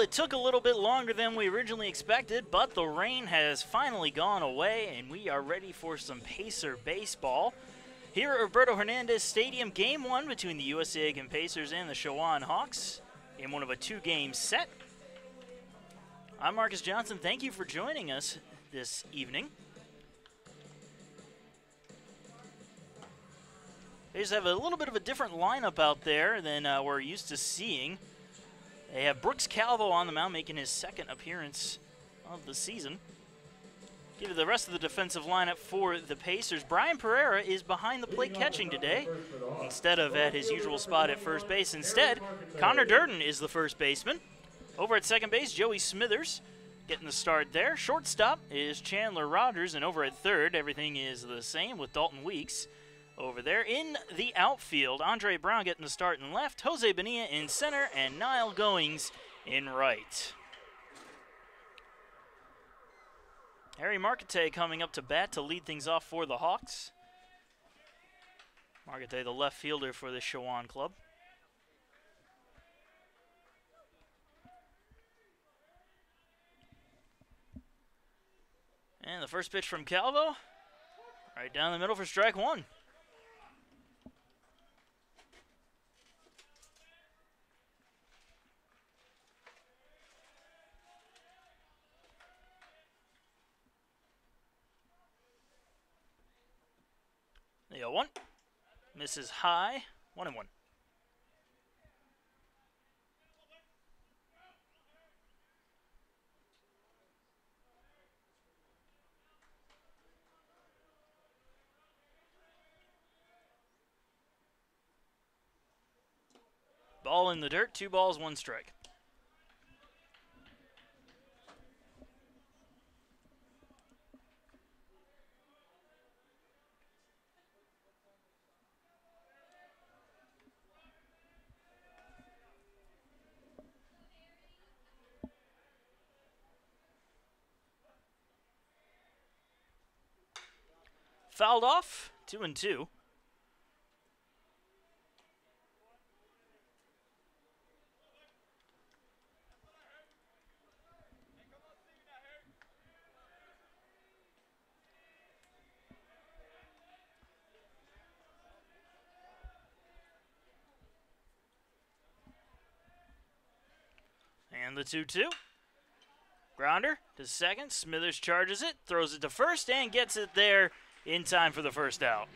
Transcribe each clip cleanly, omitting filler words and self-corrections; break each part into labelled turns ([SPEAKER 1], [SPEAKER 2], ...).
[SPEAKER 1] it took a little bit longer than we originally expected, but the rain has finally gone away, and we are ready for some Pacer baseball. Here at Roberto Hernandez Stadium, Game 1 between the USC Aiken Pacers and the Chowan Hawks, in one of a two-game set. I'm Marcus Johnson. Thank you for joining us this evening. They just have a little bit of a different lineup out there than we're used to seeing. They have Brooks Calvo on the mound, making his second appearance of the season. Give you the rest of the defensive lineup for the Pacers. Brian Pereira is behind the plate catching today instead of at his usual spot at first base. Instead, Connor Durden is the first baseman. Over at second base, Joey Smithers getting the start there. Shortstop is Chandler Rogers, and over at third, everything is the same with Dalton Weeks over there. In the outfield, Andre Brown getting the start in left, Jose Bonilla in center, and Niall Goings in right. Harry Marquette coming up to bat to lead things off for the Hawks. Marquette, the left fielder for the Chowan club. And the first pitch from Calvo, right down the middle for strike one. The 0-1, misses high, 1-1. Ball in the dirt, 2 balls, 1 strike. Fouled off, 2-2. And the 2-2. Grounder to second. Smithers charges it, throws it to first, and gets it there in time for the first out.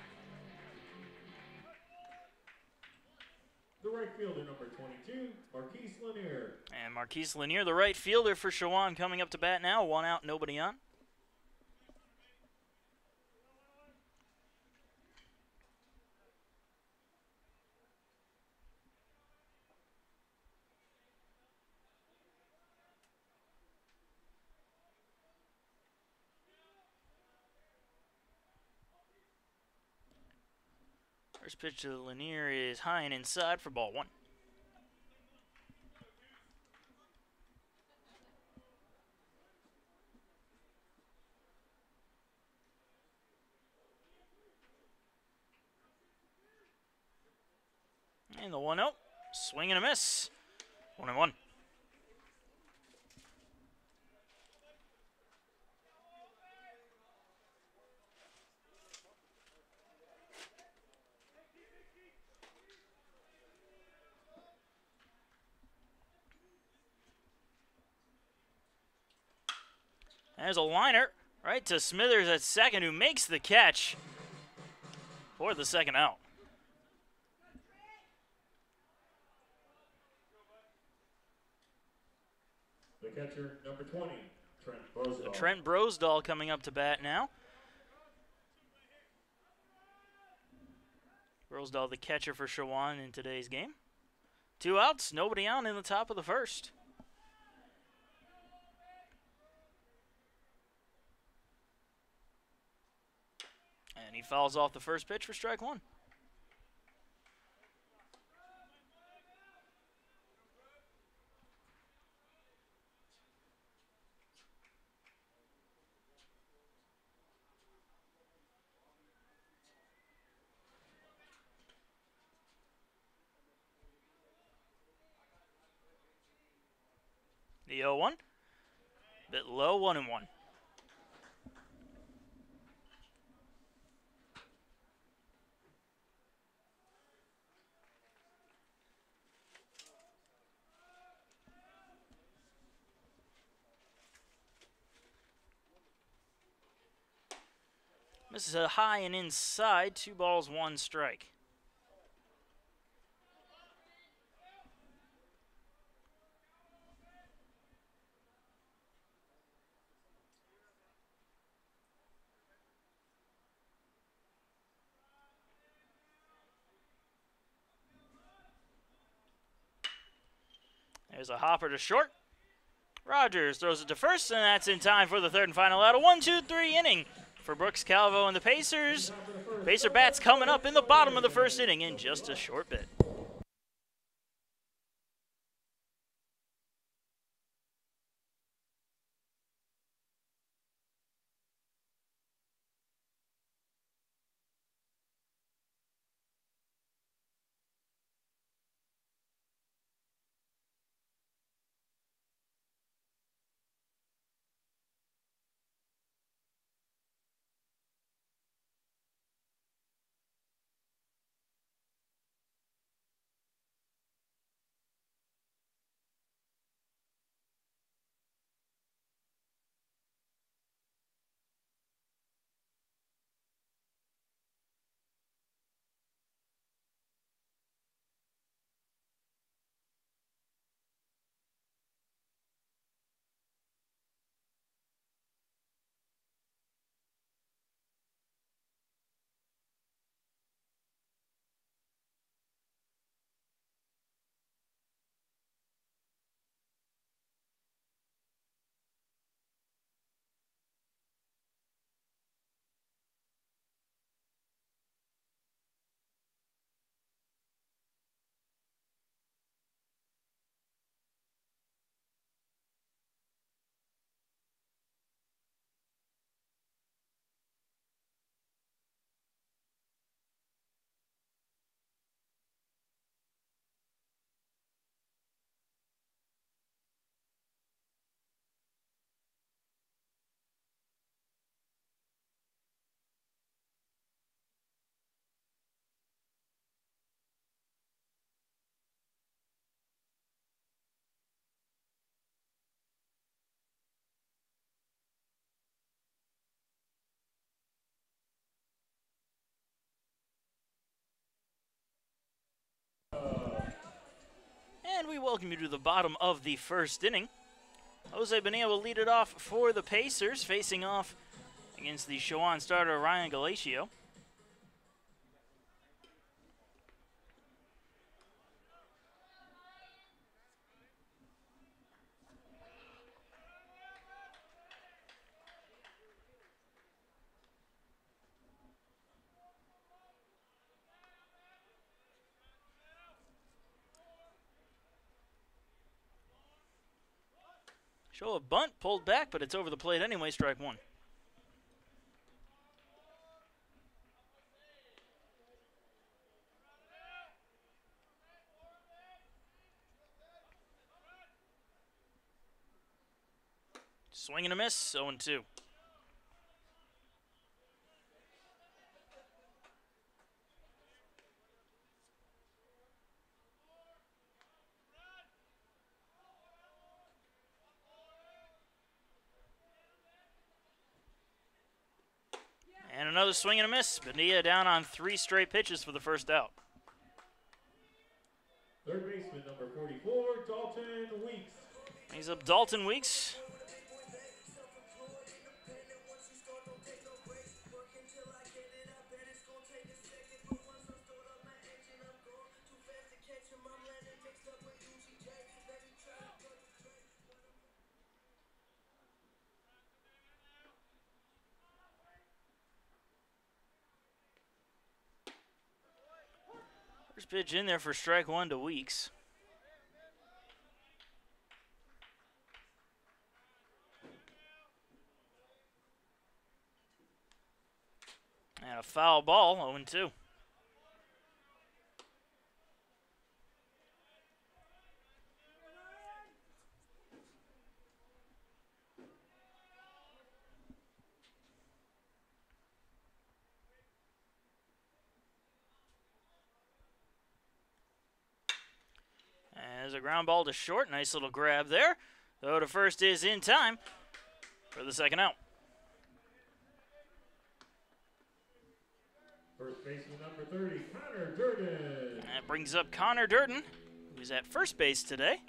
[SPEAKER 2] The right fielder, number 22, Marquise Lanier.
[SPEAKER 1] And Marquise Lanier, the right fielder for Chowan, coming up to bat now. 1 out, nobody on. First pitch to Lanier is high and inside for ball 1. And the 1-0, swing and a miss, 1-1. There's a liner right to Smithers at second, who makes the catch for the second out.
[SPEAKER 2] The catcher, number 20, Trent Brosdahl.
[SPEAKER 1] So Trent Brosdahl coming up to bat now. Brosdahl, the catcher for Chowan in today's game. 2 outs, nobody on in the top of the first. And he fouls off the first pitch for strike 1. The 0-1. Bit low, 1-1. This is a high and inside. 2 balls, 1 strike. There's a hopper to short. Rogers throws it to first, and that's in time for the third and final out. A 1-2-3 inning for Brooks Calvo and the Pacers. Pacer bats coming up in the bottom of the first inning in just a short bit. And we welcome you to the bottom of the first inning. Jose Bonilla will lead it off for the Pacers, facing off against the Chowan starter Ryan Galatio. Show a bunt, pulled back, but it's over the plate anyway, strike 1. Swing and a miss, 0-2. And another swing and a miss. Bonilla down on 3 straight pitches for the first out.
[SPEAKER 2] Third baseman, number 44, Dalton Weeks.
[SPEAKER 1] He's up Dalton Weeks. First pitch in there for strike 1 to Weeks. And a foul ball, 0-2. a ground ball to short. Nice little grab there. Throw to first is in time for the second out.
[SPEAKER 2] First baseman number 30, Connor Durden.
[SPEAKER 1] That brings up Connor Durden, who's at first base today.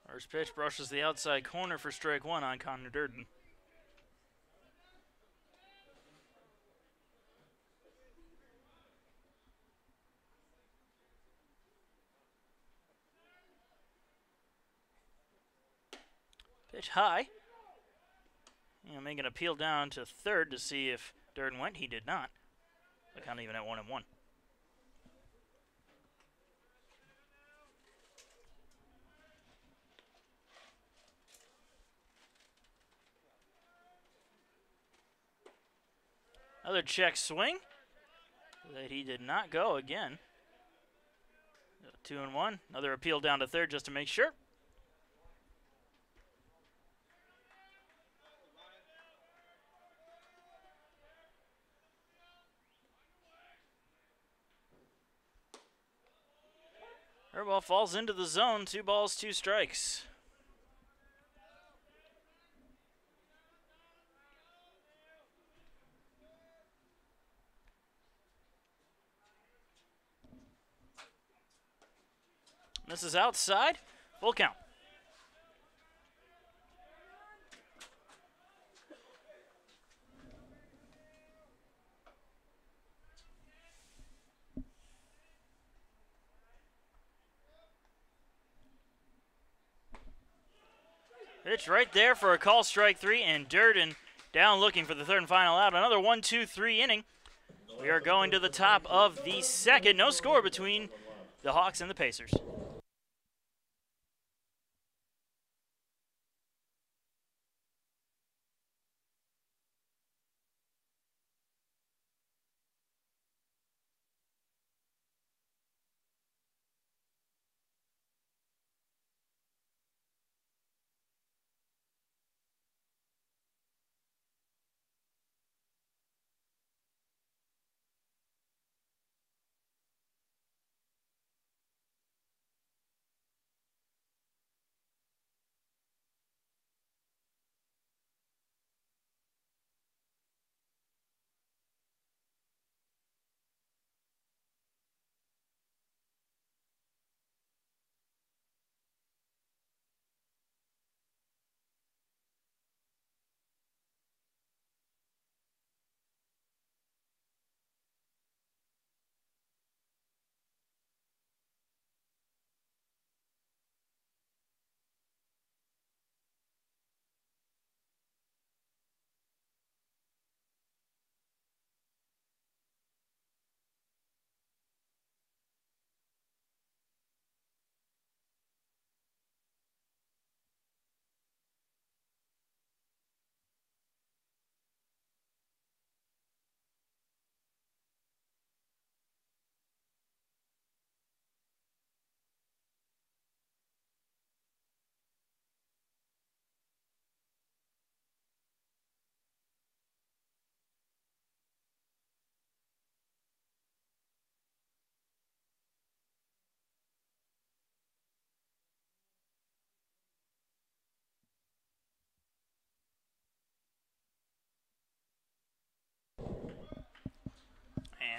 [SPEAKER 1] First pitch brushes the outside corner for strike one on Connor Durden. Pitch high. Making an appeal down to third to see if Durden went. He did not. The count even at 1-1. Another check swing that he did not go again. 2-1. Another appeal down to third just to make sure. Airball falls into the zone. 2 balls, 2 strikes. This is outside. Full count. Pitch right there for a call, strike 3, and Durden down looking for the third and final out. Another 1-2-3 inning. We are going to the top of the second. No score between the Hawks and the Pacers.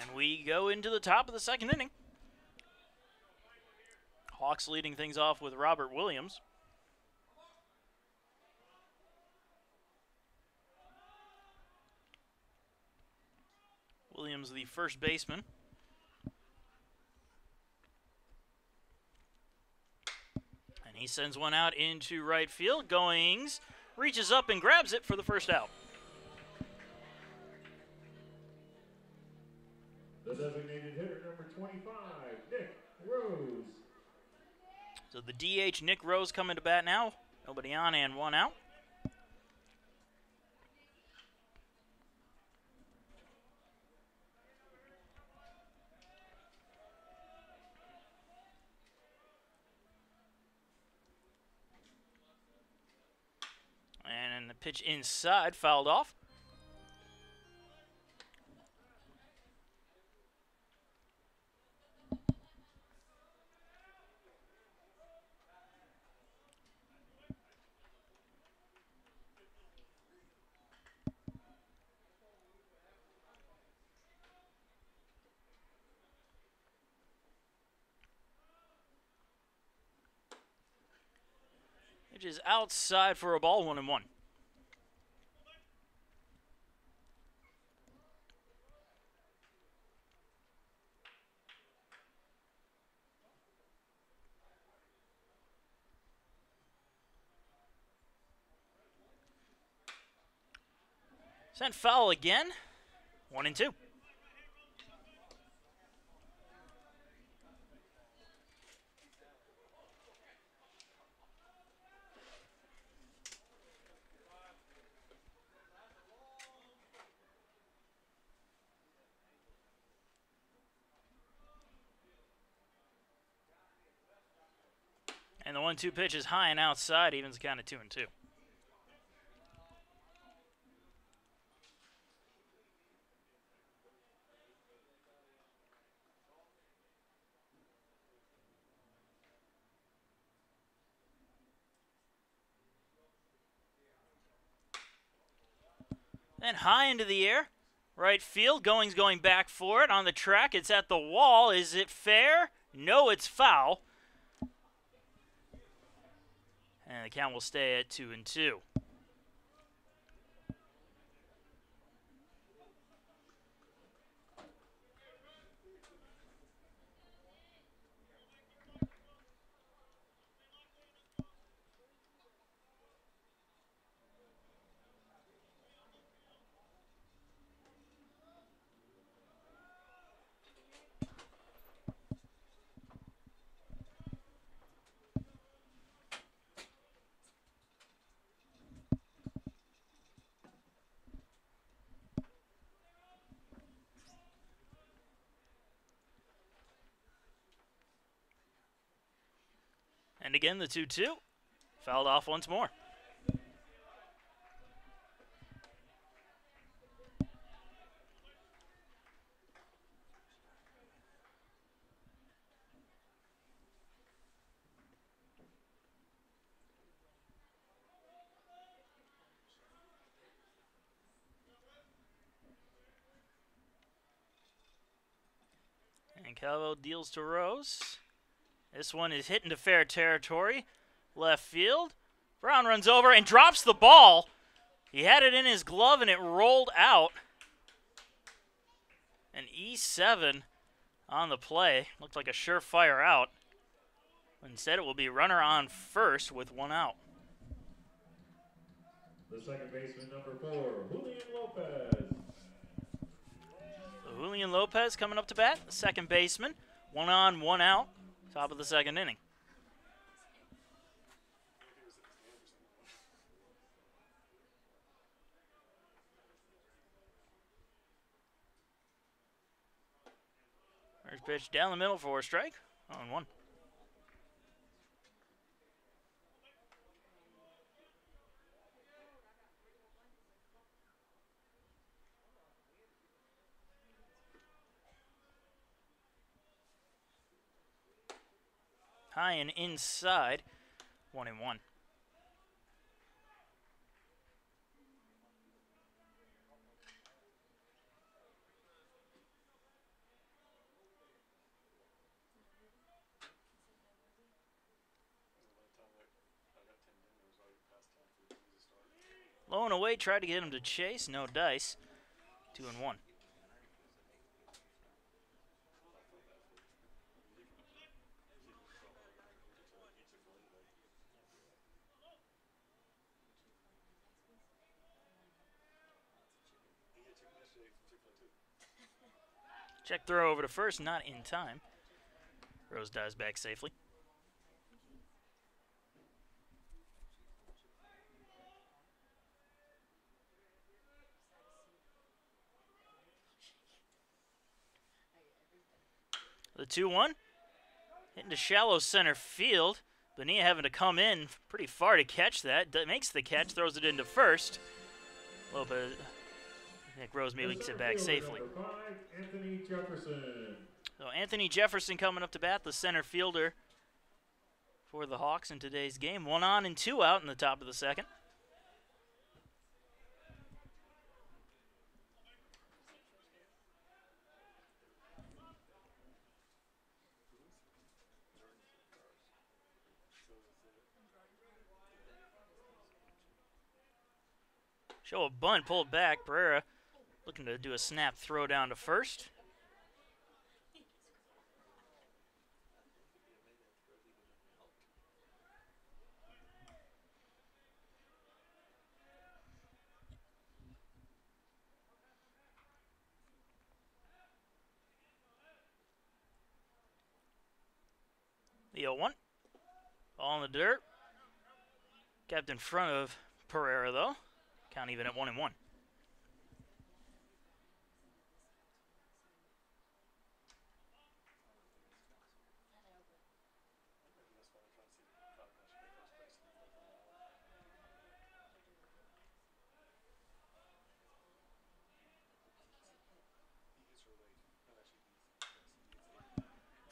[SPEAKER 1] And we go into the top of the second inning. Hawks leading things off with Robert Williams. Williams, the first baseman. And he sends one out into right field. Goings reaches up and grabs it for the first out.
[SPEAKER 2] The designated hitter, number 25, Nick Rose.
[SPEAKER 1] So the DH, Nick Rose, coming to bat now. Nobody on and one out. And the pitch inside, fouled off. Pitch is outside for a ball, 1-1. Sent foul again, 1-2. And the 1-2 pitch is high and outside, evens the count at 2-2. And high into the air, right field. Going's going back for it on the track. It's at the wall. Is it fair? No, it's foul. And the count will stay at 2-2. And again, the 2-2. Fouled off once more. And Calvo deals to Rose. This one is hit into fair territory. Left field. Brown runs over and drops the ball. He had it in his glove and it rolled out. An E7 on the play. Looked like a surefire out. Instead, it will be runner on first with one out.
[SPEAKER 2] The second baseman, number 4, Julian Lopez.
[SPEAKER 1] So Julian Lopez coming up to bat, the second baseman. 1 on, 1 out. Top of the second inning. First pitch down the middle for a strike. 0-1. High and inside, 1-1. Low and away, tried to get him to chase, no dice. 2-1. Check throw over to first, not in time. Rose dives back safely. The 2-1. Hitting to shallow center field. Bonilla having to come in pretty far to catch that. Makes the catch, throws it into first. Lopez, Nick Rose makes it back safely.
[SPEAKER 2] Number 5, Anthony Jefferson.
[SPEAKER 1] So Anthony Jefferson coming up to bat, the center fielder for the Hawks in today's game. 1 on and 2 out in the top of the second. Show a bunt pulled back. Pereira looking to do a snap throw down to first. The 0-1. Ball in the dirt. Kept in front of Pereira, though. Count even at 1-1.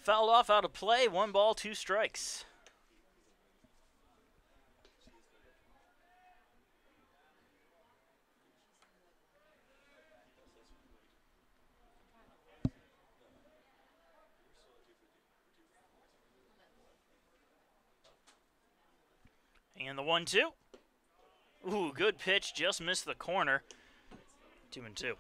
[SPEAKER 1] Fouled off out of play. 1 ball, 2 strikes. And the 1-2. Ooh, good pitch. Just missed the corner. 2-2.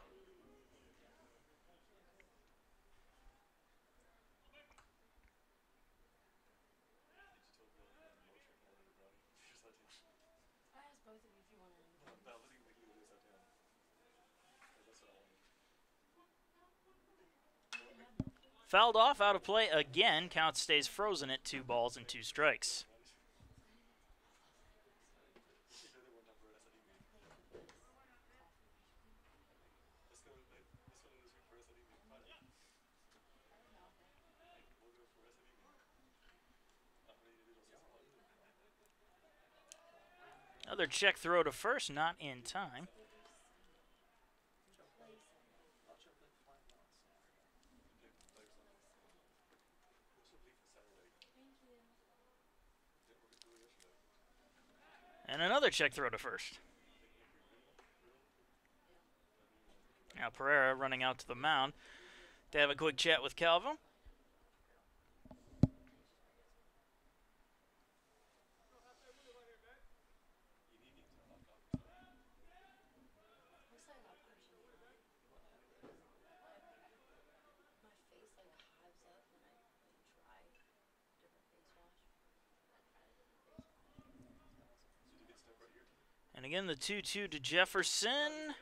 [SPEAKER 1] Fouled off out of play again. Count stays frozen at 2 balls and 2 strikes. Another check throw to first, not in time. And another check throw to first. Now Pereira running out to the mound to have a quick chat with Calvo. And again, the 2-2 to Jefferson.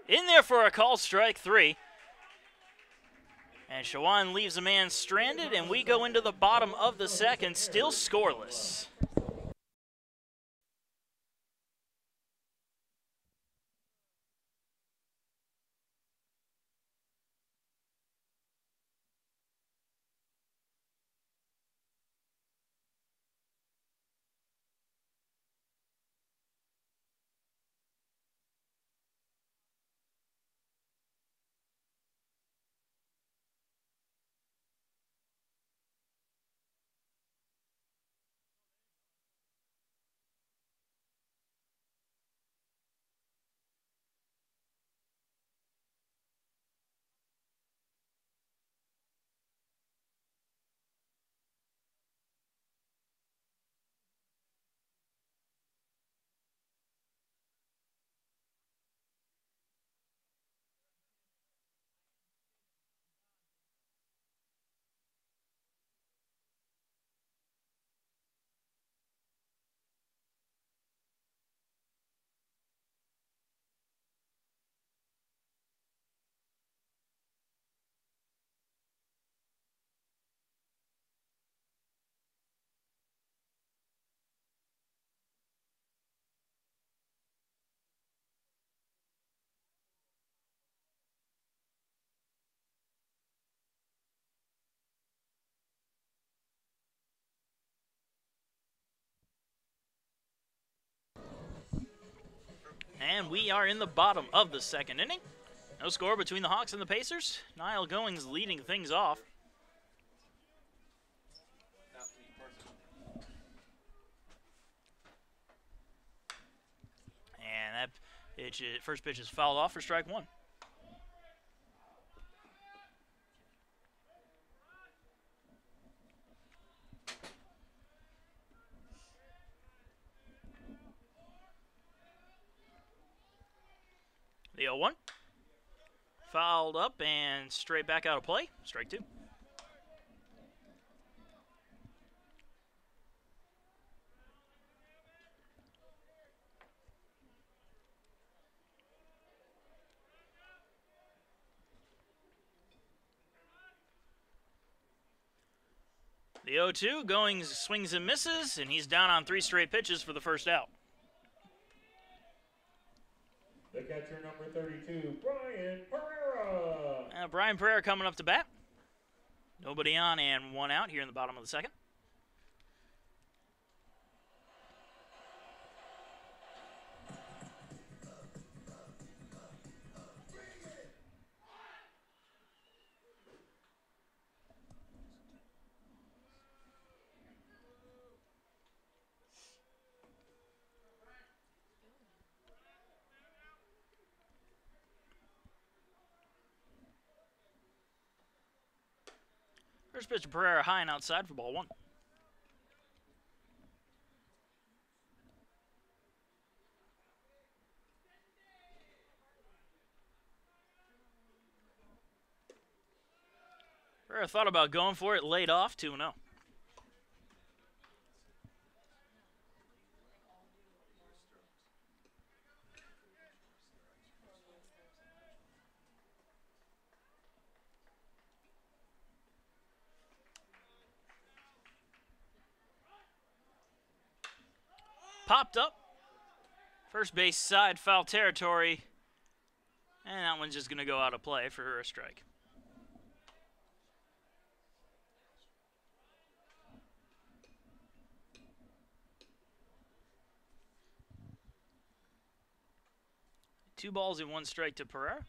[SPEAKER 1] In there for a call, strike 3. And Chowan leaves a man stranded, and we go into the bottom of the second, still scoreless. And we are in the bottom of the second inning. No score between the Hawks and the Pacers. Niall Goings leading things off. And that first pitch is fouled off for strike one. The 0-1. Fouled up and straight back out of play. Strike two. The 0-2, Goings swings and misses, and he's down on 3 straight pitches for the first out.
[SPEAKER 2] The catcher, number 32, Brian Pereira.
[SPEAKER 1] Brian Pereira coming up to bat. Nobody on and 1 out here in the bottom of the second. First pitch to Pereira, high and outside for ball 1. Pereira thought about going for it, laid off, 2-0. Popped up. First base side, foul territory. And that one's just going to go out of play for a strike. Two balls and 1 strike to Pereira.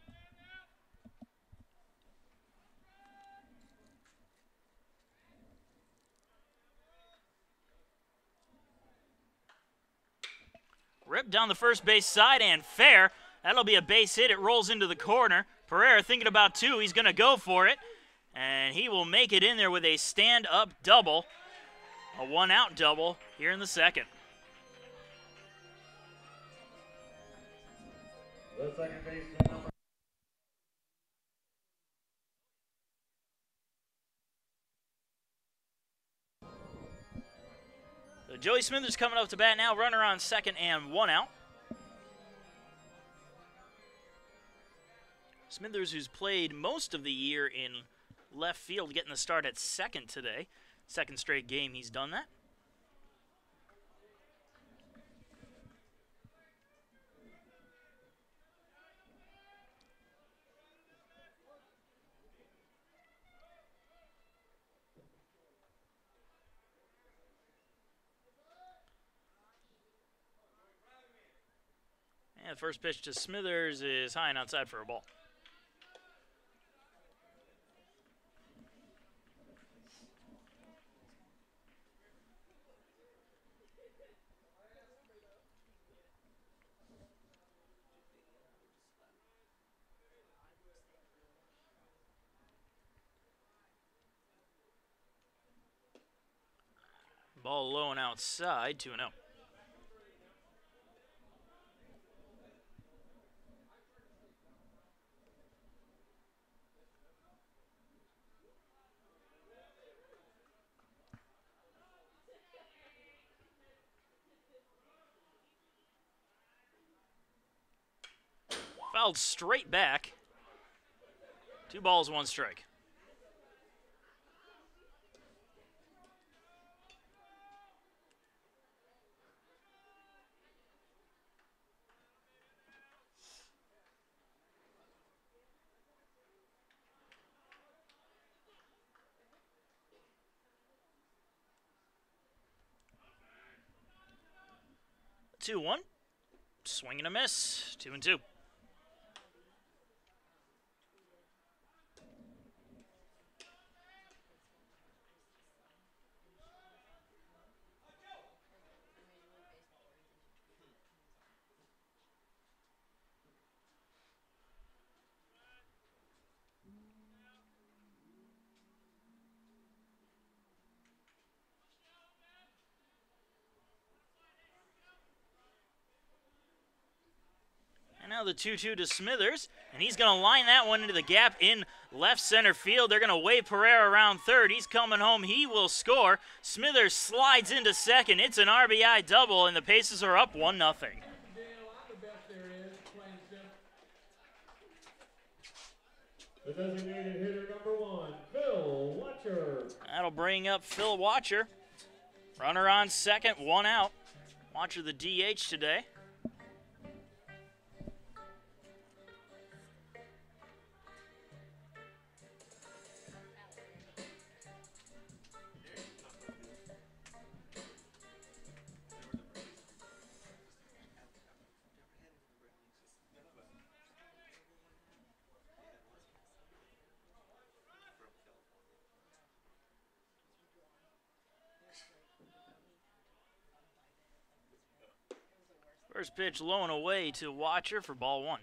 [SPEAKER 1] Ripped down the first base side and fair. That'll be a base hit. It rolls into the corner. Pereira thinking about 2. He's going to go for it. And he will make it in there with a stand-up double. A 1-out double here in the second.
[SPEAKER 2] The second baseman, number
[SPEAKER 1] So Joey Smithers coming up to bat now. Runner on second and 1 out. Smithers, who's played most of the year in left field, getting the start at second today. Second straight game he's done that. And the first pitch to Smithers is high and outside for a ball. Ball low and outside, 2-0. Fouled straight back. 2 balls, 1 strike. Two, 1. Swing and a miss. 2-2. And now the 2-2 to Smithers, and he's going to line that one into the gap in left center field. They're going to wave Pereira around third. He's coming home. He will score. Smithers slides into second. It's an RBI double, and the Pacers are up 1-0.
[SPEAKER 2] The designated hitter number 1, Phil Watcher.
[SPEAKER 1] That'll bring up Phil Watcher. Runner on second, 1 out. Watcher the DH today. First pitch low and away to Watcher for ball 1.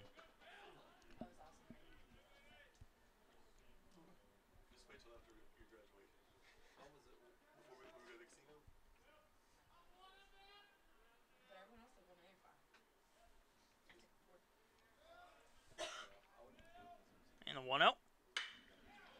[SPEAKER 1] And the 1-0.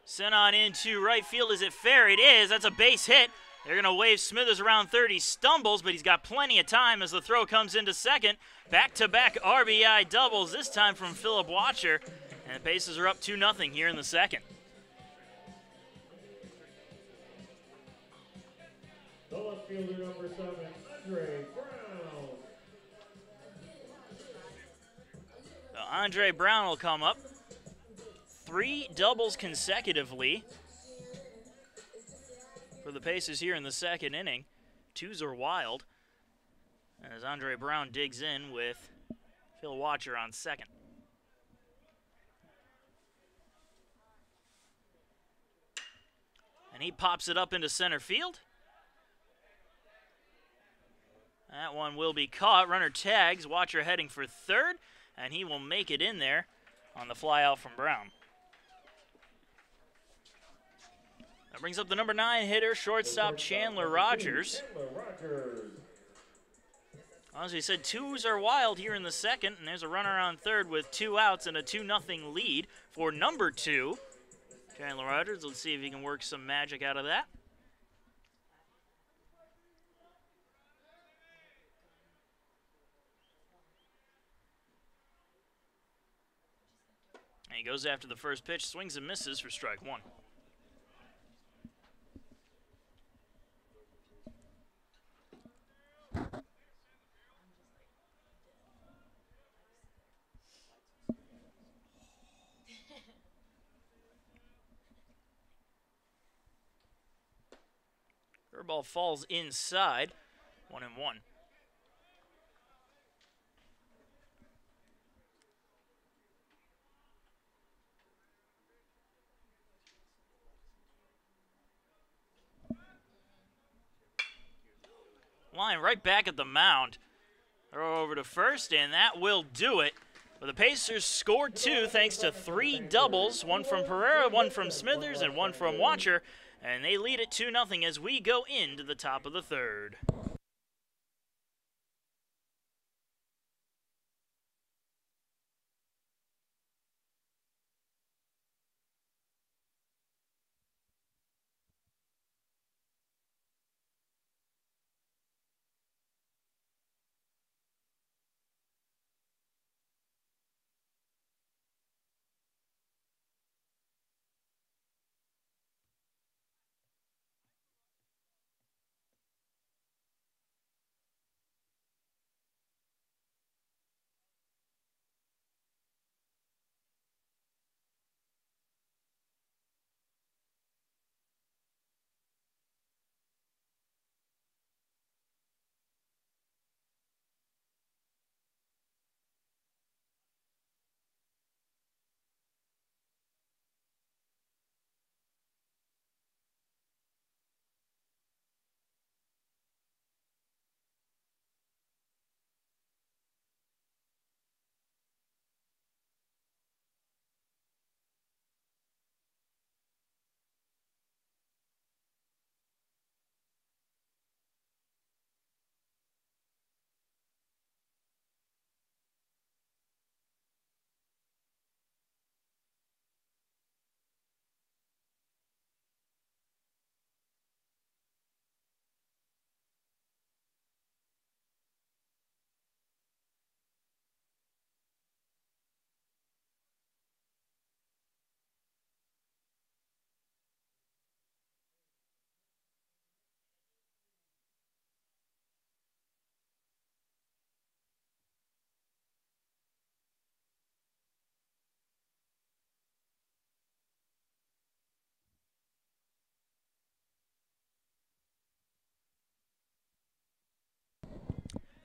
[SPEAKER 1] Sent on into right field. Is it fair? It is. That's a base hit. They're going to wave Smithers around third. He stumbles, but he's got plenty of time as the throw comes into second. Back-to-back RBI doubles, this time from Philip Watcher. And the Pacers are up 2-0 here in the second.
[SPEAKER 2] The left fielder number 7, Andre Brown.
[SPEAKER 1] So Andre Brown will come up. 3 doubles consecutively for the Pacers here in the second inning. 2s are wild as Andre Brown digs in with Phil Watcher on second. And he pops it up into center field. That one will be caught. Runner tags. Watcher heading for third, and he will make it in there on the fly out from Brown. That brings up the number 9 hitter, shortstop Chandler Rogers. As we said, 2s are wild here in the second, and there's a runner on third with 2 outs and a 2-0 lead for number 2. Chandler Rogers, let's see if he can work some magic out of that. And he goes after the first pitch, swings and misses for strike 1. Curveball falls inside, 1-1. Line right back at the mound. Throw over to first, and that will do it. But the Pacers scored 2 thanks to 3 doubles, 1 from Pereira, 1 from Smithers, and 1 from Watcher. And they lead it 2-0 as we go into the top of the third.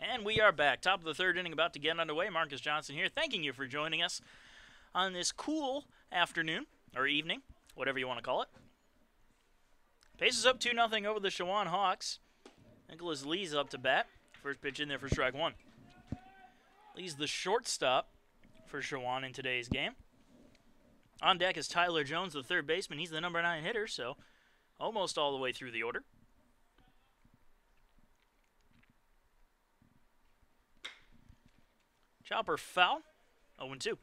[SPEAKER 1] And we are back. Top of the third inning about to get underway. Marcus Johnson here, thanking you for joining us on this cool afternoon, or evening, whatever you want to call it. Pace is up 2-0 over the Chowan Hawks. Nicholas Lee's up to bat. First pitch in there for strike one. Lee's the shortstop for Chowan in today's game. On deck is Tyler Jones, the third baseman. He's the number 9 hitter, so almost all the way through the order. Chopper foul, 0-2.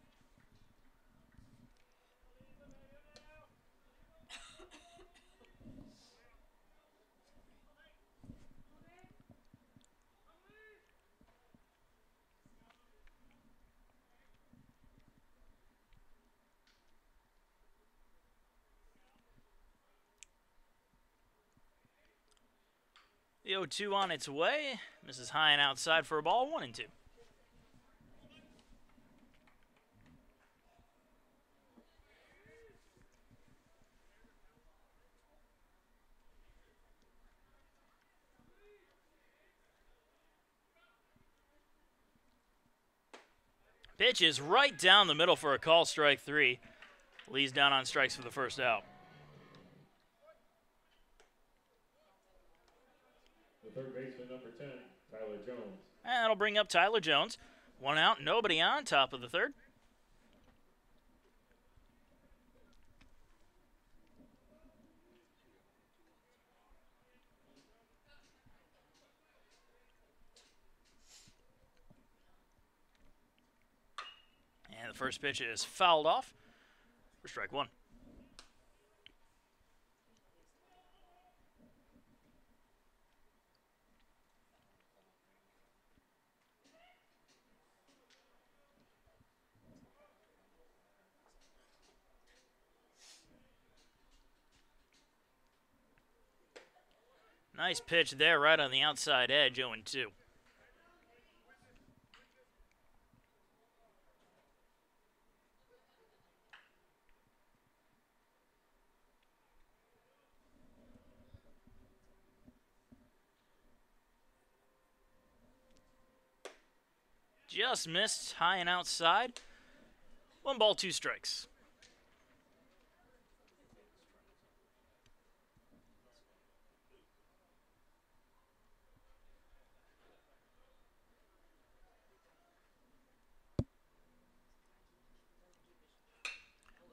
[SPEAKER 1] The 0-2 on its way. Misses high and outside for a ball, 1-2. Pitch is right down the middle for a call, strike 3. Lee's down on strikes for the first out.
[SPEAKER 2] The third baseman, number 10, Tyler Jones.
[SPEAKER 1] And that'll bring up Tyler Jones. One out, nobody on, top of the third. And the first pitch is fouled off for strike one. Nice pitch there, right on the outside edge, 0-2. Just missed, high and outside. 1 ball, 2 strikes.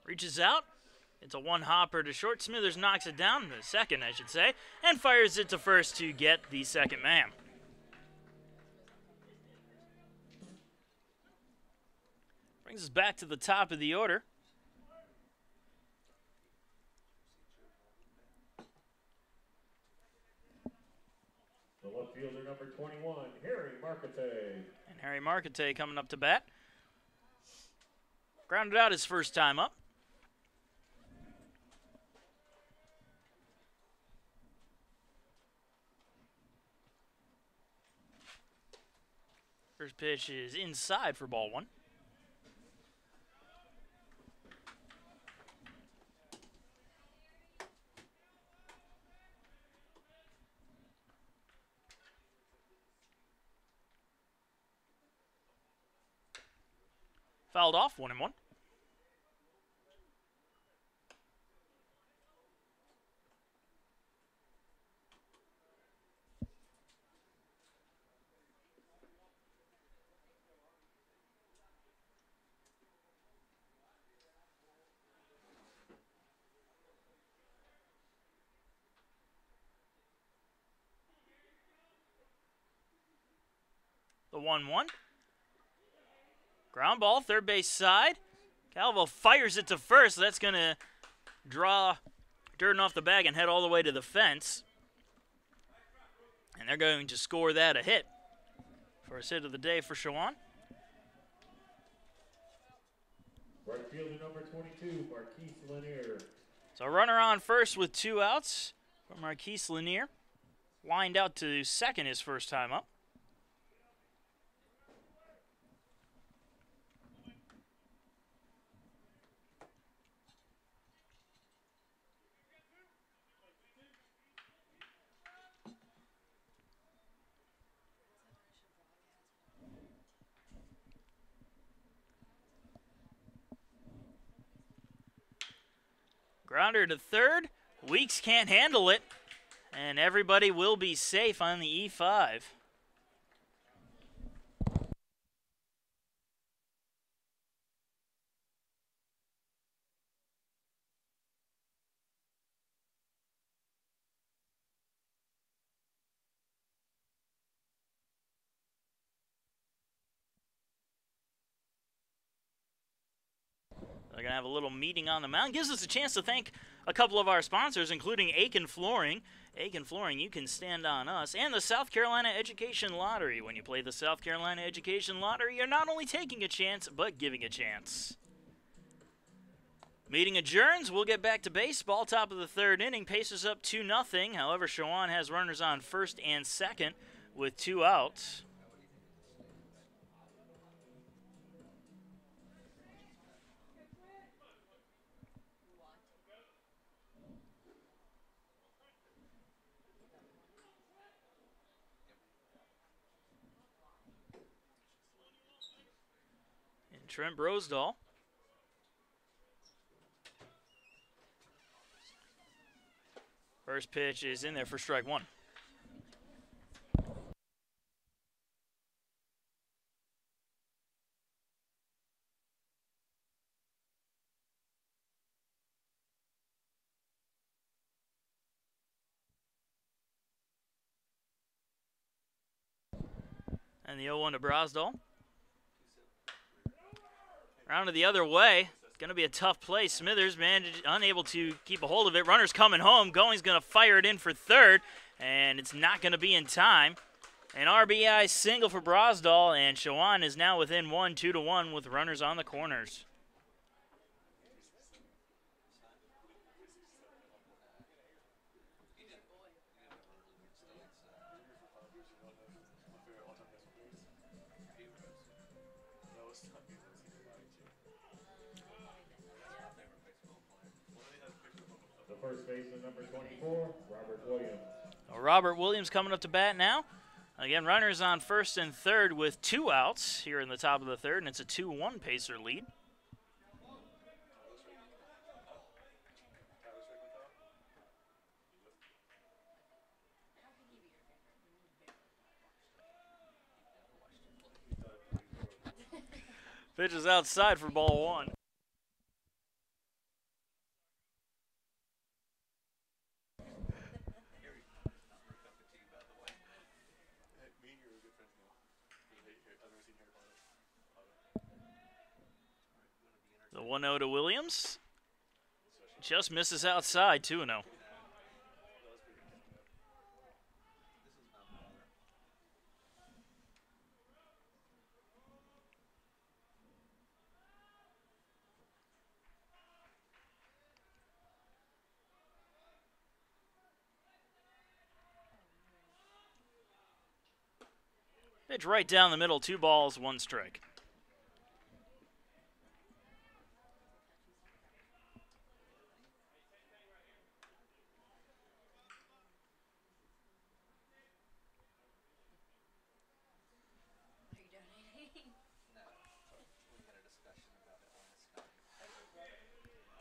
[SPEAKER 1] Reaches out. It's a one-hopper to short. Smithers knocks it down, to second, I should say, and fires it to first to get the second man. Brings us back to the top of the order.
[SPEAKER 2] The left fielder, number 21, Harry Marquette.
[SPEAKER 1] And Harry Marquette coming up to bat. Grounded out his first time up. First pitch is inside for ball 1. Fouled off, 1-1. The 1-1. Ground ball, third base side. Calvo fires it to first. That's going to draw Durden off the bag and head all the way to the fence. And they're going to score that a hit. First hit of the day for Chowan.
[SPEAKER 2] Right fielder, number 22, Marquise Lanier.
[SPEAKER 1] So runner on first with 2 outs for Marquise Lanier. Lined out to second his first time up. Grounder to third. Weeks can't handle it. And everybody will be safe on the E5. They're going to have a little meeting on the mound. Gives us a chance to thank a couple of our sponsors, including Aiken Flooring. Aiken Flooring, you can stand on us. And the South Carolina Education Lottery. When you play the South Carolina Education Lottery, you're not only taking a chance, but giving a chance. Meeting adjourns. We'll get back to baseball. Top of the third inning. Pacers up 2-0. However, Chowan has runners on first and second with 2 outs. And Trent Brosdahl. First pitch is in there for strike one. And the 0-1 to Brosdahl. Rounded the other way. Going to be a tough play. Smithers unable to keep a hold of it. Runner's coming home. Going's going to fire it in for third, and it's not going to be in time. An RBI single for Brosdahl, and Chowan is now within 1, 2-1 with runners on the corners.
[SPEAKER 2] First baseman number 24, Robert Williams.
[SPEAKER 1] Robert Williams coming up to bat now. Again, runners on first and third with 2 outs here in the top of the third, and it's a 2-1 Pacer lead. Pitch is outside for ball one. The 1-0 to Williams. Just misses outside, 2-0. Pitch right down the middle, 2 balls, 1 strike.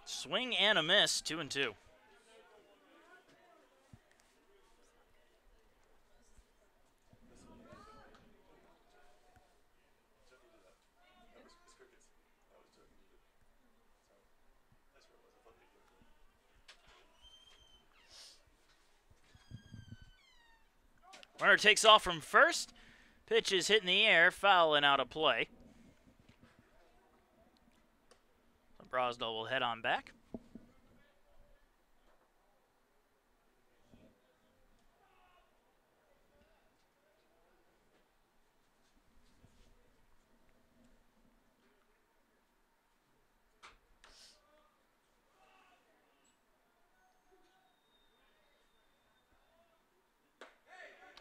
[SPEAKER 1] Swing and a miss, 2-2. Runner takes off from first. Pitch is hit in the air, foul and out of play. Brosdahl will head on back.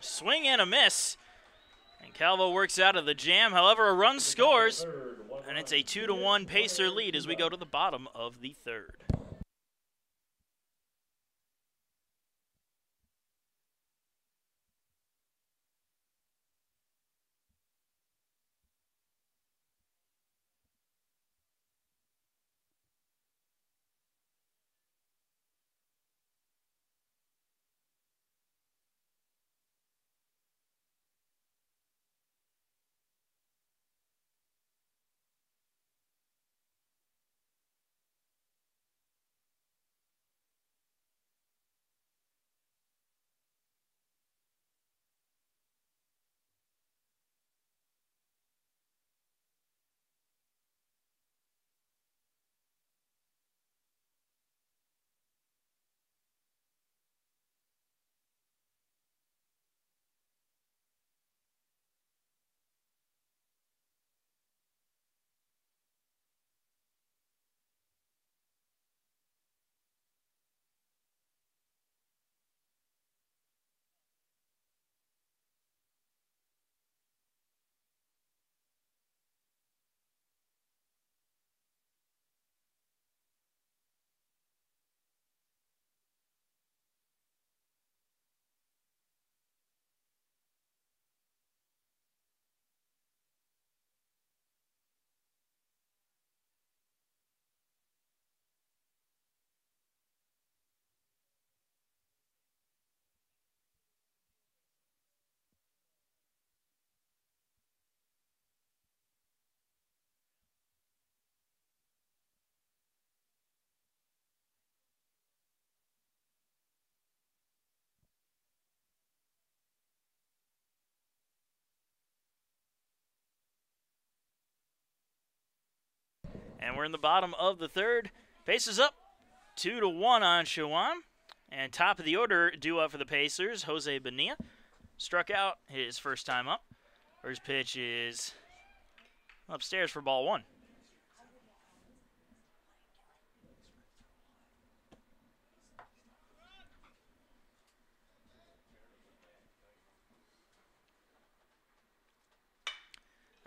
[SPEAKER 1] Swing and a miss. And Calvo works out of the jam. However, a run scores, and it's a 2-1 Pacer lead as we go to the bottom of the third. And we're in the bottom of the third. Pacers up 2-1 on Chowan. And top of the order, due up for the Pacers, Jose Bonilla. Struck out his first time up. First pitch is upstairs for ball one.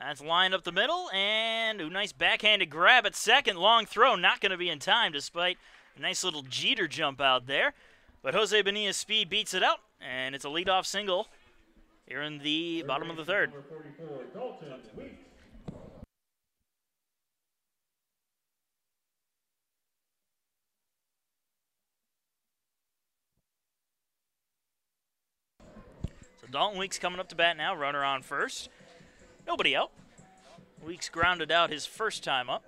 [SPEAKER 1] That's lined up the middle, and a nice backhanded grab at second. Long throw, not going to be in time despite a nice little Jeter jump out there. But Jose Bonilla's speed beats it out, and it's a leadoff single here in the bottom of the third.
[SPEAKER 2] Number 44, Dalton Weeks.
[SPEAKER 1] So Dalton Weeks coming up to bat now, runner on first. Nobody out. Weeks grounded out his first time up.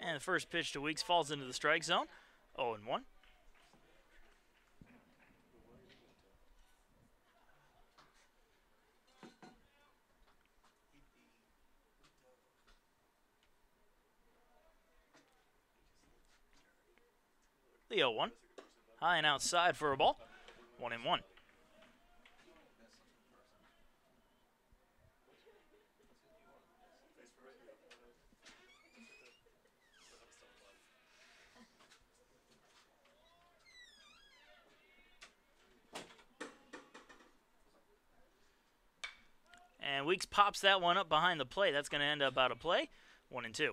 [SPEAKER 1] And the first pitch to Weeks falls into the strike zone. 0-1. The 0-1. High and outside for a ball. 1-1. And Weeks pops that one up behind the plate. That's going to end up out of play. 1-2.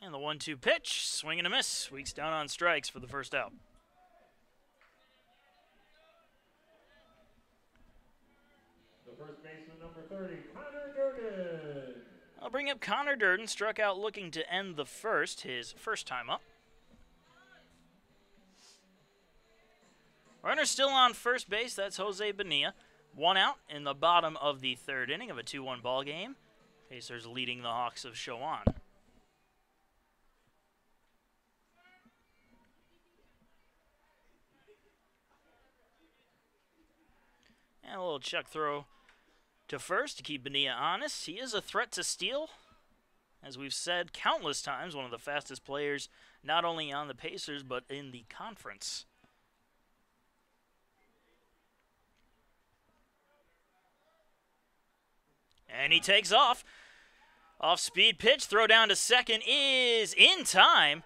[SPEAKER 1] And the 1-2 pitch, swing and a miss. Weeks down on strikes for the first out.
[SPEAKER 2] The first baseman, number 30, Connor Durden.
[SPEAKER 1] I'll bring up Connor Durden, struck out looking to end the first, his first time up. Runner still on first base, that's Jose Bonilla. One out in the bottom of the third inning of a 2-1 ball game. Pacers leading the Hawks of Chowan. And a little check throw to first to keep Bonilla honest. He is a threat to steal. As we've said countless times, one of the fastest players not only on the Pacers but in the conference. And he takes off. Off-speed pitch, throw down to second is in time.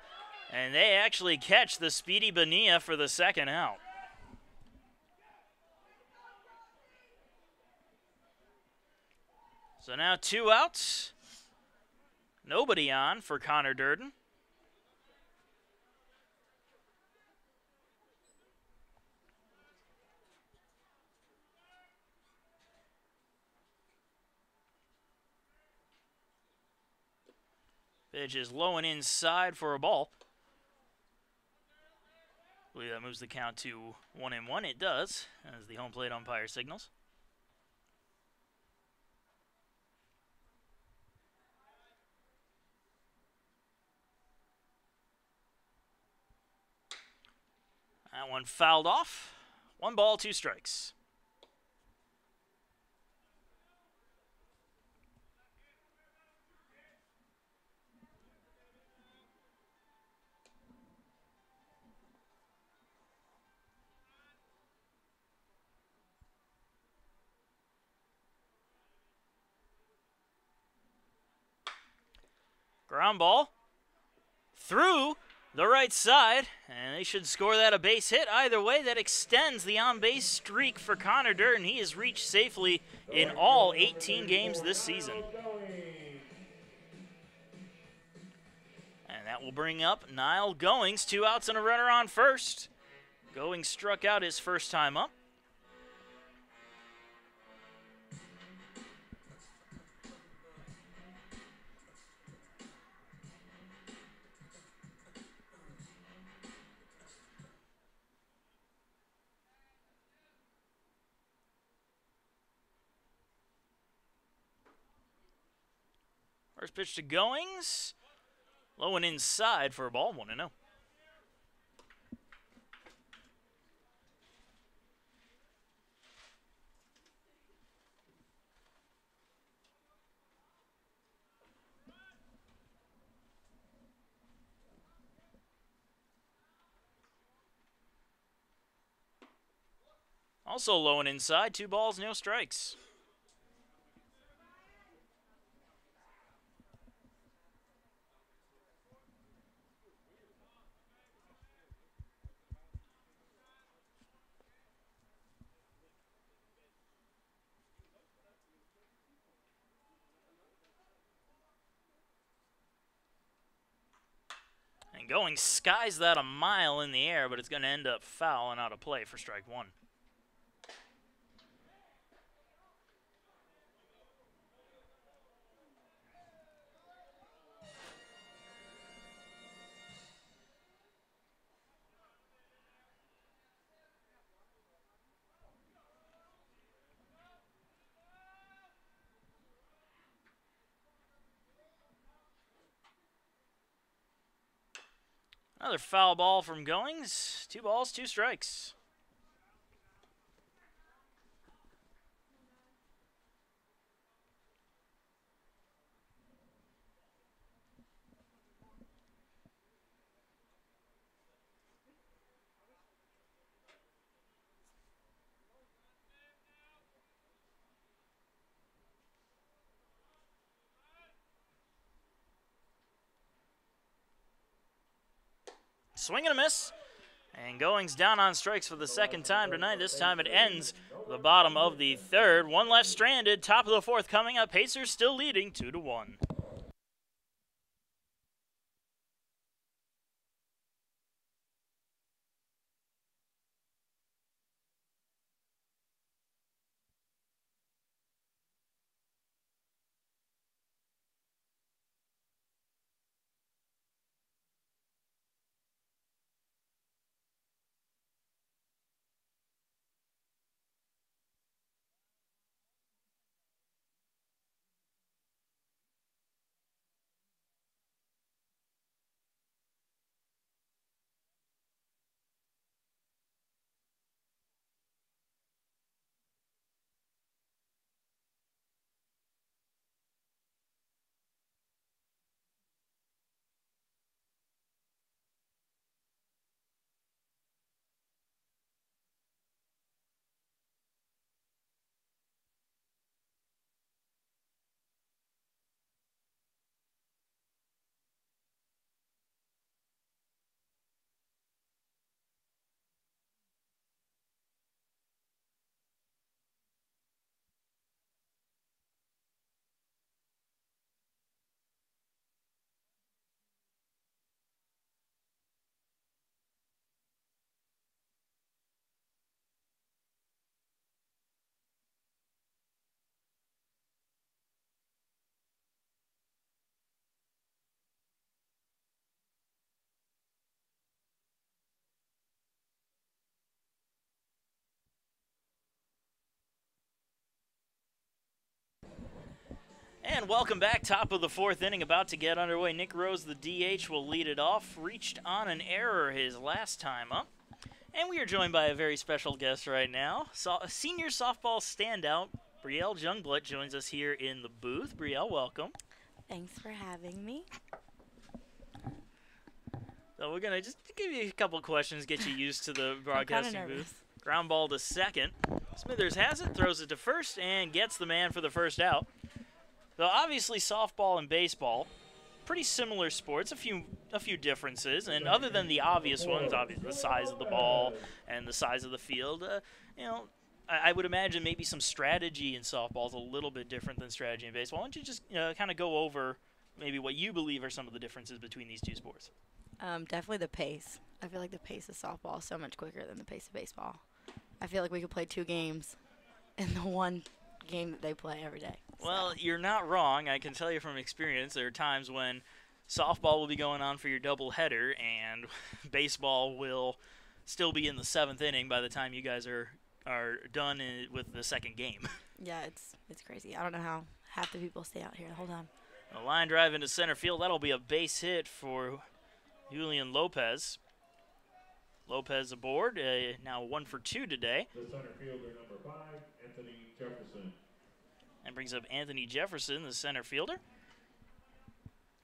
[SPEAKER 1] And they actually catch the speedy Bonilla for the second out. So now 2 outs. Nobody on for Connor Durden. Pitch is low and inside for a ball. I believe that moves the count to 1-1. It does, as the home plate umpire signals. That one fouled off. 1 ball, 2 strikes. Ground ball through the right side, and they should score that a base hit. Either way, that extends the on-base streak for Connor Durden. He has reached safely in all 18 games this season. And that will bring up Niall Goings. 2 outs and a runner on first. Goings struck out his first time up. First pitch to Goings. Low and inside for a ball, 1-0. Also low and inside, 2 balls, no strikes. And Goings skies that a mile in the air, but it's going to end up foul and out of play for strike 1. Another foul ball from Goings. 2 balls, 2 strikes. Swing and a miss. And Goings down on strikes for the second time tonight. This time it ends the bottom of the third. One left stranded. Top of the fourth coming up. Pacers still leading 2-1. And welcome back. Top of the fourth inning about to get underway. Nick Rose, the DH, will lead it off. Reached on an error his last time up. And we are joined by a very special guest right now. Senior softball standout, Brielle Jungblut, joins us here in the booth. Brielle, welcome.
[SPEAKER 3] Thanks for having me.
[SPEAKER 1] So we're going to just give you a couple questions, get you used to the broadcasting booth. Ground ball to second. Smithers has it, throws it to first, and gets the man for the first out. So obviously softball and baseball, pretty similar sports, a few differences, and other than the obvious ones, obviously the size of the ball and the size of the field, I would imagine maybe some strategy in softball is a little bit different than strategy in baseball. Why don't you just kind of go over maybe what you believe are some of the differences between these two sports?
[SPEAKER 3] Definitely the pace. I feel like the pace of softball is so much quicker than the pace of baseball. I feel like we could play 2 games in the one game that they play every day.
[SPEAKER 1] Well, you're not wrong. I can tell you from experience, there are times when softball will be going on for your doubleheader, and baseball will still be in the 7th inning by the time you guys are done with the second game.
[SPEAKER 3] Yeah, it's crazy. I don't know how half the people stay out here the whole time.
[SPEAKER 1] A line drive into center field. That'll be a base hit for Julian Lopez. Lopez aboard, now 1 for 2 today.
[SPEAKER 2] The center fielder, number 5, Anthony Jefferson.
[SPEAKER 1] That brings up Anthony Jefferson, the center fielder.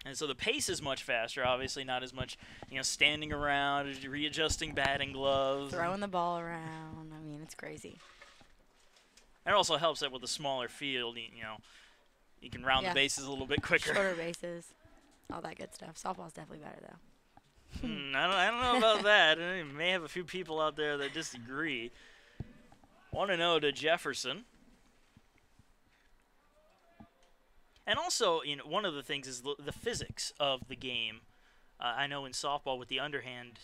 [SPEAKER 1] And so the pace is much faster, obviously not as much, standing around, readjusting batting gloves.
[SPEAKER 3] Throwing the ball around. I mean, it's crazy.
[SPEAKER 1] And it also helps that with a smaller field, you can round the bases a little bit quicker.
[SPEAKER 3] Shorter bases, all that good stuff. Softball's definitely better, though.
[SPEAKER 1] I don't know about that. I may have a few people out there that disagree. 1-0 to Jefferson. And also, one of the things is the physics of the game. I know in softball with the underhand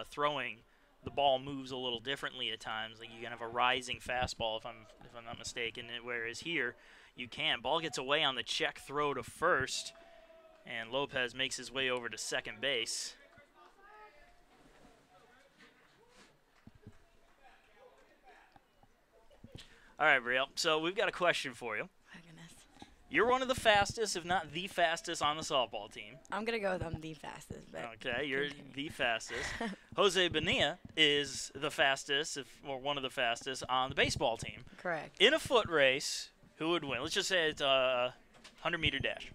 [SPEAKER 1] throwing, the ball moves a little differently at times. Like you can have a rising fastball, if I'm not mistaken. Whereas here, you can't. Ball gets away on the check throw to first, and Lopez makes his way over to second base. All right, Brielle. So we've got a question for you.
[SPEAKER 3] My goodness.
[SPEAKER 1] You're one of the fastest, if not the fastest, on the softball team.
[SPEAKER 3] I'm going to go with I'm the fastest. But
[SPEAKER 1] okay, you're the fastest. Jose Bonilla is the fastest, or one of the fastest, on the baseball team.
[SPEAKER 3] Correct.
[SPEAKER 1] In a foot race, who would win? Let's just say it's a 100-meter dash.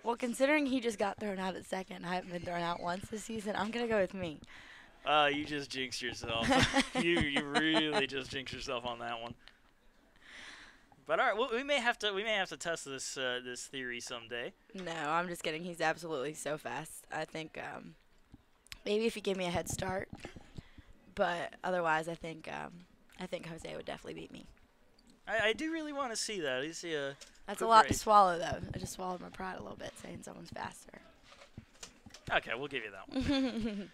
[SPEAKER 3] Well, considering he just got thrown out at second, I haven't been thrown out once this season, I'm going to go with me.
[SPEAKER 1] You just jinxed yourself. you really just jinxed yourself on that one. But all right, well, we may have to test this this theory someday.
[SPEAKER 3] No, I'm just kidding. He's absolutely so fast. I think maybe if he gave me a head start, but otherwise, I think Jose would definitely beat me.
[SPEAKER 1] I do really want to see that. You see a.
[SPEAKER 3] That's a lot to swallow, though. I just swallowed my pride a little bit, saying someone's faster.
[SPEAKER 1] Okay, we'll give you that one.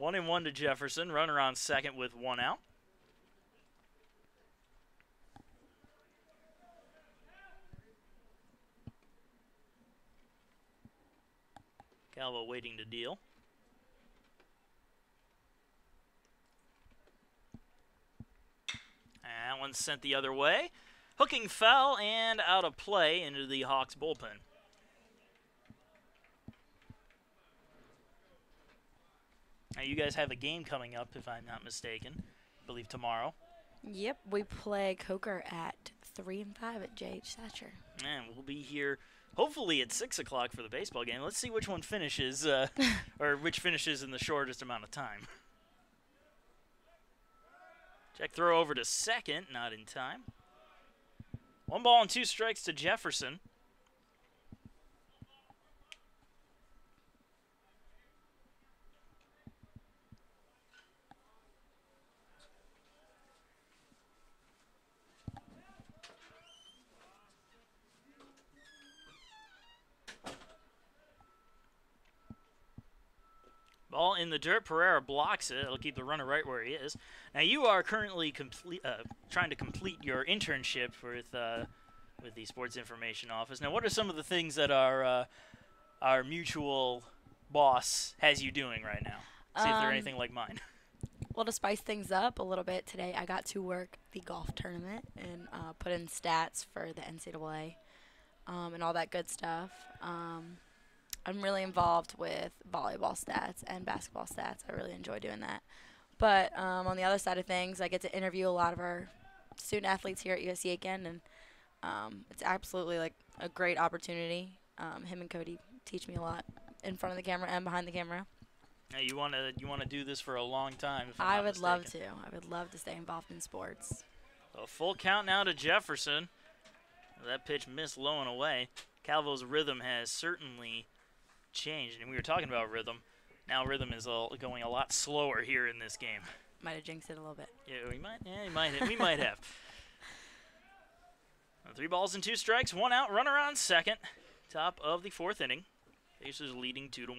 [SPEAKER 1] 1-1 to Jefferson. Runner on second with 1 out. Calvo waiting to deal. And that one's sent the other way. Hooking foul and out of play into the Hawks bullpen. Now, you guys have a game coming up, if I'm not mistaken. I believe tomorrow.
[SPEAKER 3] Yep, we play Coker at 3 and 5 at J.H. Thatcher.
[SPEAKER 1] And we'll be here, hopefully, at 6 o'clock for the baseball game. Let's see which one finishes, or which finishes in the shortest amount of time. Check throw over to second, not in time. 1 ball and 2 strikes to Jefferson. Ball in the dirt. Pereira blocks it. It'll keep the runner right where he is. Now you are currently trying to complete your internship with the Sports Information Office. Now, what are some of the things that our mutual boss has you doing right now? See if they're anything like mine.
[SPEAKER 3] Well, to spice things up a little bit today, I got to work the golf tournament and put in stats for the NCAA and all that good stuff. I'm really involved with volleyball stats and basketball stats. I really enjoy doing that. But on the other side of things, I get to interview a lot of our student athletes here at USC Aiken, and it's absolutely like a great opportunity. Him and Cody teach me a lot in front of the camera and behind the camera.
[SPEAKER 1] Now you want to do this for a long time. If
[SPEAKER 3] I would love to. I would love to stay involved in sports.
[SPEAKER 1] A full count now to Jefferson. That pitch missed low and away. Calvo's rhythm has certainly changed, and we were talking about rhythm. Now rhythm is going a lot slower here in this game.
[SPEAKER 3] Might have jinxed it a little bit.
[SPEAKER 1] Yeah, we might. Yeah, we might have. 3 balls and 2 strikes, 1 out. Runner on second. Top of the 4th inning. Pacers leading 2-1.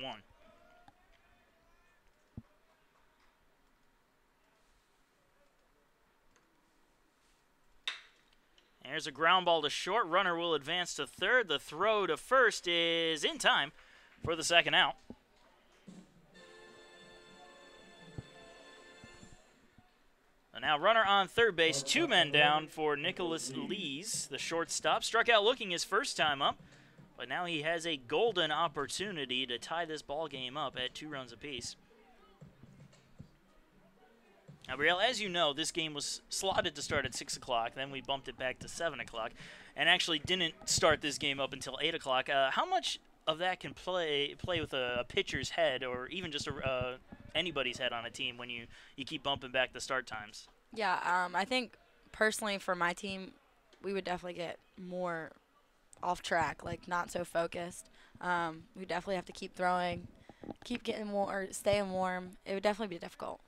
[SPEAKER 1] There's a ground ball to short. Runner will advance to third. The throw to first is in time for the 2nd out. Now runner on third base, 2 men down for Nicholas Lees, the shortstop. Struck out looking his first time up, but now he has a golden opportunity to tie this ball game up at 2 runs apiece. Now, Brielle, as you know, this game was slotted to start at 6 o'clock. Then we bumped it back to 7 o'clock and actually didn't start this game up until 8 o'clock. How much of that can play with a pitcher's head or even just anybody's head on a team when you keep bumping back the start times?
[SPEAKER 3] Yeah, I think personally for my team, we would definitely get more off track, like not so focused. We definitely have to keep throwing, keep getting more, staying warm. It would definitely be difficult.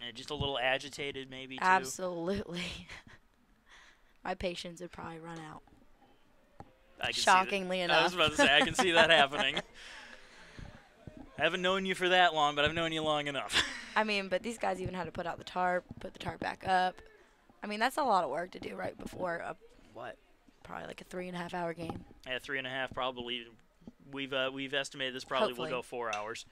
[SPEAKER 1] And just a little agitated maybe, too?
[SPEAKER 3] Absolutely. My patience would probably run out.
[SPEAKER 1] Shockingly enough. I was about to say, I can see that happening. I haven't known you for that long, but I've known you long enough.
[SPEAKER 3] I mean, but these guys even had to put out the tarp, put the tarp back up. I mean, that's a lot of work to do right before probably like a 3.5-hour game.
[SPEAKER 1] Yeah, 3.5 probably. We've estimated this probably will go 4 hours.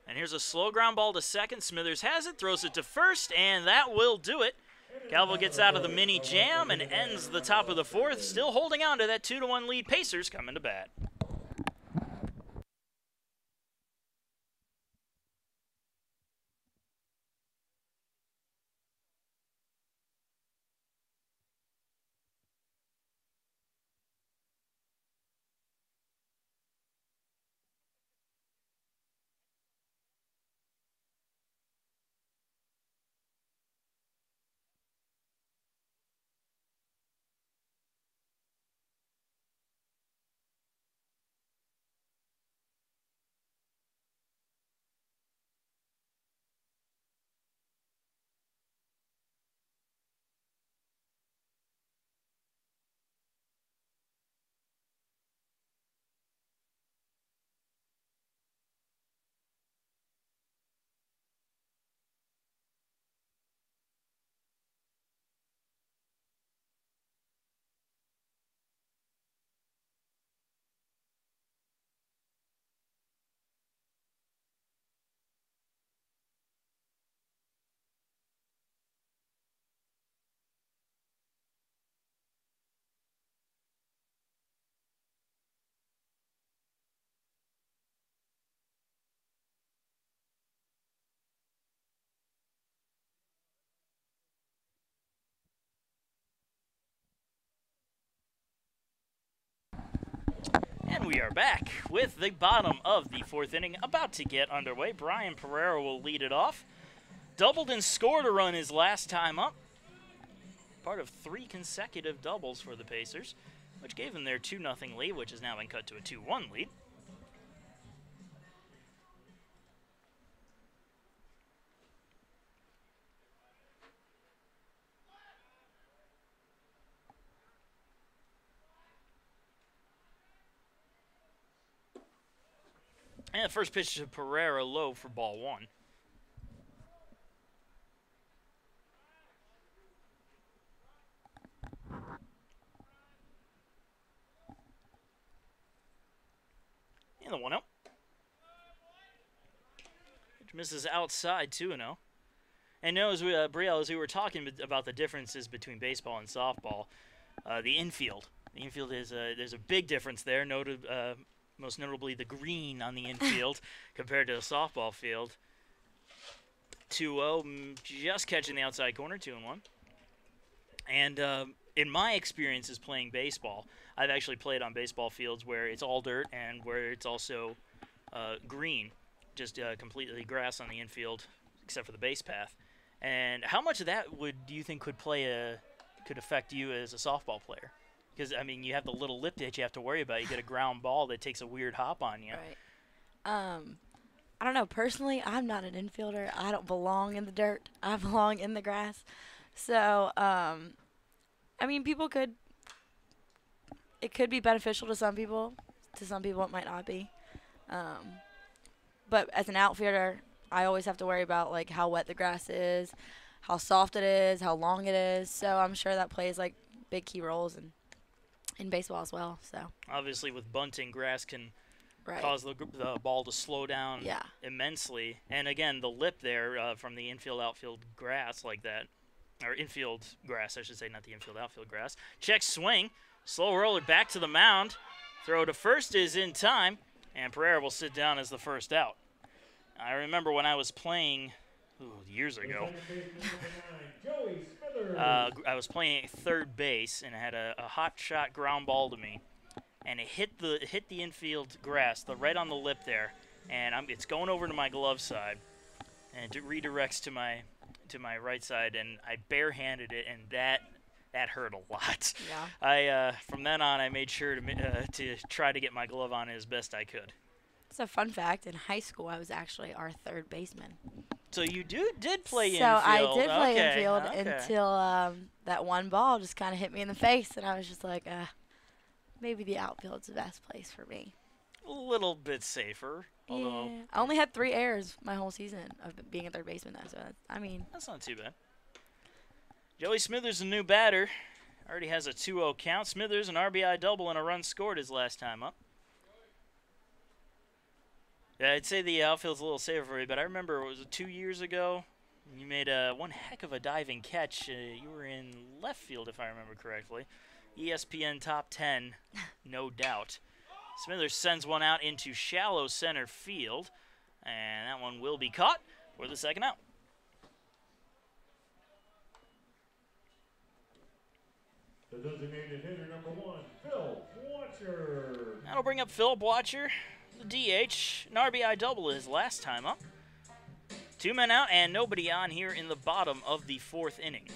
[SPEAKER 1] And here's a slow ground ball to second. Smithers has it, throws it to first, and that will do it. Calvo gets out of the mini jam and ends the top of the 4th, still holding on to that 2-1 lead. Pacers coming to bat. And we are back with the bottom of the 4th inning about to get underway. Brian Pereira will lead it off. Doubled and scored a run his last time up. Part of 3 consecutive doubles for the Pacers, which gave them their 2-0 lead, which has now been cut to a 2-1 lead. And the first pitch to Pereira, low for ball 1. And the 1-0. Which misses outside 2-0. And no, as Brielle, as we were talking about the differences between baseball and softball, the infield. The infield is there's a big difference there. Most notably the green on the infield compared to a softball field. 2-0, just catching the outside corner, 2-1. And in my experiences playing baseball, I've actually played on baseball fields where it's all dirt and where it's also green, just completely grass on the infield, except for the base path. And how much of that do you think could affect you as a softball player? Because, I mean, you have the little lip that you have to worry about. You get a ground ball that takes a weird hop on you.
[SPEAKER 3] Right. I don't know. Personally, I'm not an infielder. I don't belong in the dirt. I belong in the grass. So, I mean, it could be beneficial to some people. To some people, it might not be. But as an outfielder, I always have to worry about, like, how wet the grass is, how soft it is, how long it is. So I'm sure that plays, like, big key roles in baseball as well. So
[SPEAKER 1] obviously with bunting, grass can cause the ball to slow down immensely. And again, the lip there from the infield outfield grass like that or infield grass, I should say, not the infield, outfield grass. Check swing, slow roller back to the mound. Throw to first is in time, and Pereira will sit down as the first out. I remember when I was playing years ago, I was playing third base, and I had a hot shot ground ball to me, and it hit the infield grass, right on the lip there, and it's going over to my glove side, and it redirects to my right side, and I barehanded it, and that hurt a lot.
[SPEAKER 3] Yeah.
[SPEAKER 1] From then on, I made sure to try to get my glove on as best I could.
[SPEAKER 3] It's a fun fact. In high school, I was actually our third baseman.
[SPEAKER 1] So you did play infield.
[SPEAKER 3] So I did play
[SPEAKER 1] okay.
[SPEAKER 3] infield
[SPEAKER 1] okay.
[SPEAKER 3] until that one ball just kind of hit me in the face, and I was just like, maybe the outfield's the best place for me.
[SPEAKER 1] A little bit safer. Although
[SPEAKER 3] Yeah. I only had 3 errors my whole season of being a third baseman, though. So
[SPEAKER 1] that's not too bad. Joey Smithers, a new batter, already has a 2-0 count. Smithers, an RBI double and a run scored his last time up. Yeah, I'd say the outfield's a little safer for you, but I remember it was 2 years ago. You made one heck of a diving catch. You were in left field, if I remember correctly. ESPN top 10, no doubt. Smithers sends one out into shallow center field, and that one will be caught for the second out.
[SPEAKER 2] The designated hitter number 1, Phil Watcher.
[SPEAKER 1] That'll bring up Phil Watcher, the DH. An RBI double his last time up. 2 men out and nobody on here in the bottom of the 4th inning.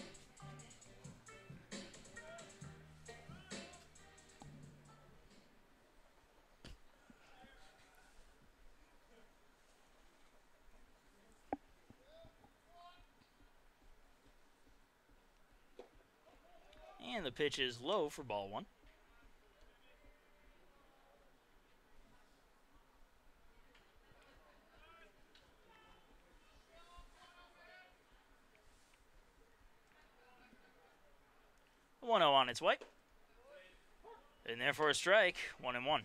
[SPEAKER 1] And the pitch is low for ball 1. A 1-0 on its way. And therefore a strike, 1-1.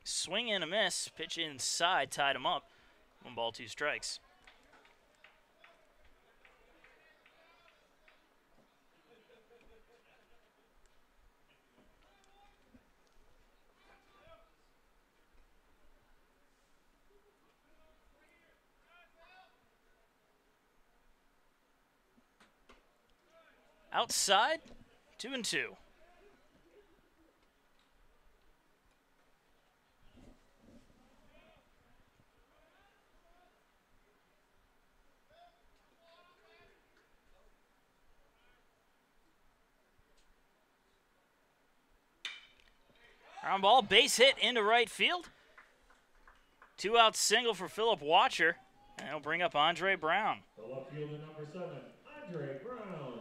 [SPEAKER 1] Swing and a miss. Pitch inside, tied him up. 1 ball, 2 strikes. Outside, 2-2. Ground ball, base hit into right field. 2-out single for Philip Watcher. And he'll bring up Andre Brown.
[SPEAKER 2] The left fielder number 7, Andre Brown.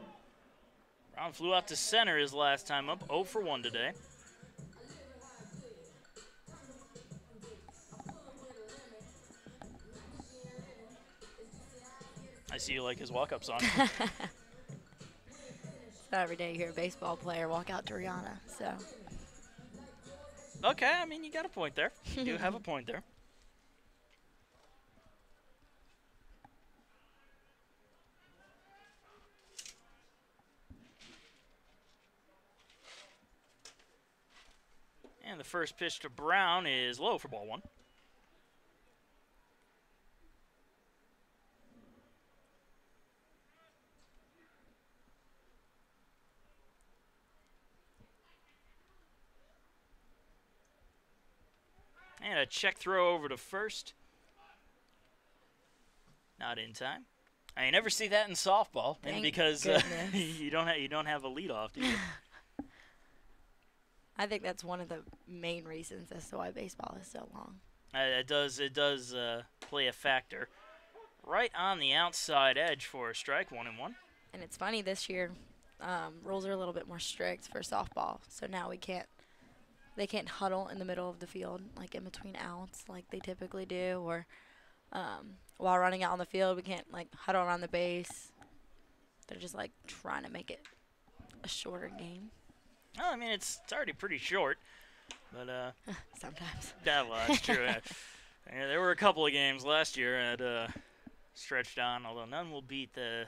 [SPEAKER 1] Brown flew out to center his last time up, 0 for 1 today. I see you like his walk-up song.
[SPEAKER 3] So every day you hear a baseball player walk out to Rihanna, so.
[SPEAKER 1] Okay, I mean, you got a point there. You do have a point there. And the first pitch to Brown is low for ball 1. And a check throw over to first. Not in time. I never see that in softball, and because you don't have a leadoff, do you?
[SPEAKER 3] I think that's one of the main reasons as to why baseball is so long.
[SPEAKER 1] It does play a factor. Right on the outside edge for a strike, 1-1.
[SPEAKER 3] And it's funny this year, rules are a little bit more strict for softball, so now they can't huddle in the middle of the field, like in between outs, like they typically do, or while running out on the field, we can't like huddle around the base. They're just like trying to make it a shorter game.
[SPEAKER 1] Well, I mean, it's already pretty short, but
[SPEAKER 3] Sometimes.
[SPEAKER 1] yeah, well, that's true. Yeah, there were a couple of games last year that stretched on, although none will beat the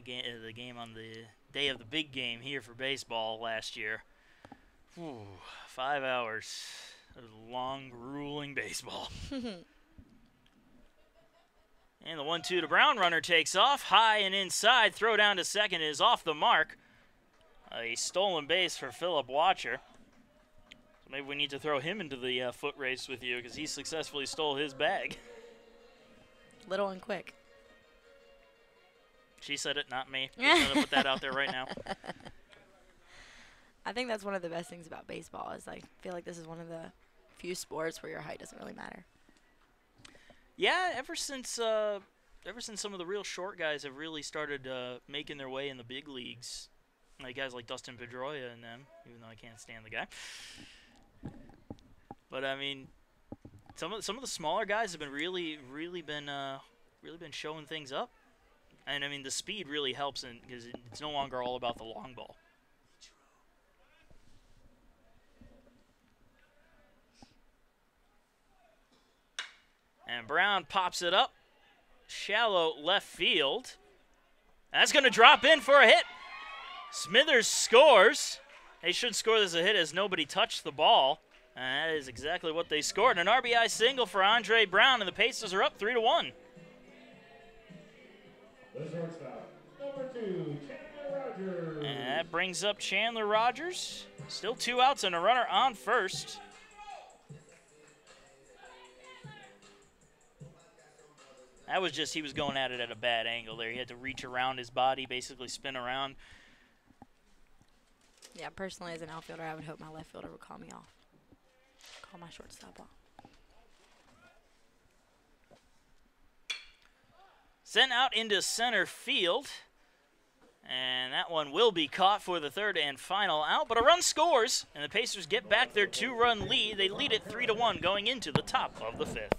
[SPEAKER 1] game on the day of the big game here for baseball last year. Whew, 5 hours of long, grueling baseball. And the 1-2 to Brown. Runner takes off. High and inside. Throw down to second is off the mark. A stolen base for Philip Watcher. So maybe we need to throw him into the foot race with you because he successfully stole his bag.
[SPEAKER 3] Little and quick.
[SPEAKER 1] She said it, not me. I'm going to put that out there right now.
[SPEAKER 3] I think that's one of the best things about baseball is I feel like this is one of the few sports where your height doesn't really matter.
[SPEAKER 1] Yeah, ever since some of the real short guys have really started making their way in the big leagues, like guys like Dustin Pedroia and them, even though I can't stand the guy. But I mean, some of the smaller guys have been really been showing things up, and I mean the speed really helps because it's no longer all about the long ball. And Brown pops it up. Shallow left field. That's going to drop in for a hit. Smithers scores. They should score this a hit as nobody touched the ball. And that is exactly what they scored. An RBI single for Andre Brown, and the Pacers are up 3-1.
[SPEAKER 2] The shortstop, number 2, Chandler Rogers.
[SPEAKER 1] And that brings up Chandler Rogers. Still 2 outs and a runner on first. That was just, he was going at it at a bad angle there. He had to reach around his body, basically spin around.
[SPEAKER 3] Yeah, personally, as an outfielder, I would hope my left fielder would call me off. Call my shortstop off.
[SPEAKER 1] Sent out into center field. And that one will be caught for the third and final out. But a run scores, and the Pacers get back their 2-run lead. They lead it 3-1 going into the top of the 5th.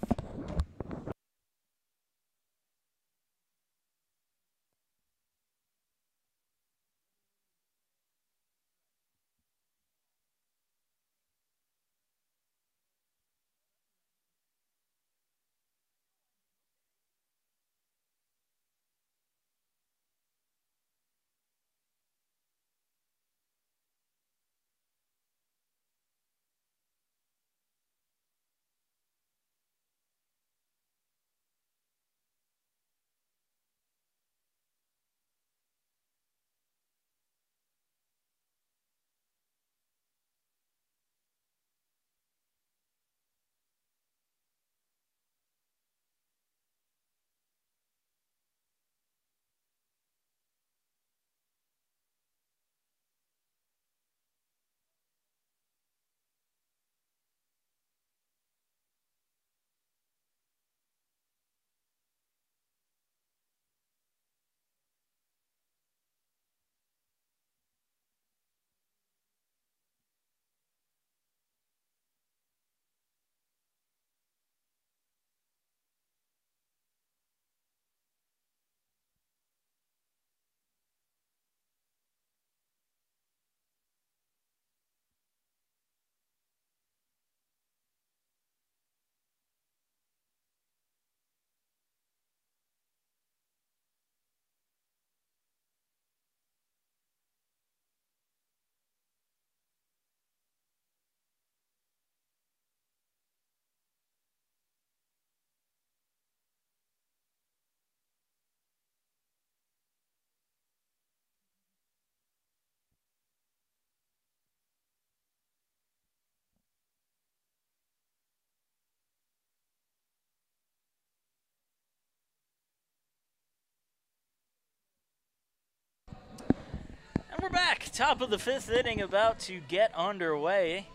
[SPEAKER 1] And we're back. Top of the 5th inning about to get underway.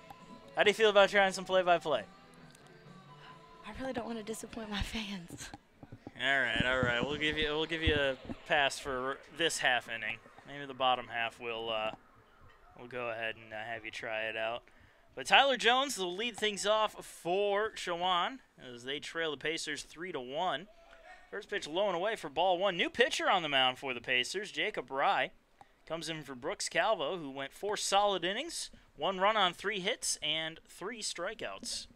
[SPEAKER 1] How do you feel about trying some play-by-play?
[SPEAKER 3] I really don't want to disappoint my fans.
[SPEAKER 1] All right. We'll give you a pass for this half inning. Maybe the bottom half we'll go ahead and have you try it out. But Tyler Jones will lead things off for Chowan as they trail the Pacers 3-1. First pitch low and away for ball one. New pitcher on the mound for the Pacers, Jacob Rye. Comes in for Brooks Calvo, who went 4 solid innings, 1 run on 3 hits, and 3 strikeouts.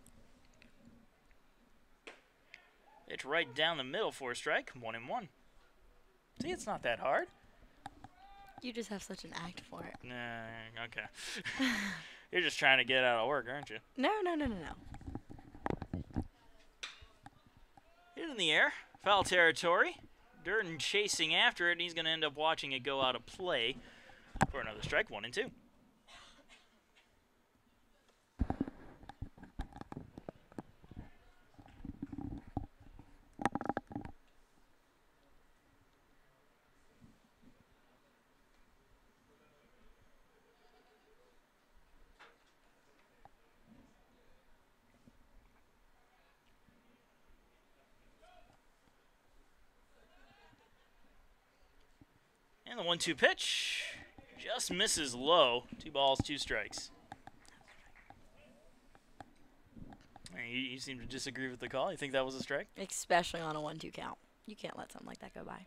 [SPEAKER 1] Pitch right down the middle for a strike, 1-1. See, it's not that hard.
[SPEAKER 3] You just have such an act for it.
[SPEAKER 1] Nah, okay. You're just trying to get out of work, aren't you?
[SPEAKER 3] No.
[SPEAKER 1] Hit in the air, foul territory. Durden chasing after it, and he's going to end up watching it go out of play for another strike, 1-2. And the 1-2 pitch just misses low. 2 balls, 2 strikes. You seem to disagree with the call. You think that was a strike?
[SPEAKER 3] Especially on a 1-2 count. You can't let something like that go by.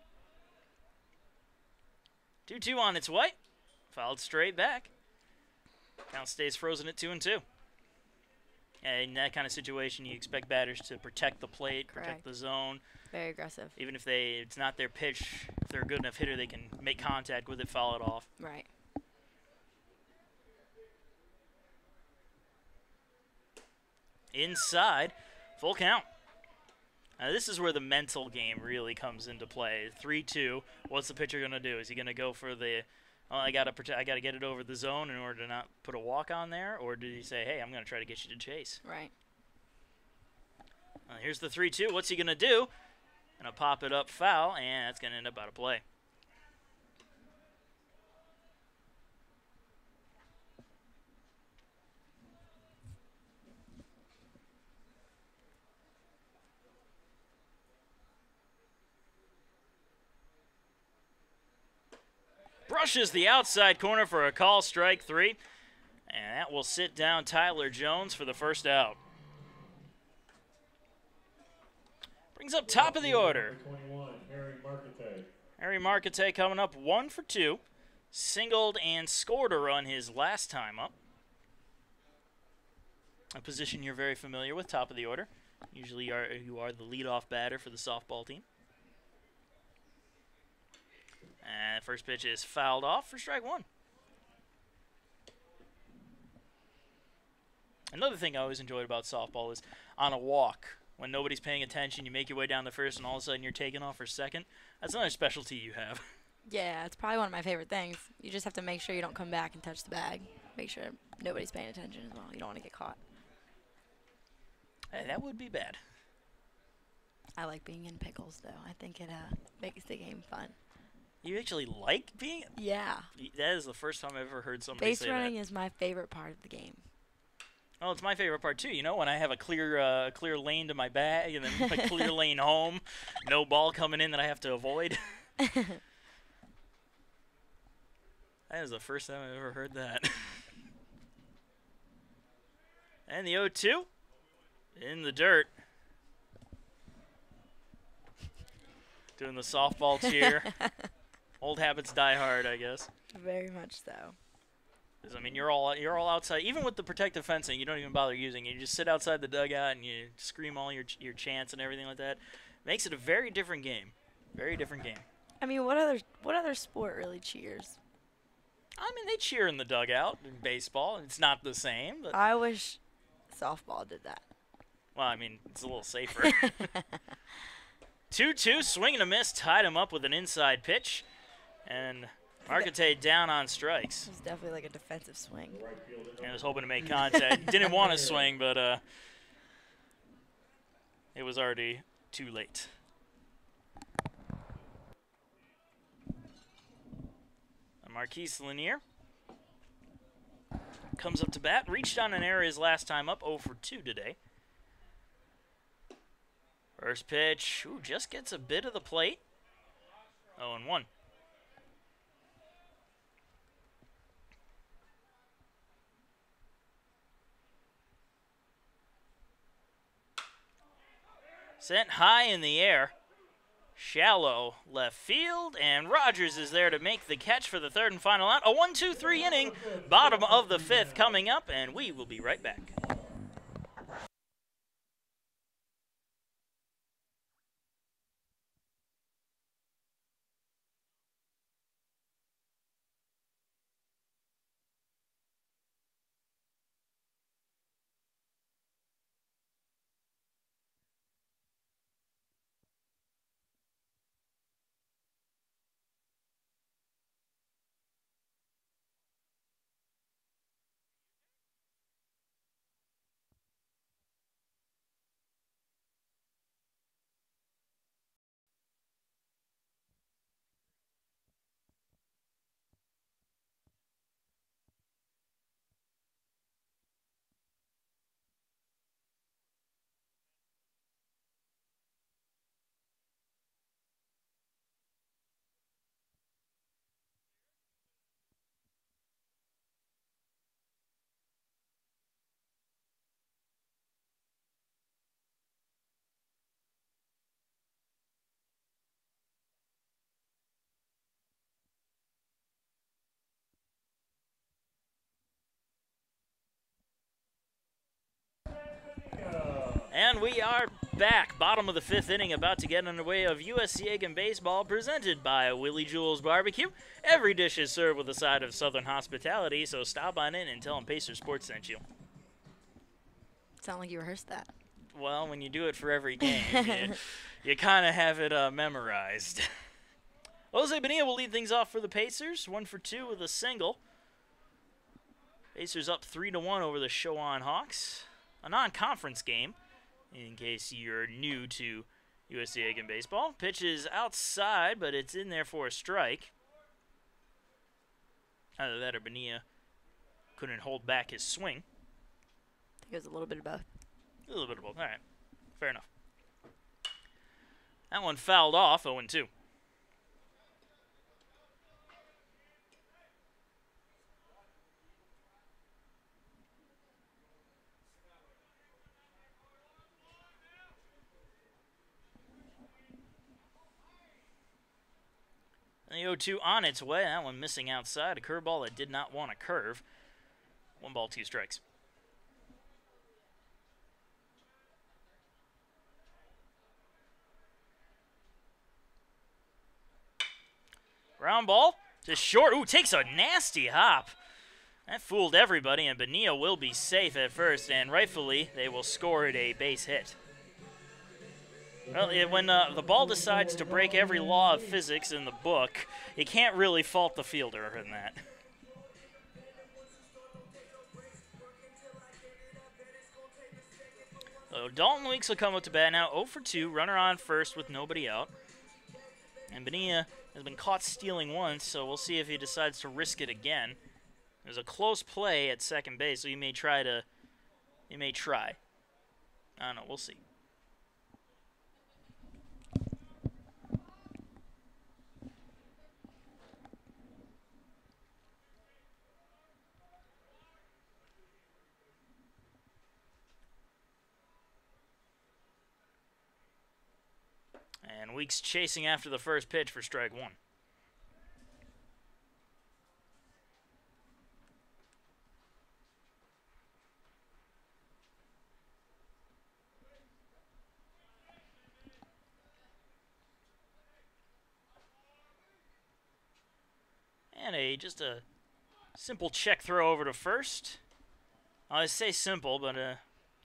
[SPEAKER 1] 2-2 on its way. Fouled straight back. Count stays frozen at 2-2. In that kind of situation, you expect batters to protect the plate, protect the zone.
[SPEAKER 3] Very aggressive.
[SPEAKER 1] Even if it's not their pitch, if they're a good enough hitter, they can make contact with it, foul it off.
[SPEAKER 3] Right.
[SPEAKER 1] Inside, full count. Now this is where the mental game really comes into play. 3-2. What's the pitcher going to do? Is he going to go for the, I got to get it over the zone in order to not put a walk on there, or did he say, hey, I'm going to try to get you to chase?
[SPEAKER 3] Right.
[SPEAKER 1] Here's the 3-2. What's he going to do? Going to pop it up foul, and that's going to end up out of play. Brushes the outside corner for a call, strike 3. And that will sit down Tyler Jones for the first out. Brings up top of the order.
[SPEAKER 2] 21,
[SPEAKER 1] Harry Marquette coming up 1 for 2. Singled and scored a run his last time up. A position you're very familiar with, top of the order. Usually you are the leadoff batter for the softball team. And first pitch is fouled off for strike 1. Another thing I always enjoyed about softball is on a walk, when nobody's paying attention, you make your way down to first, and all of a sudden you're taking off for second. That's another specialty you have.
[SPEAKER 3] Yeah, it's probably one of my favorite things. You just have to make sure you don't come back and touch the bag. Make sure nobody's paying attention as well. You don't want to get caught.
[SPEAKER 1] Hey, that would be bad.
[SPEAKER 3] I like being in pickles, though. I think it makes the game fun.
[SPEAKER 1] You actually like being?
[SPEAKER 3] Yeah.
[SPEAKER 1] That is the first time I've ever heard somebody say that.
[SPEAKER 3] Base running is my favorite part of the game.
[SPEAKER 1] Oh, it's my favorite part too. You know, when I have a clear lane to my bag and then a clear lane home, no ball coming in that I have to avoid. That is the first time I've ever heard that. And the 0-2 in the dirt. Doing the softball cheer. Old habits die hard, I guess.
[SPEAKER 3] Very much so.
[SPEAKER 1] I mean, you're all outside. Even with the protective fencing, you don't even bother using it. You just sit outside the dugout and you scream all your chants and everything like that. Makes it a very different game. Very different game.
[SPEAKER 3] I mean, what other sport really cheers?
[SPEAKER 1] I mean, they cheer in the dugout in baseball. It's not the same. But
[SPEAKER 3] I wish softball did that.
[SPEAKER 1] well, I mean, it's a little safer. 2-2, swing and a miss, tied him up with an inside pitch. And Marquette down on strikes.
[SPEAKER 3] It was definitely like a defensive swing.
[SPEAKER 1] I was hoping to make contact. Didn't want to swing, but it was already too late. Marquise Lanier comes up to bat. Reached on an error his last time up, 0 for 2 today. First pitch, just gets a bit of the plate. 0-1. Sent high in the air. Shallow left field, and Rogers is there to make the catch for the third and final out. A 1-2-3 inning, bottom of the fifth coming up, and we will be right back. And we are back. Bottom of the fifth inning, about to get underway of USC Aiken Baseball, presented by Willie Jewell's Barbecue. Every dish is served with a side of Southern hospitality, so stop on in and tell them Pacer Sports sent you.
[SPEAKER 3] Sound like you rehearsed that.
[SPEAKER 1] Well, when you do it for every game, you kind of have it memorized. Jose Bonilla will lead things off for the Pacers, 1 for 2 with a single. Pacers up 3-1 over the Chowan Hawks. A non-conference game, in case you're new to USC Aiken Baseball. Pitch is outside, but it's in there for a strike. Either that or Bonilla couldn't hold back his swing.
[SPEAKER 3] I think it was a little bit of both.
[SPEAKER 1] A little bit of both. All right. Fair enough. That one fouled off, 0-2. And the 0-2 on its way. That one missing outside. A curveball that did not want to curve. 1 ball, 2 strikes. Ground ball to short. Ooh, takes a nasty hop. That fooled everybody, and Bonilla will be safe at first, and rightfully they will score it a base hit. Well, when the ball decides to break every law of physics in the book, you can't really fault the fielder in that. So Dalton Weeks will come up to bat now, 0 for 2, runner on first with nobody out. And Bonilla has been caught stealing once, so we'll see if he decides to risk it again. There's a close play at second base, so he may try. I don't know, we'll see. And Weeks chasing after the first pitch for strike 1. And just a simple check throw over to first. I say simple, but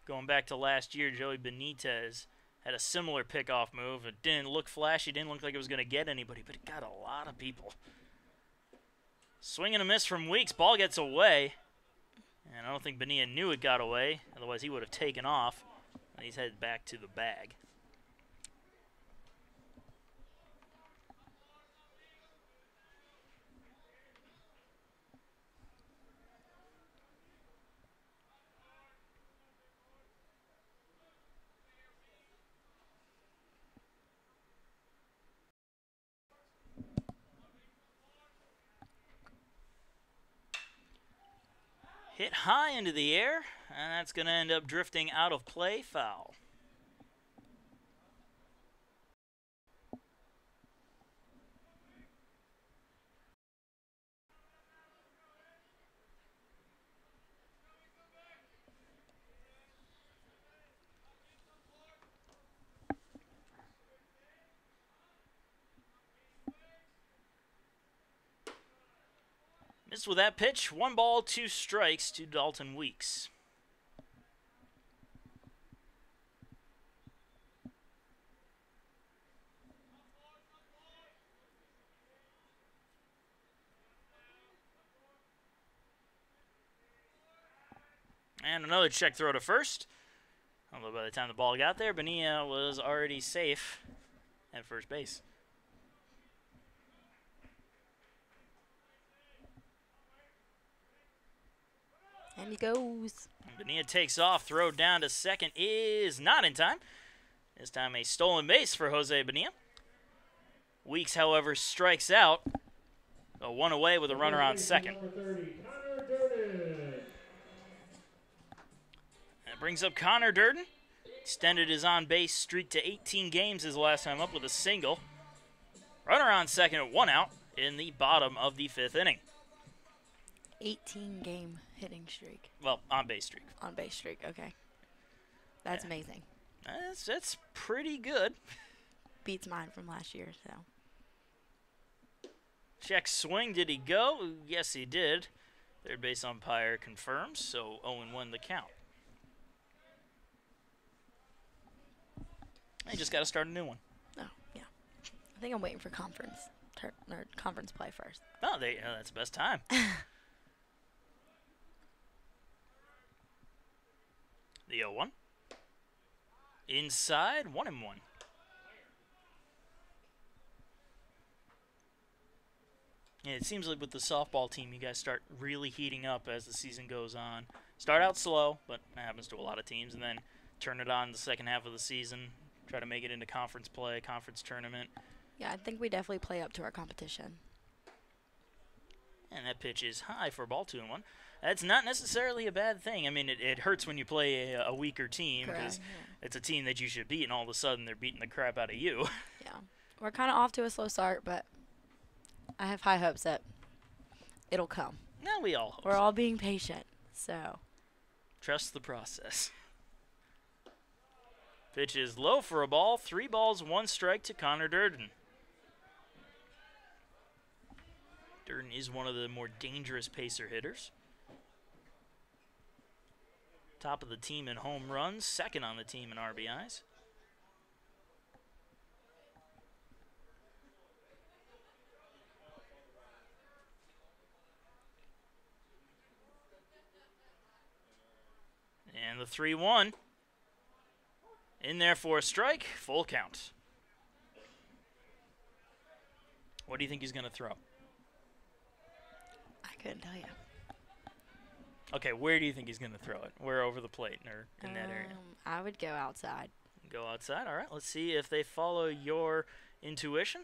[SPEAKER 1] going back to last year, Joey Benitez had a similar pickoff move. It didn't look flashy, didn't look like it was going to get anybody, but it got a lot of people. Swing and a miss from Weeks. Ball gets away. And I don't think Bonilla knew it got away. Otherwise, he would have taken off. And he's headed back to the bag. Hit high into the air, and that's going to end up drifting out of play, foul. Missed with that pitch. 1 ball, 2 strikes to Dalton Weeks. And another check throw to first. Although by the time the ball got there, Bonilla was already safe at first base.
[SPEAKER 3] And he goes.
[SPEAKER 1] Bonilla takes off. Throw down to second is not in time. This time a stolen base for Jose Bonilla. Weeks, however, strikes out. A 1 away with a runner on second. That brings up Connor Durden. Extended his on-base streak to 18 games his last time up with a single. Runner on second at 1 out in the bottom of the 5th inning.
[SPEAKER 3] 18-game hitting streak.
[SPEAKER 1] Well, on-base streak.
[SPEAKER 3] On-base streak, okay. That's amazing.
[SPEAKER 1] That's pretty good.
[SPEAKER 3] Beats mine from last year, so.
[SPEAKER 1] Check swing. Did he go? Yes, he did. Third base umpire confirms, so 0-1 the count. I just got to start a new one.
[SPEAKER 3] Oh, yeah. I think I'm waiting for conference play first.
[SPEAKER 1] Oh, that's the best time. The 0-1. Inside, 1-1. Yeah, it seems like with the softball team, you guys start really heating up as the season goes on. Start out slow, but that happens to a lot of teams, and then turn it on the second half of the season. Try to make it into conference play, conference tournament.
[SPEAKER 3] Yeah, I think we definitely play up to our competition.
[SPEAKER 1] And that pitch is high for a ball, 2-1. That's not necessarily a bad thing. I mean, it hurts when you play a weaker team because it's a team that you should beat, and all of a sudden they're beating the crap out of you.
[SPEAKER 3] Yeah, we're kind of off to a slow start, but I have high hopes that it'll come.
[SPEAKER 1] No, we all hope.
[SPEAKER 3] We're all being patient, so.
[SPEAKER 1] Trust the process. Pitch is low for a ball. 3 balls, 1 strike to Connor Durden. Durden is one of the more dangerous pacer hitters. Top of the team in home runs, second on the team in RBIs. And the 3-1. In there for a strike, full count. What do you think he's going to throw?
[SPEAKER 3] I couldn't tell you.
[SPEAKER 1] Okay, where do you think he's going to throw it? Where over the plate or in that area?
[SPEAKER 3] I would go outside.
[SPEAKER 1] Go outside. All right, let's see if they follow your intuition.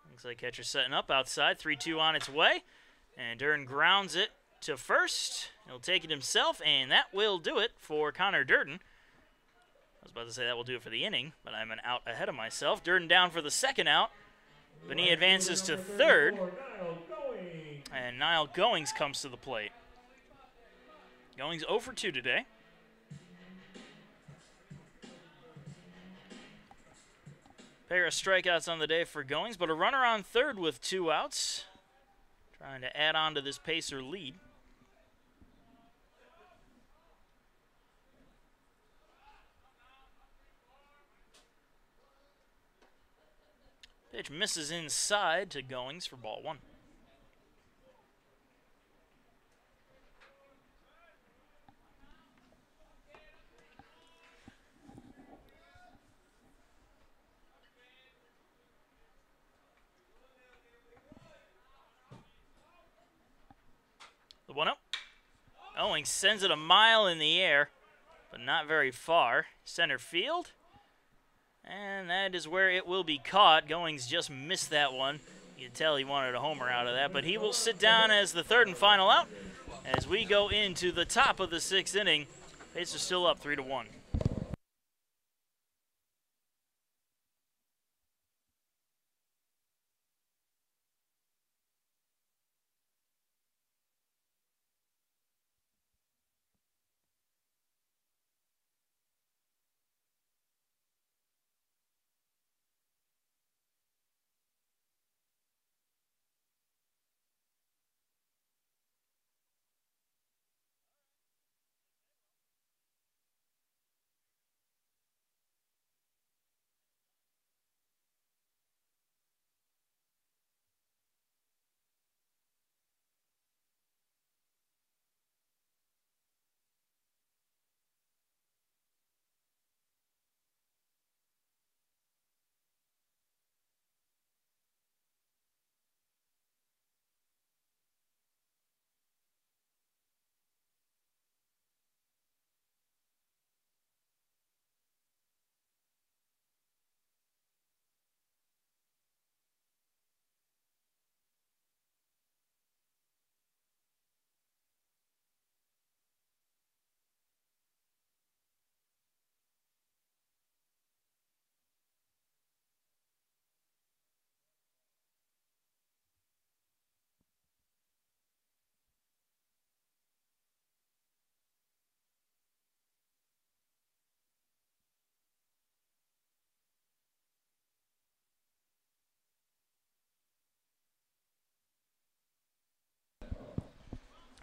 [SPEAKER 1] Looks like catcher setting up outside. 3-2 on its way. And Durden grounds it to first. He'll take it himself, and that will do it for Connor Durden. I was about to say that will do it for the inning, but I'm an out ahead of myself. Durden down for the second out. Bonilla advances to third. And Niall Goings comes to the plate. Goings 0 for 2 today. Pair of strikeouts on the day for Goings, but a runner on third with 2 outs. Trying to add on to this Pacer lead. Pitch misses inside to Goings for ball 1. The 1-0. Owings sends it a mile in the air, but not very far. Center field. And that is where it will be caught. Goings just missed that one. You can tell he wanted a homer out of that, but he will sit down as the third and final out as we go into the top of the 6th inning. Pacers still up 3-1.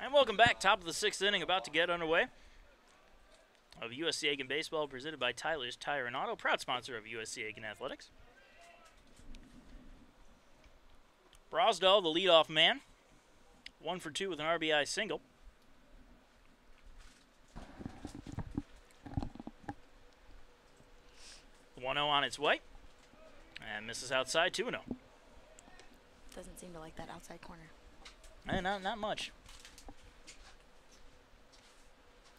[SPEAKER 1] And welcome back. Top of the 6th inning, about to get underway of USC Aiken Baseball, presented by Tyler's Tire and Auto, proud sponsor of USC Aiken Athletics. Brosdahl, the leadoff man, 1 for 2 with an RBI single. The 1-0 on its way, and misses outside, 2-0.
[SPEAKER 3] Doesn't seem to like that outside corner.
[SPEAKER 1] Not much.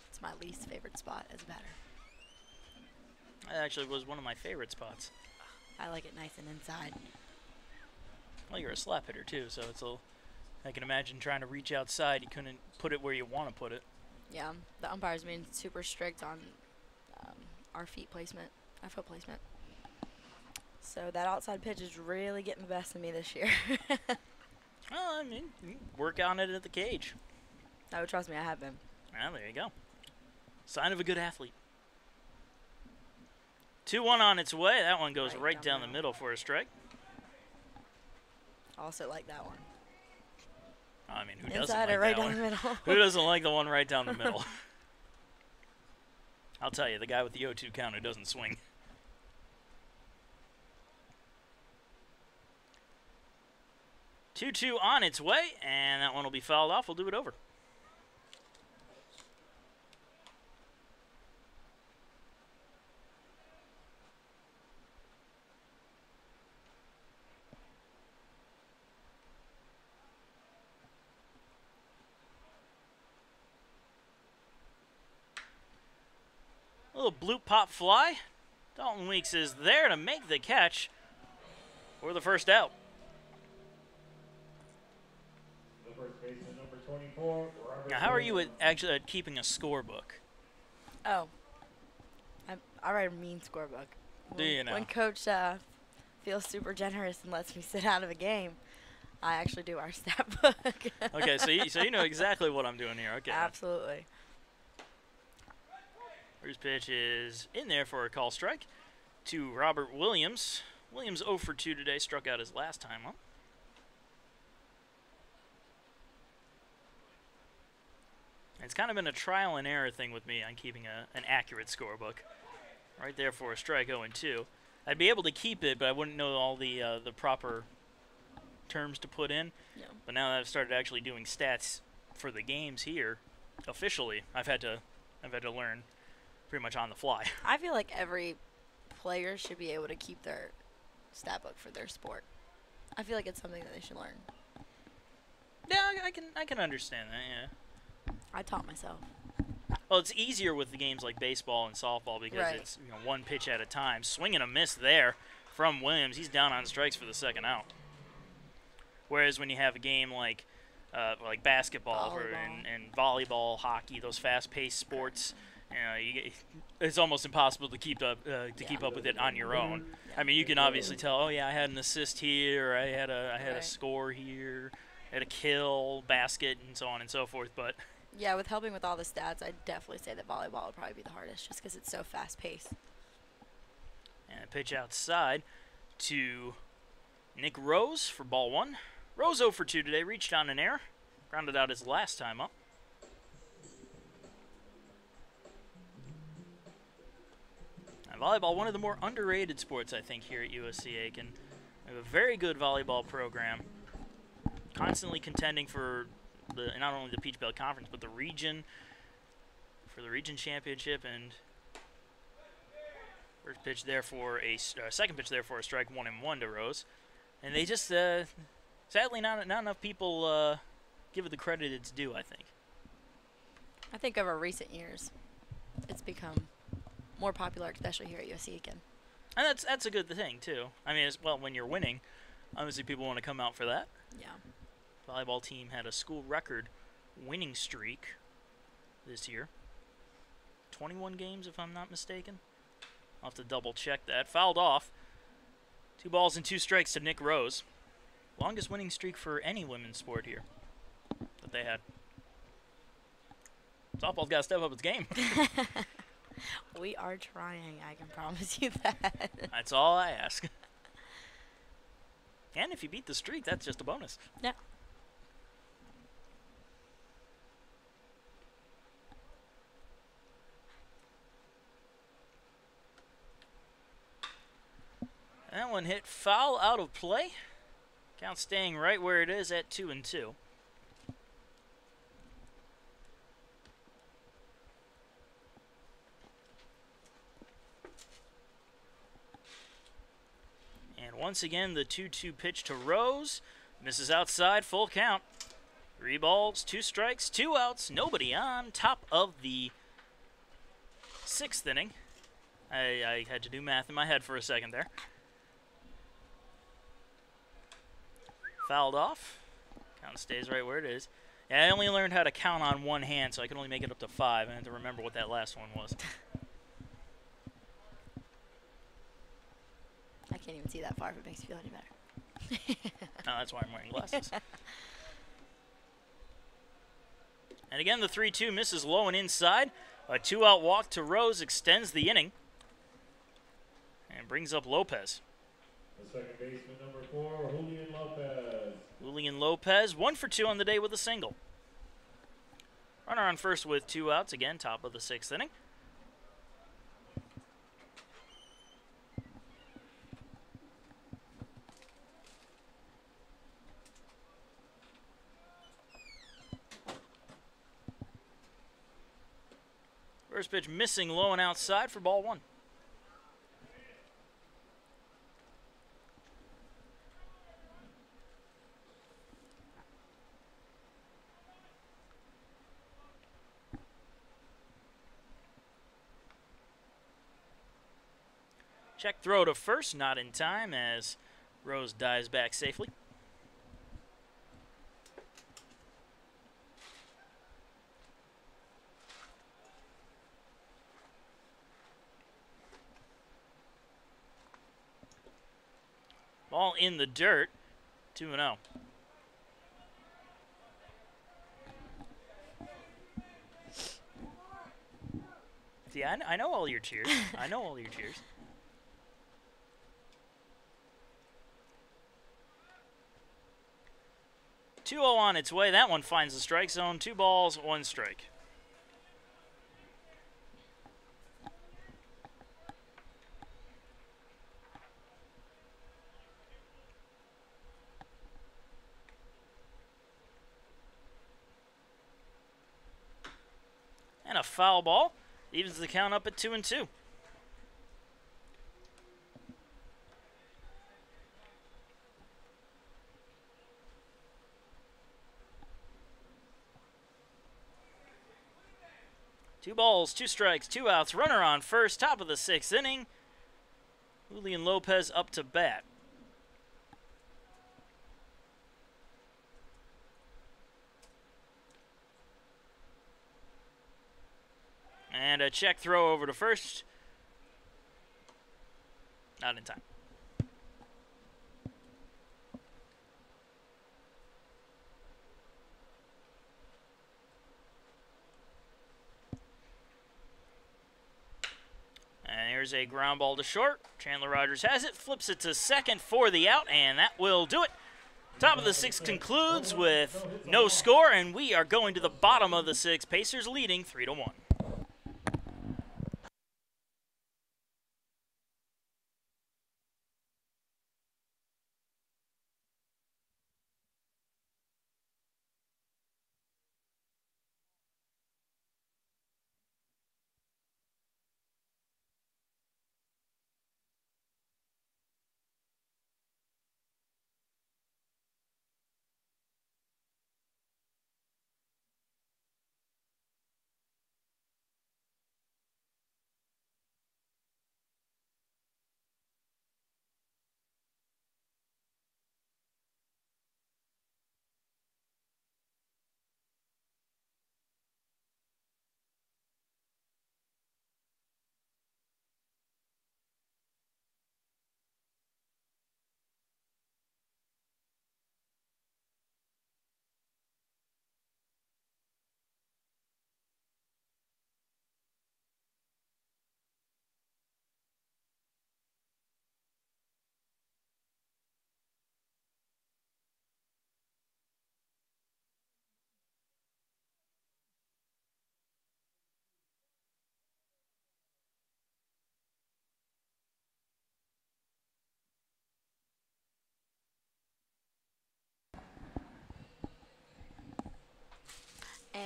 [SPEAKER 3] It's my least favorite spot as a batter.
[SPEAKER 1] That actually was one of my favorite spots.
[SPEAKER 3] I like it nice and inside.
[SPEAKER 1] Well, you're a slap hitter too, so I can imagine trying to reach outside. You couldn't put it where you want to put it.
[SPEAKER 3] Yeah, the umpire's been super strict on our foot placement. So that outside pitch is really getting the best of me this year.
[SPEAKER 1] Well, I mean, you work on it at the cage.
[SPEAKER 3] Oh, trust me, I have been.
[SPEAKER 1] Well, there you go. Sign of a good athlete. 2-1 on its way. That one goes right down the middle for a strike.
[SPEAKER 3] Also like that one.
[SPEAKER 1] I mean, who doesn't
[SPEAKER 3] Inside
[SPEAKER 1] like
[SPEAKER 3] or right
[SPEAKER 1] that
[SPEAKER 3] down
[SPEAKER 1] one?
[SPEAKER 3] the middle?
[SPEAKER 1] Who doesn't like the one right down the middle? I'll tell you, the guy with the 0-2 count who doesn't swing. 2-2 on its way, and that one will be fouled off. We'll do it over. A little blue pop fly. Dalton Weeks is there to make the catch for the first out.
[SPEAKER 2] The first baseman, number 24, Robert.
[SPEAKER 1] Now, how are you at keeping a scorebook?
[SPEAKER 3] Oh. I write a mean scorebook.
[SPEAKER 1] Do you now?
[SPEAKER 3] When Coach feels super generous and lets me sit out of a game, I actually do our stat book.
[SPEAKER 1] Okay, so you know exactly what I'm doing here. Okay.
[SPEAKER 3] Absolutely.
[SPEAKER 1] First pitch is in there for a call strike to Robert Williams. Williams 0 for 2 today, struck out his last time up. It's kind of been a trial and error thing with me on keeping an accurate scorebook. Right there for a strike, 0-2. I'd be able to keep it, but I wouldn't know all the proper terms to put in.
[SPEAKER 3] Yeah.
[SPEAKER 1] But now that I've started actually doing stats for the games here, officially, I've had to learn pretty much on the fly.
[SPEAKER 3] I feel like every player should be able to keep their stat book for their sport. I feel like it's something that they should learn.
[SPEAKER 1] Yeah, I can understand that. Yeah.
[SPEAKER 3] I taught myself.
[SPEAKER 1] Well, it's easier with the games like baseball and softball because
[SPEAKER 3] Right.
[SPEAKER 1] it's one pitch at a time. Swing and a miss there from Williams. He's down on strikes for the second out. Whereas when you have a game like basketball and volleyball, hockey, those fast-paced sports, it's almost impossible to keep up with it on your own.
[SPEAKER 3] Yeah.
[SPEAKER 1] I mean, you can obviously tell, oh yeah, I had an assist here, or I had a score here, I had a kill, basket, and so on and so forth. But
[SPEAKER 3] yeah, with helping with all the stats, I'd definitely say that volleyball would probably be the hardest, just because it's so fast-paced.
[SPEAKER 1] and a pitch outside to Nick Rose for ball 1. Rose 0 for 2 today, reached on an error, grounded out his last time up. Volleyball, one of the more underrated sports, I think, here at USC Aiken. We have a very good volleyball program, constantly contending for not only the Peach Belt Conference, but the region championship. And second pitch there for a strike, 1-1 to Rose. And they just, sadly, not enough people give it the credit it's due, I think.
[SPEAKER 3] I think over recent years, it's become more popular, especially here at USC Aiken.
[SPEAKER 1] And that's a good thing, too. I mean, when you're winning, obviously people want to come out for that.
[SPEAKER 3] Yeah.
[SPEAKER 1] Volleyball team had a school record winning streak this year. 21 games, if I'm not mistaken. I'll have to double check that. Fouled off. 2 balls and 2 strikes to Nick Rose. Longest winning streak for any women's sport here that they had. Softball's got to step up its game.
[SPEAKER 3] We are trying, I can promise you that.
[SPEAKER 1] That's all I ask. And if you beat the streak, that's just a bonus.
[SPEAKER 3] Yeah.
[SPEAKER 1] That one hit foul out of play. Count staying right where it is at 2-2. And once again, the 2-2 pitch to Rose. Misses outside, full count. 3 balls, 2 strikes, 2 outs, nobody on. Top of the 6th inning. I had to do math in my head for a second there. Fouled off. Count stays right where it is. Yeah, I only learned how to count on one hand, so I can only make it up to 5. I had to remember what that last one was.
[SPEAKER 3] I can't even see that far if it makes you feel any better.
[SPEAKER 1] No, that's why I'm wearing glasses. And again, the 3-2 misses low and inside. A 2-out walk to Rose extends the inning and brings up Lopez.
[SPEAKER 2] The second baseman, number 4, Julian Lopez.
[SPEAKER 1] Julian Lopez, 1 for 2 on the day with a single. Runner on first with 2 outs, again, top of the 6th inning. First pitch missing low and outside for ball 1. Check throw to first, not in time as Rose dives back safely. Ball in the dirt, 2-0. See, I know all your cheers. I know all your cheers. 2-0 on its way. That one finds the strike zone. 2 balls, 1 strike. And a foul ball evens the count up at 2-2. Two balls, 2 strikes, 2 outs. Runner on first, top of the 6th inning. Julian Lopez up to bat. And a check throw over to first. Not in time. And here's a ground ball to short. Chandler Rogers has it, flips it to second for the out, and that will do it. Top of the 6th concludes with no score, and we are going to the bottom of the 6th. Pacers leading 3-1.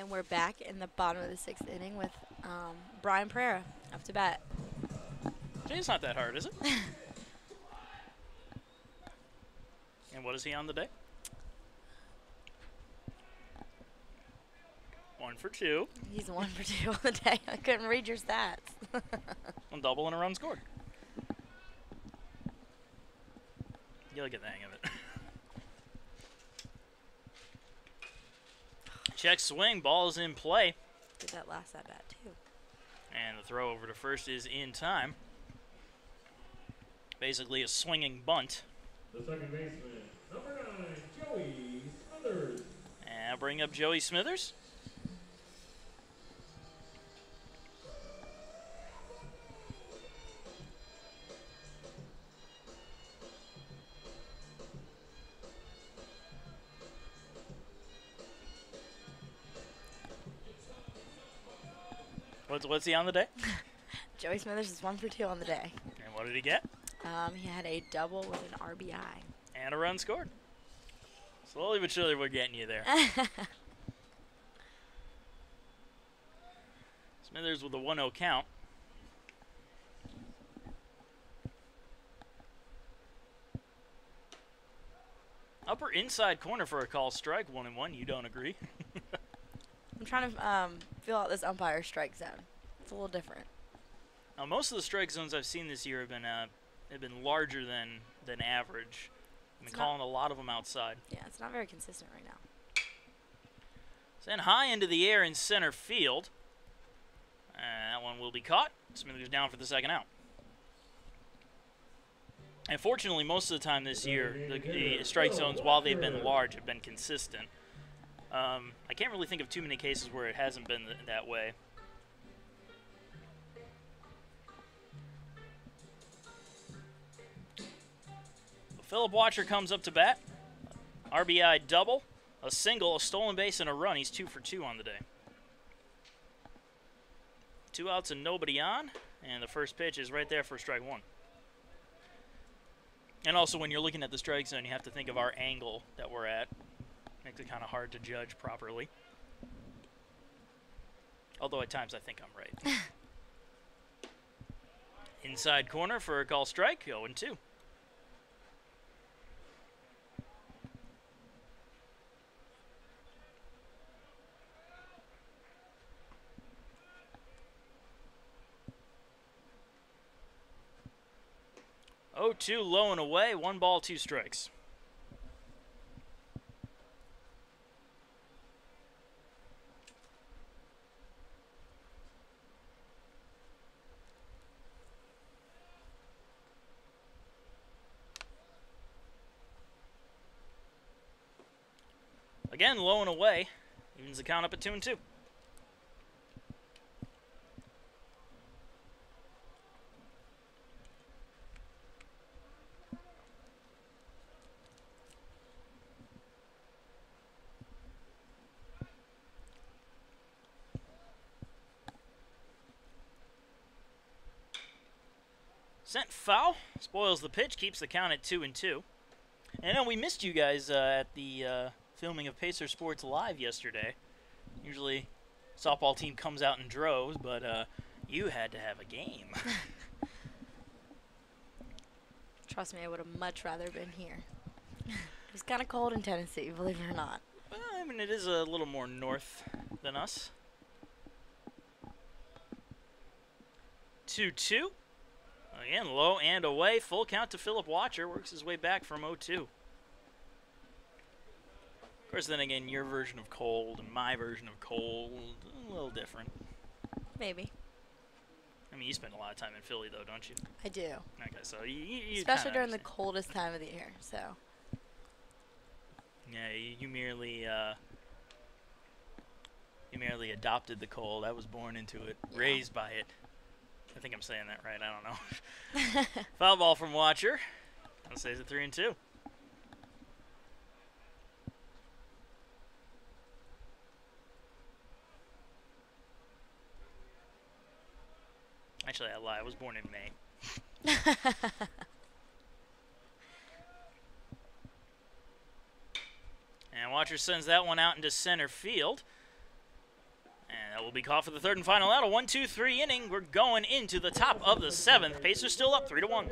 [SPEAKER 3] And we're back in the bottom of the 6th inning with Brian Pereira up to bat.
[SPEAKER 1] Gee, it's not that hard, is it? And what is he on the day? 1 for 2.
[SPEAKER 3] He's 1 for 2 on the day. I couldn't read your stats.
[SPEAKER 1] 1 double and a run scored. You'll get the hang of it. Check swing, ball is in play.
[SPEAKER 3] Did that last at bat too.
[SPEAKER 1] And the throw over to first is in time. Basically a swinging bunt.
[SPEAKER 2] The second baseman, number 9, Joey Smithers.
[SPEAKER 1] And I'll bring up Joey Smithers. What's he on the day?
[SPEAKER 3] Joey Smithers is 1 for 2 on the day.
[SPEAKER 1] And what did he get?
[SPEAKER 3] He had a double with an RBI.
[SPEAKER 1] And a run scored. Slowly but surely we're getting you there. Smithers with a 1-0 count. Upper inside corner for a call strike, 1-1. You don't agree?
[SPEAKER 3] I'm trying to feel out this umpire strike zone. It's a little different.
[SPEAKER 1] Now, most of the strike zones I've seen this year have been larger than average. I've been calling a lot of them outside.
[SPEAKER 3] Yeah, it's not very consistent right now.
[SPEAKER 1] Sent high into the air in center field. And that one will be caught. Smithers down for the second out. And fortunately, most of the time this year, the strike zones, while they've been large, have been consistent. I can't really think of too many cases where it hasn't been that way. Philip Watcher comes up to bat. RBI double, a single, a stolen base, and a run. He's 2 for 2 on the day. 2 outs and nobody on, and the first pitch is right there for strike 1. And also, when you're looking at the strike zone, you have to think of our angle that we're at. Makes it kind of hard to judge properly. Although at times I think I'm right. Inside corner for a call strike, 0-2. Oh, 2 low and away, 1 ball, 2 strikes. Again, low and away, evens the count up at 2-2. Sent foul, spoils the pitch, keeps the count at 2-2. And then we missed you guys at the filming of Pacer Sports Live yesterday. Usually, softball team comes out in droves, but you had to have a game.
[SPEAKER 3] Trust me, I would have much rather been here. It's kind of cold in Tennessee, believe it or not.
[SPEAKER 1] Well, I mean, it is a little more north than us. 2-2. Again, low and away. Full count to Philip Watcher. Works his way back from 0-2. Of course, then again, your version of cold and my version of cold, a little different.
[SPEAKER 3] Maybe.
[SPEAKER 1] I mean, you spend a lot of time in Philly, though, don't you?
[SPEAKER 3] I do.
[SPEAKER 1] Okay, so you
[SPEAKER 3] especially during the coldest time of the year, so.
[SPEAKER 1] Yeah, you merely adopted the cold. I was born into it, raised by it. I think I'm saying that right. I don't know. Foul ball from Watcher. That stays at 3-2. Actually, I lie. I was born in May. And Watcher sends that one out into center field. That will be called for the third and final out. A 1-2-3 inning. We're going into the top of the 7th. Pacers still up 3-1.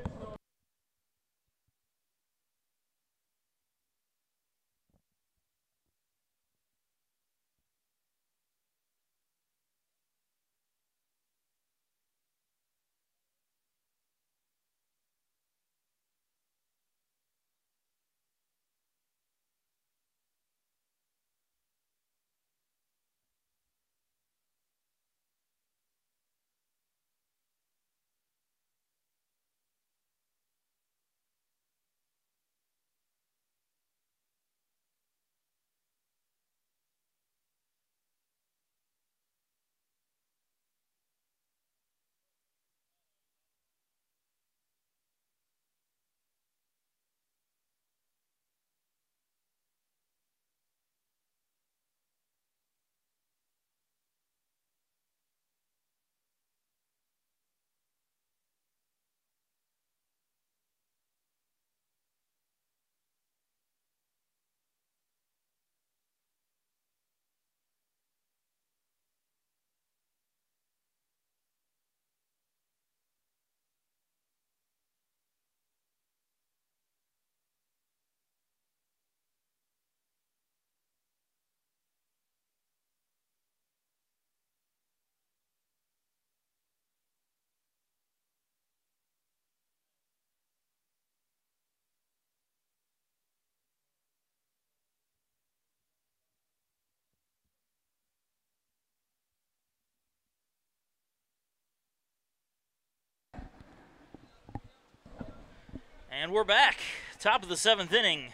[SPEAKER 1] And we're back. Top of the 7th inning.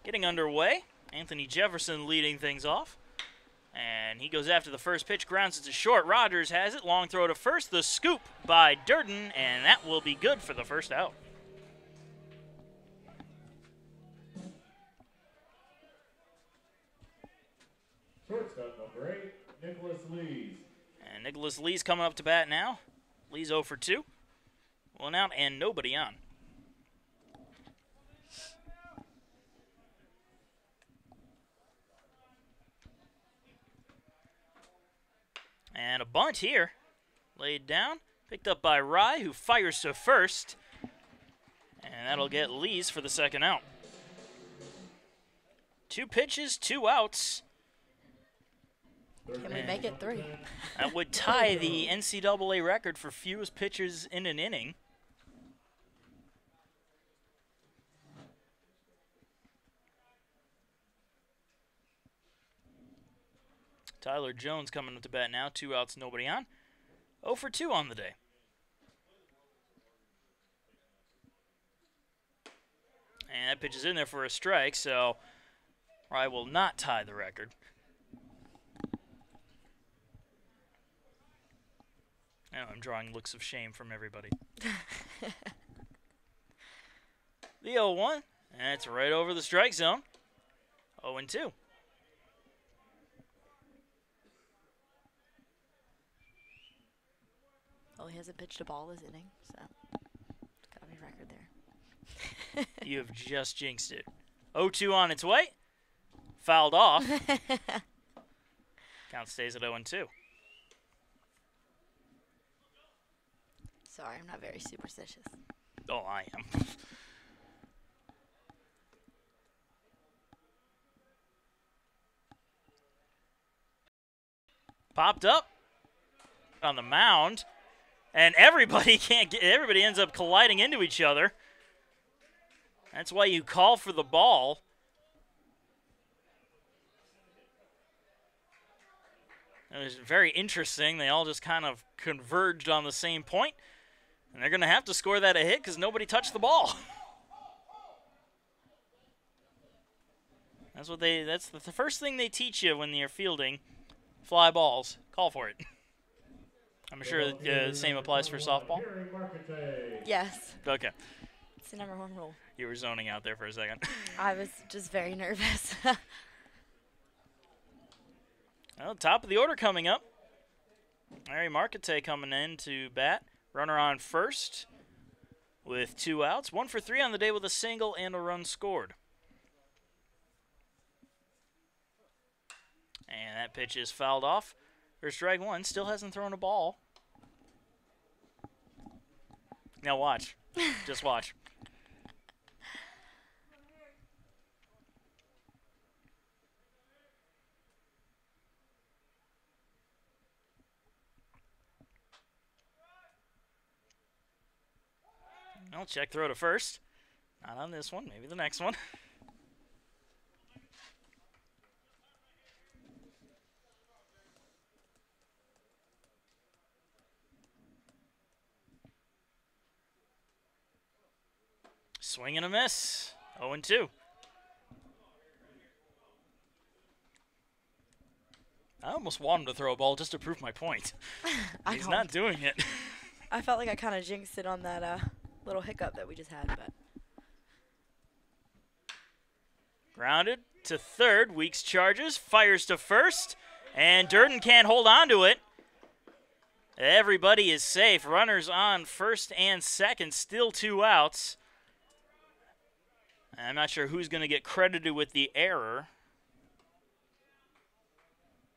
[SPEAKER 1] Getting underway. Anthony Jefferson leading things off. And he goes after the first pitch, grounds it to short. Rogers has it. Long throw to first. The scoop by Durden, and that will be good for the first out.
[SPEAKER 2] Shortstop number 8, Nicholas Lees.
[SPEAKER 1] And Nicholas Lee's coming up to bat now. Lee's 0 for 2. 1 out and nobody on. And a bunt here. Laid down. Picked up by Rye, who fires to first. And that'll get Lees for the second out. 2 pitches, 2 outs.
[SPEAKER 3] Can we make it 3?
[SPEAKER 1] That would tie the NCAA record for fewest pitchers in an inning. Tyler Jones coming up to bat now. 2 outs, nobody on. 0 for 2 on the day. And that pitch is in there for a strike, so Rye will not tie the record. Now I'm drawing looks of shame from everybody. The 0-1, and it's right over the strike zone. 0-2.
[SPEAKER 3] Well, he hasn't pitched a ball this inning, so got to be a record there.
[SPEAKER 1] You have just jinxed it. 0-2 on its way. Fouled off. Count stays at 0-2.
[SPEAKER 3] Sorry, I'm not very superstitious.
[SPEAKER 1] Oh, I am. Popped up on the mound, and everybody can't get. Everybody ends up colliding into each other. That's why you call for the ball. It was very interesting. They all just kind of converged on the same point, and they're going to have to score that a hit because nobody touched the ball. That's the first thing they teach you when you're fielding fly balls. Call for it. I'm sure the same applies for softball.
[SPEAKER 3] Yes.
[SPEAKER 1] Okay.
[SPEAKER 3] It's the #1 rule.
[SPEAKER 1] You were zoning out there for a second.
[SPEAKER 3] I was just very nervous.
[SPEAKER 1] Well, top of the order coming up. Larry Marquette coming in to bat. Runner on first with 2 outs. 1 for 3 on the day with a single and a run scored. And that pitch is fouled off. For strike one, still hasn't thrown a ball. Now watch. Just watch. I'll check throw to first. Not on this one, maybe the next one. Swing and a miss. 0-2. I almost want him to throw a ball just to prove my point. He's not doing it.
[SPEAKER 3] I felt like I kind of jinxed it on that little hiccup that we just had, but.
[SPEAKER 1] Grounded to third. Weeks charges. Fires to first. And Durden can't hold on to it. Everybody is safe. Runners on first and second. Still 2 outs. I'm not sure who's going to get credited with the error.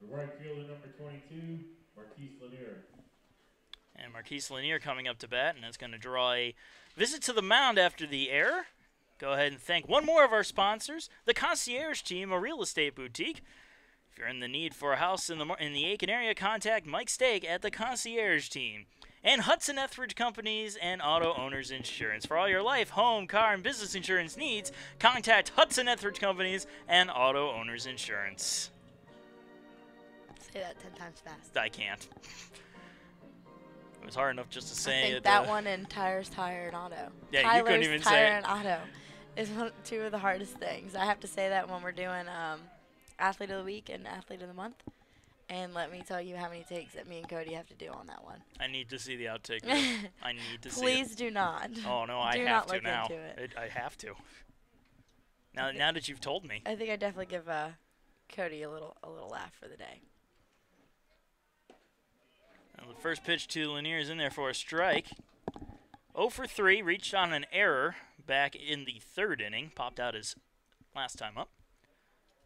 [SPEAKER 2] The right fielder, number 22, Marquise Lanier.
[SPEAKER 1] And Marquise Lanier coming up to bat, and that's going to draw a visit to the mound after the error. Go ahead and thank one more of our sponsors, the Concierge Team, a real estate boutique. If you're in the need for a house in the Aiken area, contact Mike Stake at the Concierge Team. And Hudson Etheridge Companies and Auto Owners Insurance. For all your life, home, car, and business insurance needs, contact Hudson Etheridge Companies and Auto Owners Insurance.
[SPEAKER 3] Say that 10 times fast.
[SPEAKER 1] I can't. It was hard enough just to say
[SPEAKER 3] I think
[SPEAKER 1] it.
[SPEAKER 3] that one and Tires, Tire, and Auto.
[SPEAKER 1] Yeah,
[SPEAKER 3] Tyler's
[SPEAKER 1] you couldn't even
[SPEAKER 3] Tire
[SPEAKER 1] say it.
[SPEAKER 3] and Auto is two of the hardest things. I have to say that when we're doing Athlete of the Week and Athlete of the Month. And let me tell you how many takes that me and Cody have to do on that one.
[SPEAKER 1] I need to see the outtake. I need to see it.
[SPEAKER 3] Please do not.
[SPEAKER 1] Oh, no, I
[SPEAKER 3] Do
[SPEAKER 1] have
[SPEAKER 3] not
[SPEAKER 1] to
[SPEAKER 3] look
[SPEAKER 1] now.
[SPEAKER 3] into it.
[SPEAKER 1] I have to. Now that you've told me.
[SPEAKER 3] I think I definitely give Cody a little laugh for the day.
[SPEAKER 1] Well, the first pitch to Lanier is in there for a strike. 0 for 3, reached on an error back in the third inning. Popped out his last time up.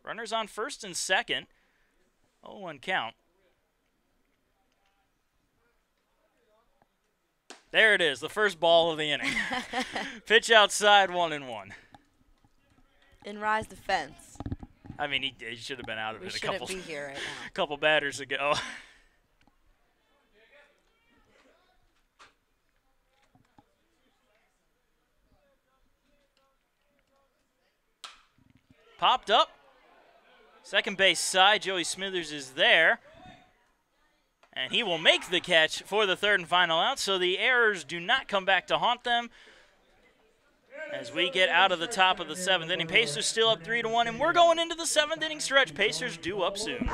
[SPEAKER 1] Runners on first and second. 0-1 count. There it is, the first ball of the inning. Pitch outside, 1-1.
[SPEAKER 3] In Rye's defense,
[SPEAKER 1] I mean, he should have been out of
[SPEAKER 3] we
[SPEAKER 1] it a
[SPEAKER 3] shouldn't be here right now.
[SPEAKER 1] couple batters ago. Popped up. Second base side, Joey Smithers is there. And he will make the catch for the third and final out, so the errors do not come back to haunt them. As we get out of the top of the seventh inning, Pacers still up 3-1, and we're going into the seventh inning stretch. Pacers due up soon.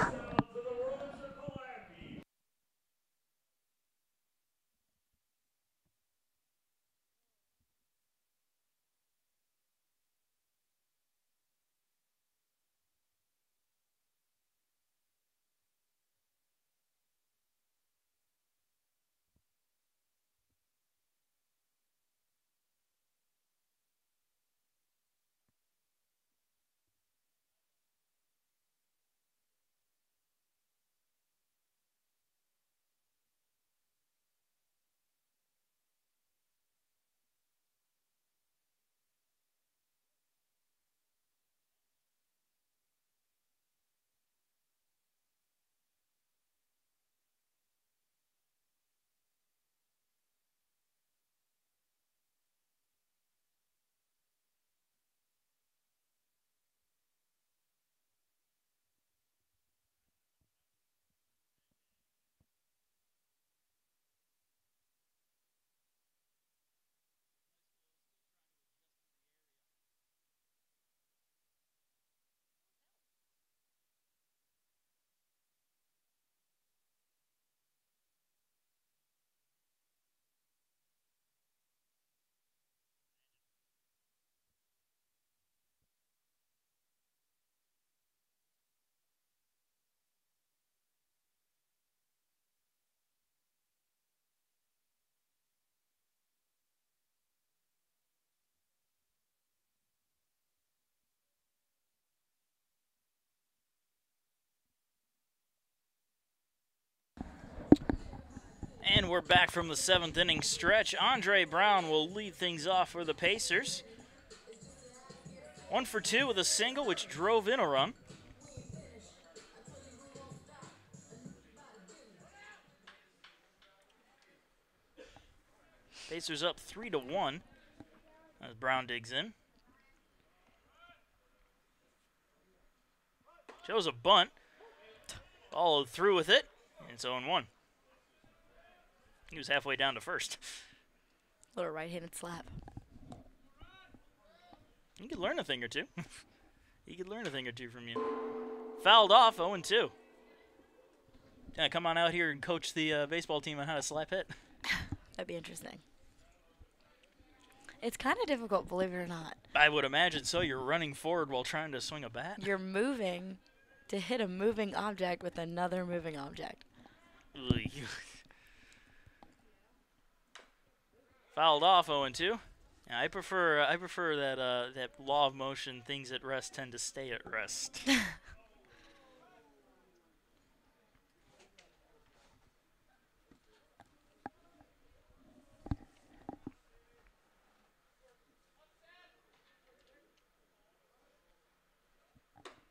[SPEAKER 1] we're back from the 7th inning stretch. Andre Brown will lead things off for the Pacers. 1 for 2 with a single, which drove in a run. Pacers up 3-1 as Brown digs in. Shows a bunt. Followed through with it, and it's 0-1. He was halfway down to first.
[SPEAKER 3] Little right-handed slap.
[SPEAKER 1] You could learn a thing or two. He could learn a thing or two from you. Fouled off, 0-2. Come on out here and coach the baseball team on how to slap hit.
[SPEAKER 3] That'd be interesting. It's kind of difficult, believe it or not.
[SPEAKER 1] I would imagine so. You're running forward while trying to swing a bat.
[SPEAKER 3] You're moving to hit a moving object with another moving object.
[SPEAKER 1] Fouled off, 0-2. Yeah, I prefer that law of motion. Things at rest tend to stay at rest.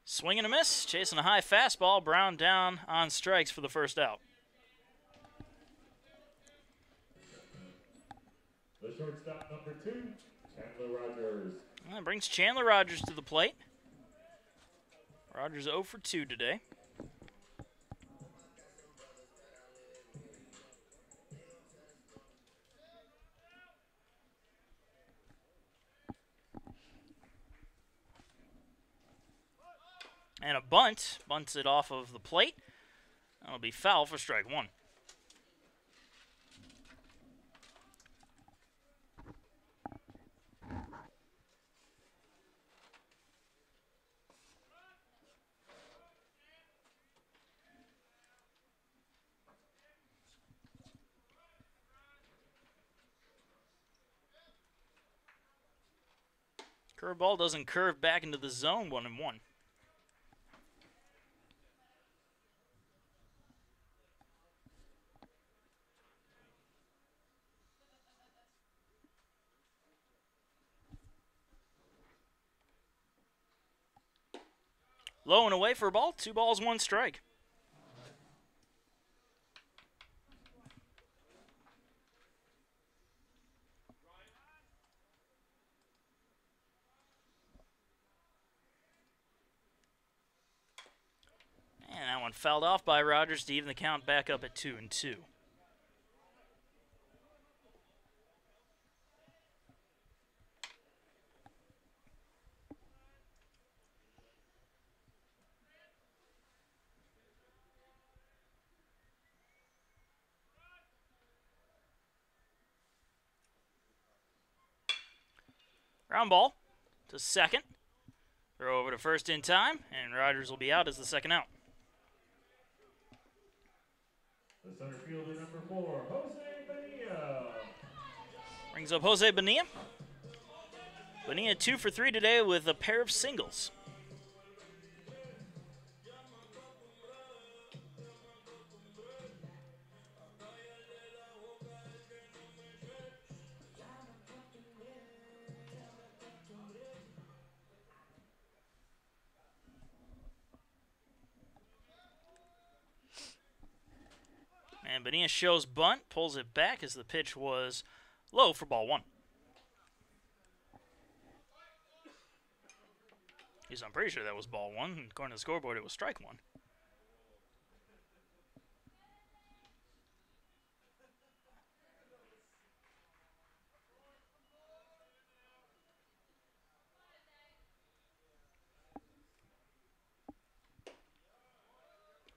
[SPEAKER 1] Swing and a miss, chasing a high fastball. Brown down on strikes for the first out.
[SPEAKER 2] The shortstop, number 2, Chandler Rogers.
[SPEAKER 1] That brings Chandler Rogers to the plate. Rogers 0 for 2 today. And a bunt. Bunts it off of the plate. That'll be foul for strike 1. Curveball doesn't curve back into the zone, 1-1. Low and away for a ball. 2 balls, 1 strike. And that one fouled off by Rogers to even the count back up at 2-2. Ground ball to second. Throw over to first in time, and Rogers will be out as the second out.
[SPEAKER 2] The center fielder, number 4, Jose Bonilla.
[SPEAKER 1] Brings up Jose Bonilla. Bonilla 2 for 3 today with a pair of singles. And Bonilla shows bunt, pulls it back as the pitch was low for ball 1. I'm pretty sure that was ball 1. According to the scoreboard, it was strike 1.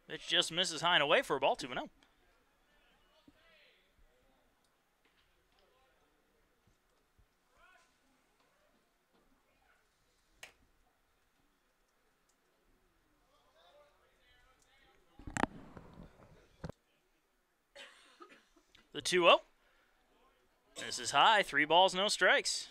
[SPEAKER 1] Pitch just misses high and away for a ball, 2-0. The 2-0. This is high. 3 balls, no strikes.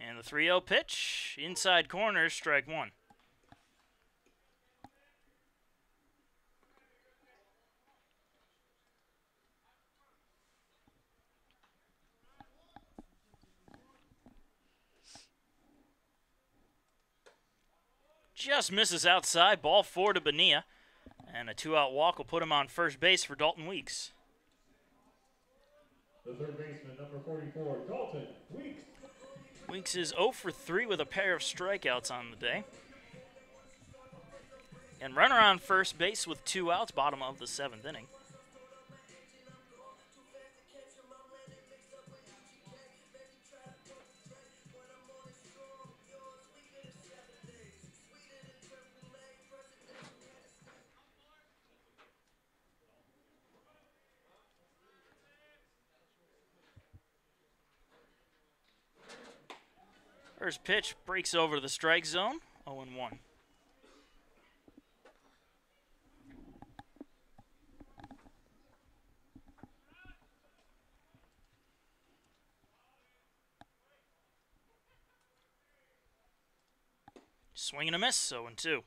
[SPEAKER 1] And the 3-0 pitch, inside corner, strike one. Just misses outside, ball 4 to Bonilla. And a 2-out walk will put him on first base for Dalton Weeks.
[SPEAKER 2] The third baseman, number 44, Dalton Weeks.
[SPEAKER 1] Weeks is 0 for 3 with a pair of strikeouts on the day. And runner on first base with 2 outs, bottom of the 7th inning. First pitch breaks over the strike zone, 0-1. Swing and a miss, 0-2.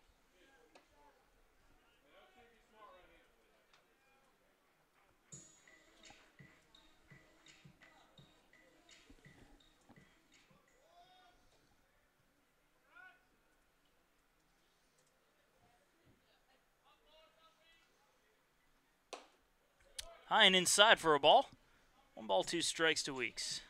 [SPEAKER 1] High and inside for a ball. 1 ball, 2 strikes to Weeks.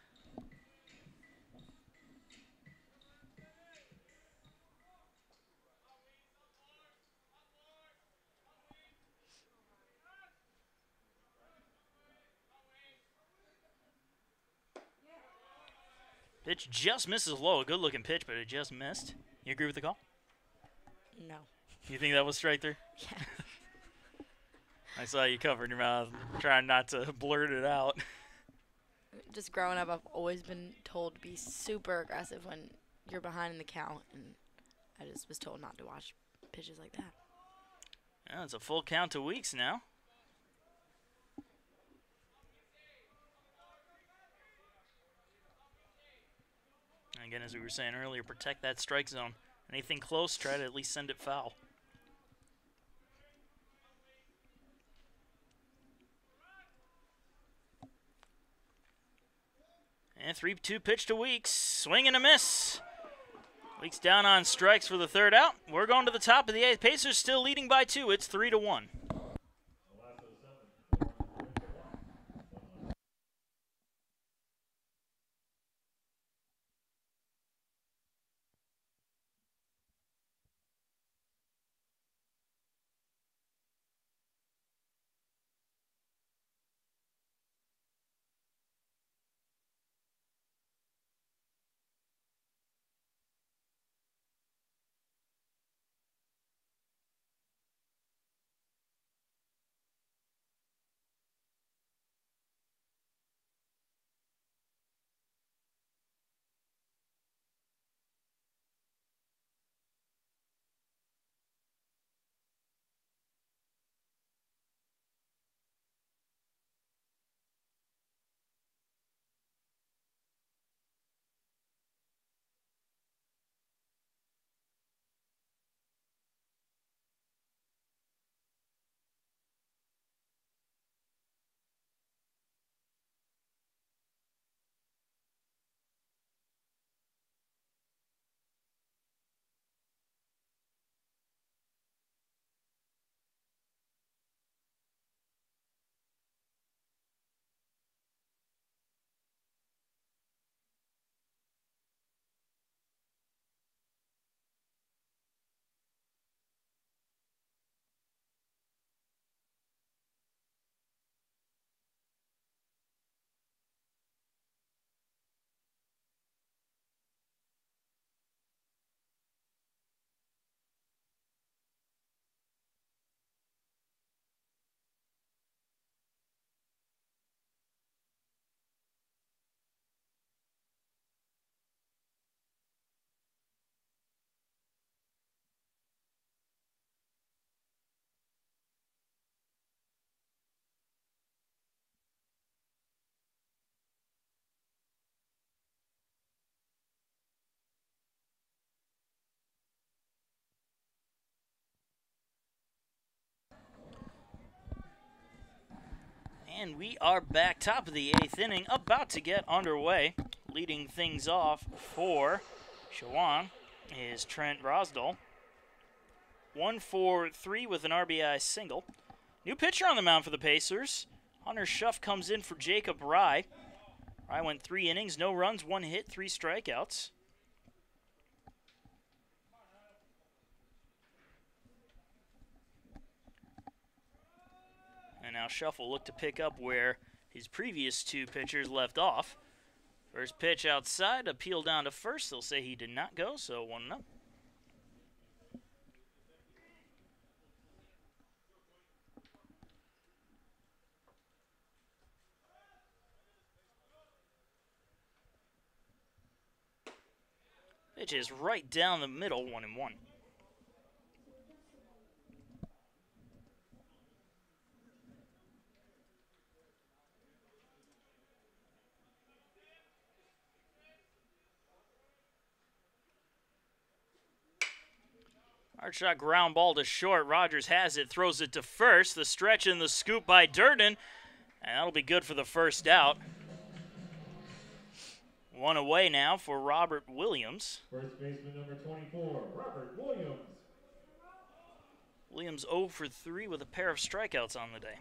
[SPEAKER 1] Pitch just misses low. A good-looking pitch, but it just missed. You agree with the call?
[SPEAKER 3] No.
[SPEAKER 1] You think that was strike 3?
[SPEAKER 3] Yeah.
[SPEAKER 1] I saw you covering your mouth, trying not to blurt it out.
[SPEAKER 3] Just growing up, I've always been told to be super aggressive when you're behind in the count, and I just was told not to watch pitches like that.
[SPEAKER 1] Yeah, it's a full count to Weeks now. And again, as we were saying earlier, protect that strike zone. Anything close, try to at least send it foul. And 3-2 pitch to Weeks. Swing and a miss. Weeks down on strikes for the 3rd out. We're going to the top of the 8th. Pacers still leading by 2. It's 3-1. And we are back, top of the 8th inning, about to get underway. Leading things off for Chowan is Trent Rosdahl. 1 for 3 with an RBI single. New pitcher on the mound for the Pacers. Hunter Schuff comes in for Jacob Rye. Rye went 3 innings, no runs, 1 hit, 3 strikeouts. And now Schuff will look to pick up where his previous 2 pitchers left off. First pitch outside, appeal down to first. They'll say he did not go, so 1-0. Pitch is right down the middle, 1-1. Hard shot ground ball to short. Rogers has it, throws it to first. The stretch and the scoop by Durden, and that'll be good for the first out. 1 away now for Robert Williams.
[SPEAKER 2] First baseman number 24, Robert Williams.
[SPEAKER 1] Williams 0 for 3 with a pair of strikeouts on the day.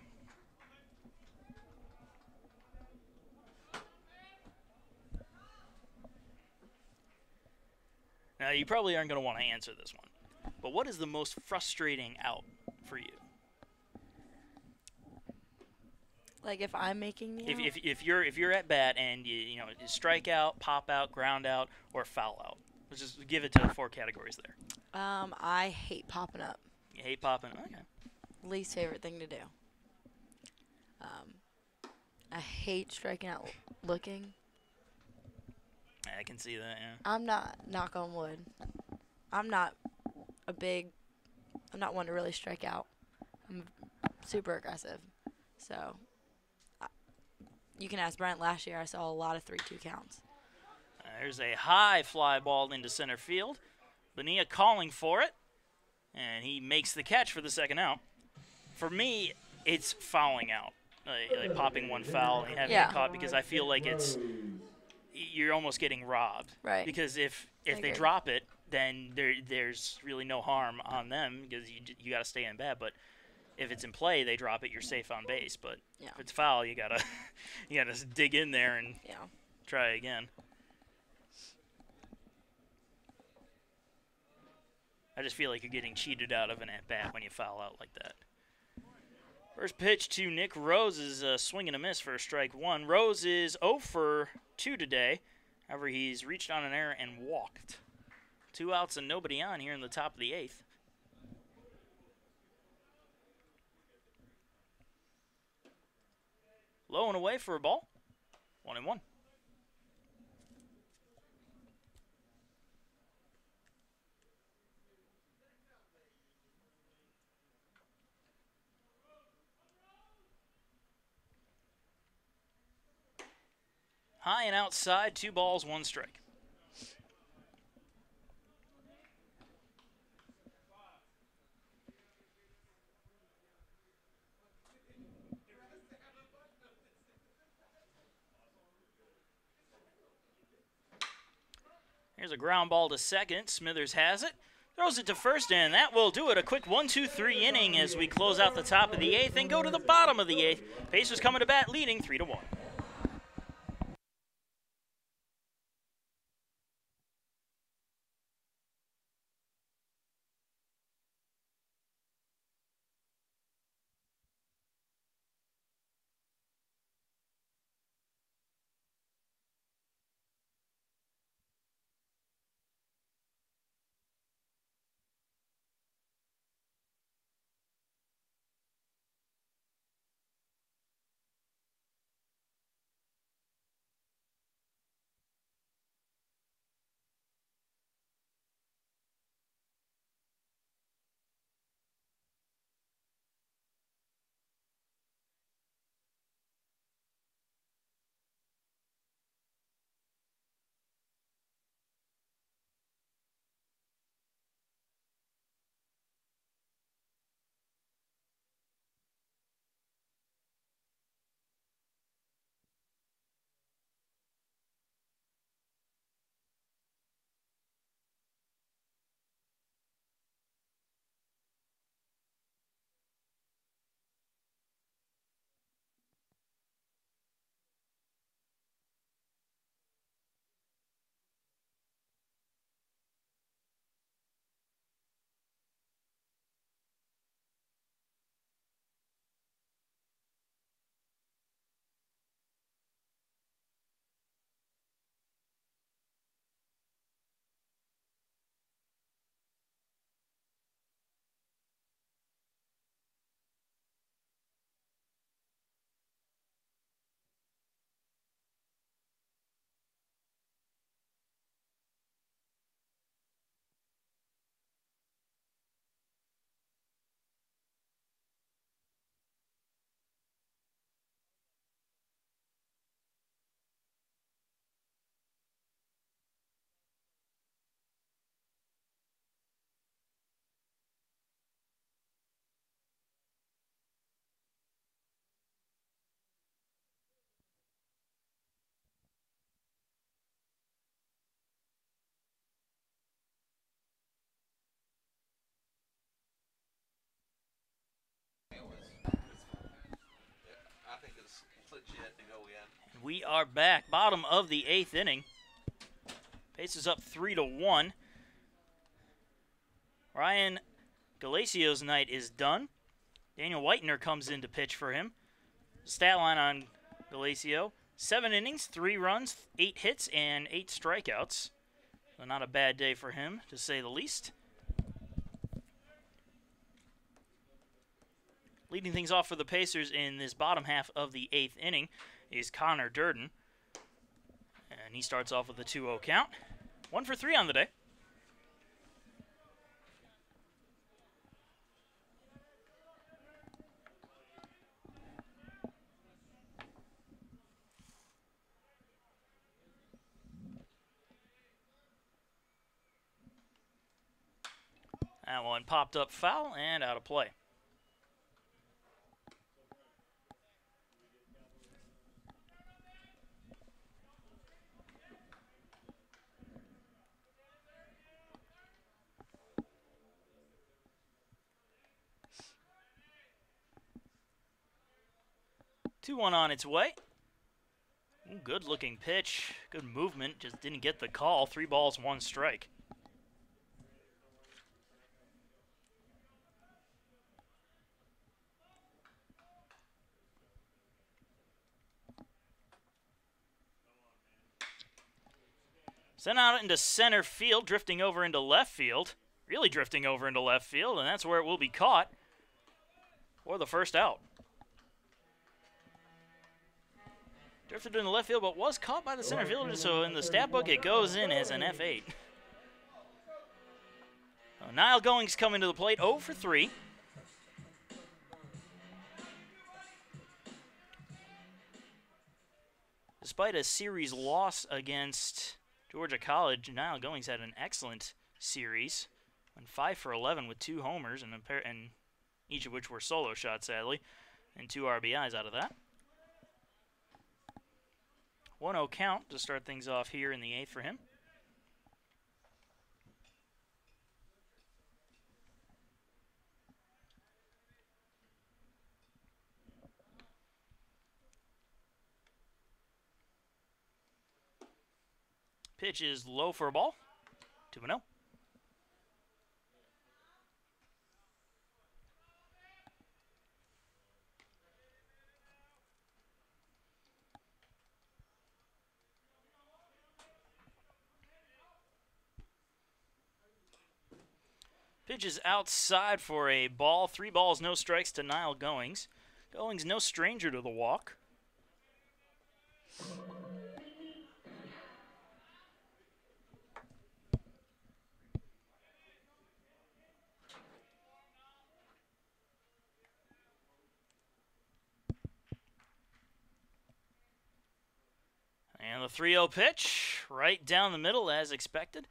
[SPEAKER 1] Now, you probably aren't going to want to answer this one, but what is the most frustrating out for you?
[SPEAKER 3] Like if I'm making the out?
[SPEAKER 1] If you're at bat and you strike out, pop out, ground out, or foul out. Let's just give it to the 4 categories there.
[SPEAKER 3] I hate popping up.
[SPEAKER 1] You hate popping. Okay.
[SPEAKER 3] Least favorite thing to do. I hate striking out looking.
[SPEAKER 1] I can see that, yeah.
[SPEAKER 3] I'm not, knock on wood, I'm not one to really strike out. I'm super aggressive. So, you can ask Brent, last year I saw a lot of 3-2 counts.
[SPEAKER 1] There's a high fly ball into center field. Bonilla calling for it, and he makes the catch for the second out. For me, it's fouling out, like popping one foul and having it caught, because I feel like you're almost getting robbed.
[SPEAKER 3] Right.
[SPEAKER 1] Because if they drop it, then there's really no harm on them, because you got to stay in bat. But if it's in play, they drop it, you're safe on base. But if it's foul, you gotta dig in there and try again. I just feel like you're getting cheated out of an at-bat when you foul out like that. First pitch to Nick Rose is a swing and a miss for strike 1. Rose is 0 for 2 today. However, he's reached on an error and walked. 2 outs and nobody on here in the top of the 8th. Low and away for a ball. 1-1. High and outside, 2 balls, 1 strike. Here's a ground ball to second. Smithers has it. Throws it to first, and that will do it. A quick 1-2-3 inning as we close out the top of the 8th and go to the bottom of the 8th. Pacers coming to bat, leading 3-1. We are back. Bottom of the 8th inning. Pace is up 3-1. Ryan Galacio's night is done. Daniel Whitener comes in to pitch for him. Stat line on Galacio: 7 innings, 3 runs, 8 hits, and 8 strikeouts. So not a bad day for him, to say the least. Leading things off for the Pacers in this bottom half of the 8th inning is Connor Durden. And he starts off with a 2-0 count. 1 for 3 on the day. That one popped up foul and out of play. Two one on its way. Ooh, good looking pitch. Good movement. Just didn't get the call. 3 balls, 1 strike. Sent out into center field, drifting over into left field. Really drifting over into left field, and that's where it will be caught for the first out. Drifted into left field, but was caught by the center fielder, so in the stat book it goes in as an F8. Niall Goings coming to the plate, 0 for 3. Despite a series loss against Georgia College, Niall Goings had an excellent series. Went 5 for 11 with 2 homers, and each of which were solo shots, sadly, and 2 RBIs out of that. 1-0 count to start things off here in the 8th for him. Pitch is low for a ball. 2-0. Pitch is outside for a ball. 3 balls, no strikes to Niall Goings. Goings no stranger to the walk. And the 3-0 pitch, right down the middle as expected.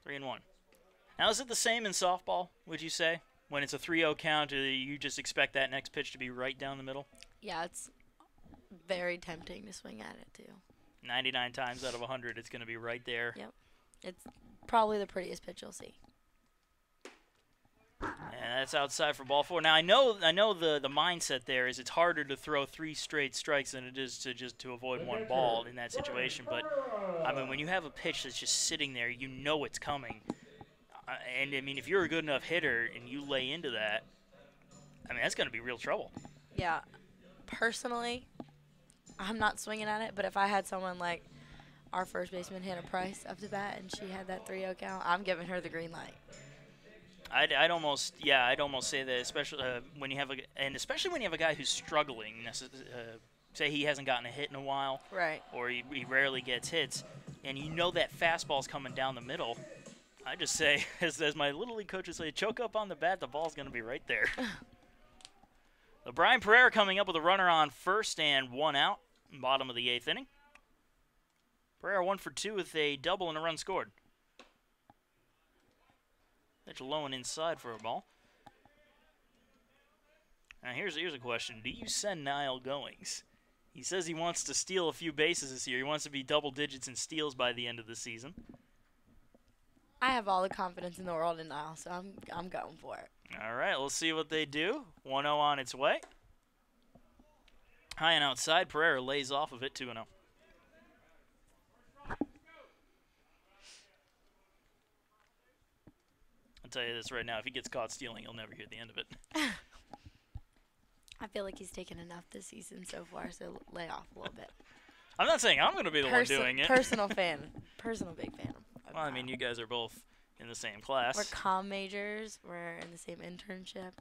[SPEAKER 1] 3-1. Now, is it the same in softball, would you say? When it's a 3-0 count, you just expect that next pitch to be right down the middle?
[SPEAKER 3] Yeah, it's very tempting to swing at it, too.
[SPEAKER 1] 99 times out of 100, it's going to be right there.
[SPEAKER 3] Yep. It's probably the prettiest pitch you'll see.
[SPEAKER 1] And that's outside for ball 4. Now, I know the mindset there is it's harder to throw 3 straight strikes than it is to avoid 1 ball in that situation. But, I mean, when you have a pitch that's just sitting there, you know it's coming. And, I mean, if you're a good enough hitter and you lay into that, I mean, that's going to be real trouble.
[SPEAKER 3] Yeah. Personally, I'm not swinging at it, but if I had someone like our first baseman, Hannah Price, up to bat, and she had that 3-0 count, I'm giving her the green light.
[SPEAKER 1] I'd almost say that, especially when you have a guy who's struggling. Say he hasn't gotten a hit in a while,
[SPEAKER 3] right?
[SPEAKER 1] Or he rarely gets hits, and you know that fastball's coming down the middle. I just say, as my little league coaches say, choke up on the bat, the ball's going to be right there. The Brian Pereira coming up with a runner on first and 1 out, bottom of the 8th inning. Pereira 1 for 2 with a double and a run scored. Pitch low and inside for a ball. Now here's a question. Do you send Niall Goings? He says he wants to steal a few bases this year. He wants to be double digits in steals by the end of the season.
[SPEAKER 3] I have all the confidence in the world in Niall, so I'm going for it.
[SPEAKER 1] All right, let's see what they do. 1-0 on its way. High and outside. Pereira lays off of it, 2-0. I'll tell you this right now. If he gets caught stealing, you'll never hear the end of it.
[SPEAKER 3] I feel like he's taken enough this season so far, so lay off a little bit.
[SPEAKER 1] I'm not saying I'm going to be the one doing it.
[SPEAKER 3] Personal fan. Personal big fan.
[SPEAKER 1] Well, I mean, you guys are both in the same class.
[SPEAKER 3] We're comm majors. We're in the same internship.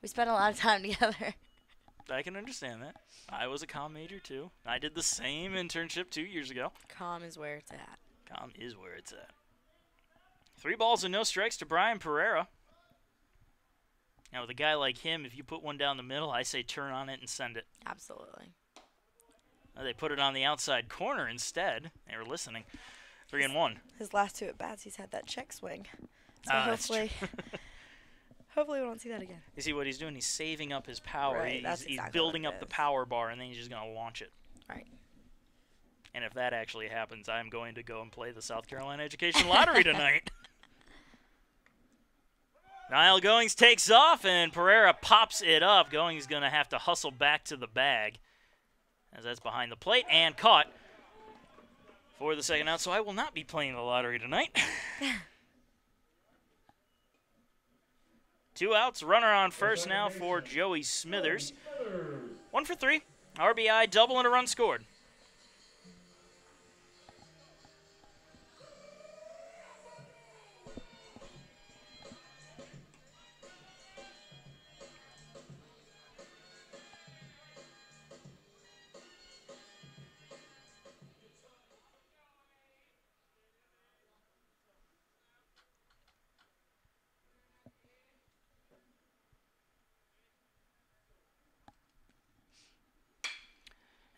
[SPEAKER 3] We spend a lot of time together.
[SPEAKER 1] I can understand that. I was a comm major, too. I did the same internship 2 years ago.
[SPEAKER 3] Comm is where it's at.
[SPEAKER 1] Comm is where it's at. 3 balls and no strikes to Brian Pereira. Now, with a guy like him, if you put one down the middle, I say turn on it and send it.
[SPEAKER 3] Absolutely.
[SPEAKER 1] They put it on the outside corner instead. They were listening. 3-1.
[SPEAKER 3] His last 2 at bats, he's had that check swing. So
[SPEAKER 1] hopefully,
[SPEAKER 3] hopefully we don't see that again.
[SPEAKER 1] You see what he's doing? He's saving up his power.
[SPEAKER 3] Right,
[SPEAKER 1] He's building up the power bar, and then he's just going to launch it.
[SPEAKER 3] Right.
[SPEAKER 1] And if that actually happens, I'm going to go and play the South Carolina Education Lottery tonight. Niall Goings takes off, and Pereira pops it up. Goings going to have to hustle back to the bag, as that's behind the plate and caught for the second out. So I will not be playing the lottery tonight. 2 outs, runner on first now for Joey Smithers. 1 for 3, RBI, double, and a run scored.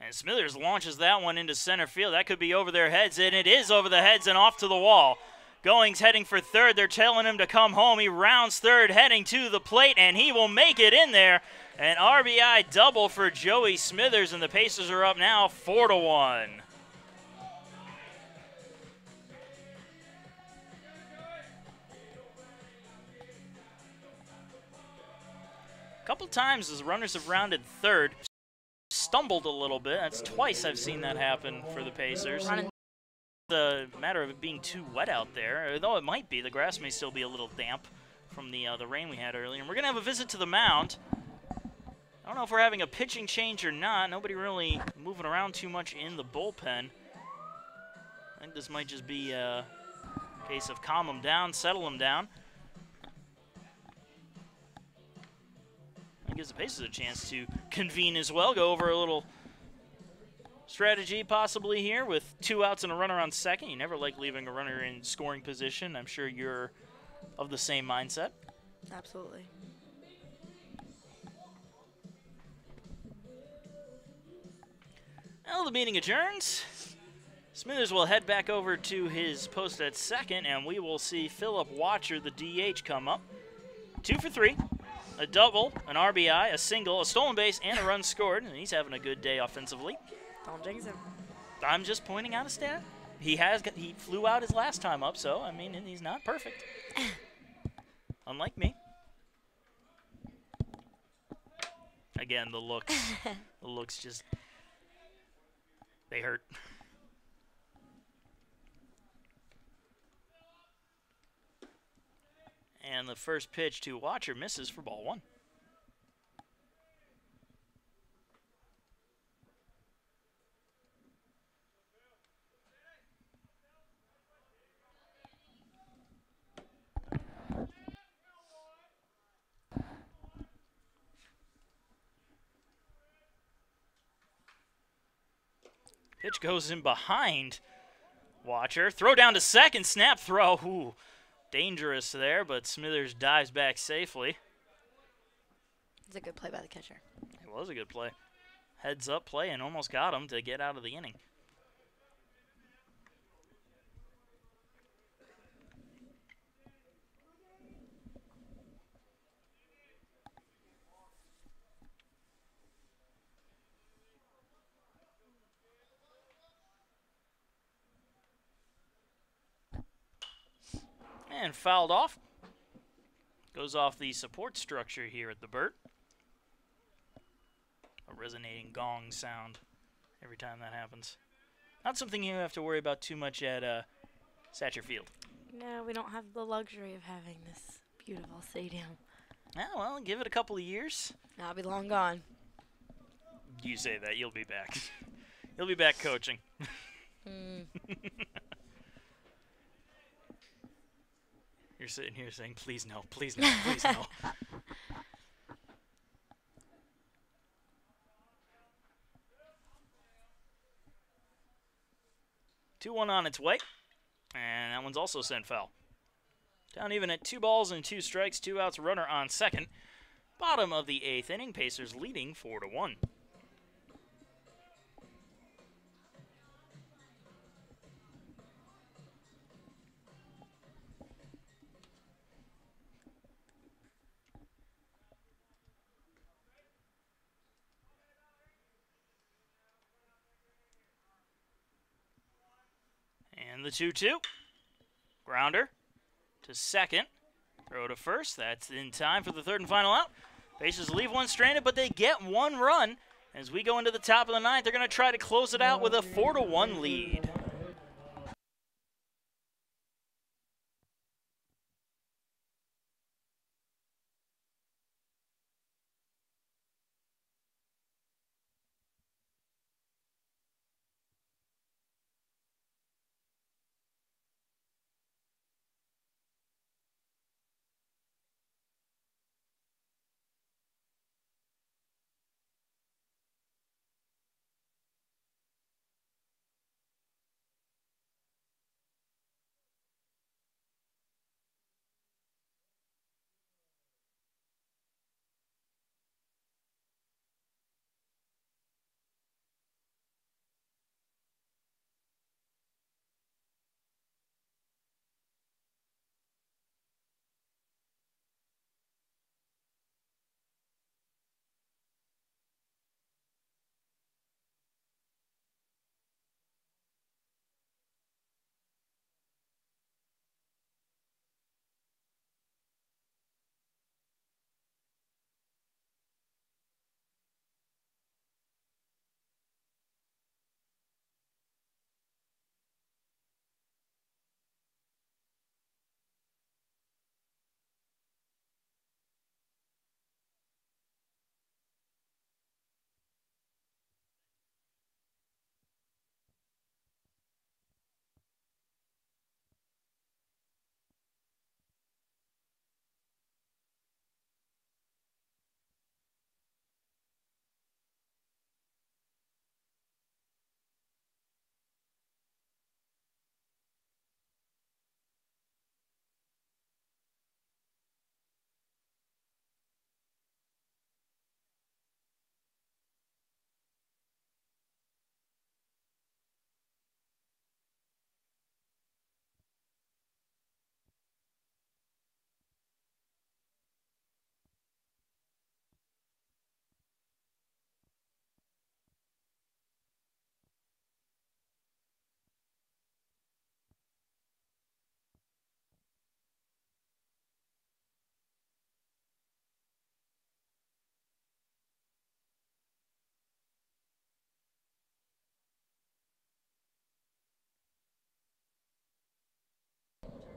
[SPEAKER 1] And Smithers launches that one into center field. That could be over their heads, and it is over the heads and off to the wall. Goings heading for third. They're telling him to come home. He rounds third, heading to the plate, and he will make it in there. An RBI double for Joey Smithers, and the Pacers are up now 4-1. A couple times as runners have rounded third. Stumbled a little bit. That's twice I've seen that happen for the Pacers. The matter of it being too wet out there, though it might be. The grass may still be a little damp from the rain we had earlier. And we're going to have a visit to the mound. I don't know if we're having a pitching change or not. Nobody really moving around too much in the bullpen. I think this might just be a case of calm them down, settle them down. It gives the Pacers a chance to convene as well, go over a little strategy possibly here with 2 outs and a runner on second. You never like leaving a runner in scoring position. I'm sure you're of the same mindset.
[SPEAKER 3] Absolutely.
[SPEAKER 1] Well, the meeting adjourns. Smithers will head back over to his post at second, and we will see Philip Watcher, the DH, come up. 2 for 3. A double, an RBI, a single, a stolen base, and a run scored. And he's having a good day offensively.
[SPEAKER 3] Don't jinx him.
[SPEAKER 1] I'm just pointing out a stat. He flew out his last time up, so, I mean, he's not perfect. Unlike me. Again, the looks just, they hurt. And the first pitch to Watcher misses for ball 1. Pitch goes in behind Watcher. Throw down to second, snap throw. Ooh. Dangerous there, but Smithers dives back safely.
[SPEAKER 3] It's a good play by the catcher.
[SPEAKER 1] It was a good play. Heads up play and almost got him to get out of the inning. And fouled off. Goes off the support structure here at the Burt. A resonating gong sound every time that happens. Not something you have to worry about too much at Satcher Field.
[SPEAKER 3] No, we don't have the luxury of having this beautiful stadium.
[SPEAKER 1] Yeah, well, give it a couple of years.
[SPEAKER 3] I'll be long gone.
[SPEAKER 1] You say that, you'll be back. You'll be back coaching. You're sitting here saying, please no, please no, please no. 2-1 on its way, and that one's also sent foul. Down even at 2 balls and 2 strikes, 2 outs, runner on second. Bottom of the 8th inning, Pacers leading 4-1. And the 2-2. Grounder to second. Throw to first. That's in time for the third and final out. Pacers leave one stranded, but they get 1 run. As we go into the top of the 9th, they're going to try to close it out with a 4-1 lead.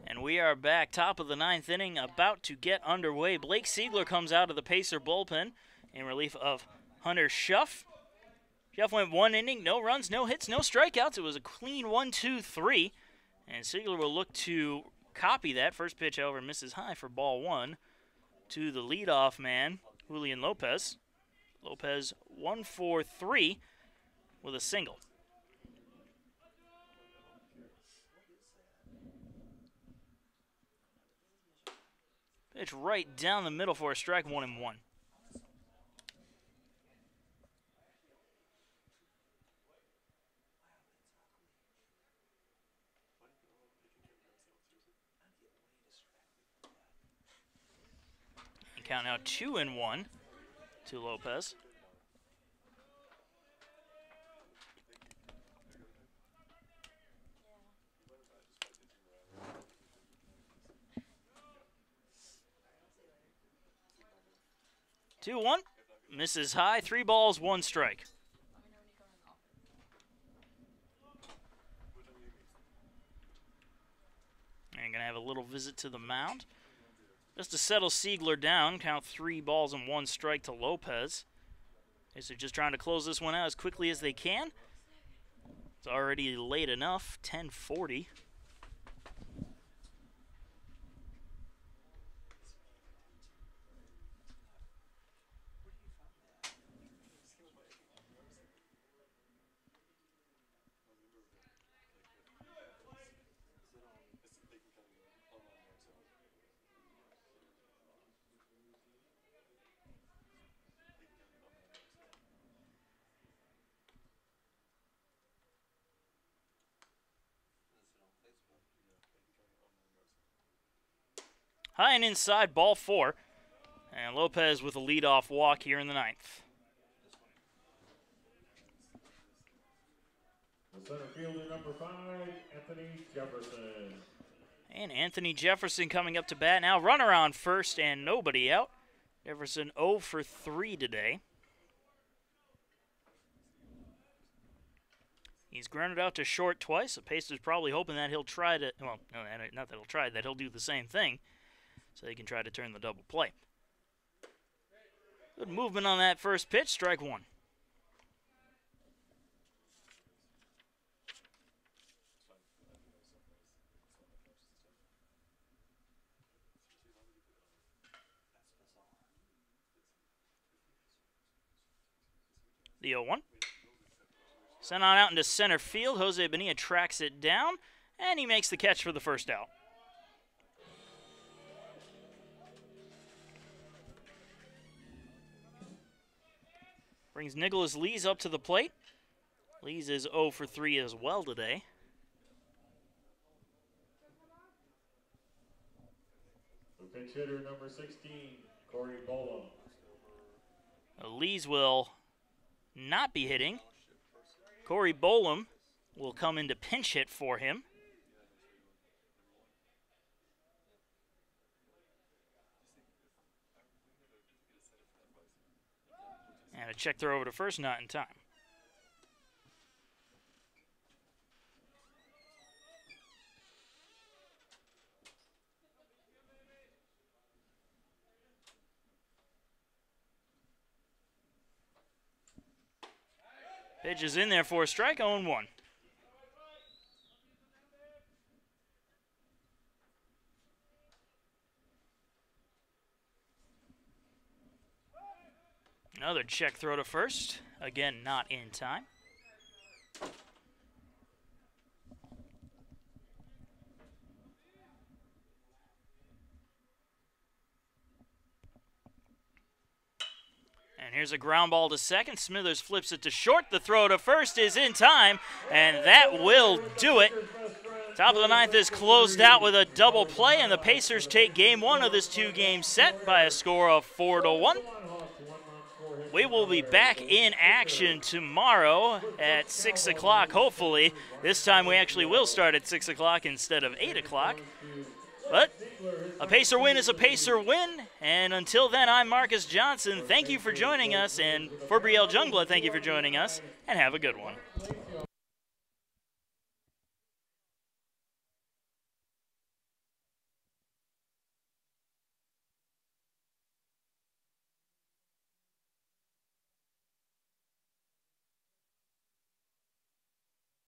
[SPEAKER 1] And we are back, top of the 9th inning, about to get underway. Blake Siegler comes out of the Pacer bullpen in relief of Hunter Schuff. Schuff went 1 inning, no runs, no hits, no strikeouts. It was a clean 1-2-3. And Siegler will look to copy that. First pitch, however, misses high for ball 1 to the leadoff man, Julian Lopez. Lopez 1-for-3 with a single. Pitch right down the middle for a strike, 1-1. And count now 2-1 to Lopez. Two-one. misses high. 3 balls, 1 strike. And going to have a little visit to the mound. Just to settle Siegler down, count 3 balls and 1 strike to Lopez. As they're just trying to close this one out as quickly as they can. It's already late enough, 10:40. High and inside, ball 4. And Lopez with a leadoff walk here in the 9th.
[SPEAKER 2] The center fielder, number 5, Anthony Jefferson.
[SPEAKER 1] And Anthony Jefferson coming up to bat now. Runner on first and nobody out. Jefferson 0 for 3 today. He's grounded out to short twice. The Pacers probably hoping that he'll try to, well, no, not that he'll try, that he'll do the same thing so they can try to turn the double play. Good movement on that first pitch, strike 1. The 0-1. Sent on out into center field. Jose Bonilla tracks it down, and he makes the catch for the first out. Brings Nicholas Lees up to the plate. Lees is 0 for 3 as well today.
[SPEAKER 2] The pinch hitter, number 16, Corey Bola.
[SPEAKER 1] Lees will not be hitting. Corey Bolam will come in to pinch hit for him. And a check throw over to first, not in time. Pitch is in there for a strike, 0-1. Another check throw to first. Again, not in time. And here's a ground ball to second. Smithers flips it to short. The throw to first is in time, and that will do it. Top of the 9th is closed out with a double play, and the Pacers take game 1 of this 2-game set by a score of 4-1. We will be back in action tomorrow at 6 o'clock, hopefully. This time we actually will start at 6 o'clock instead of 8 o'clock. But a Pacer win is a Pacer win. And until then, I'm Marcus Johnson. Thank you for joining us. And for Brielle Jungblad, thank you for joining us. And have a good one.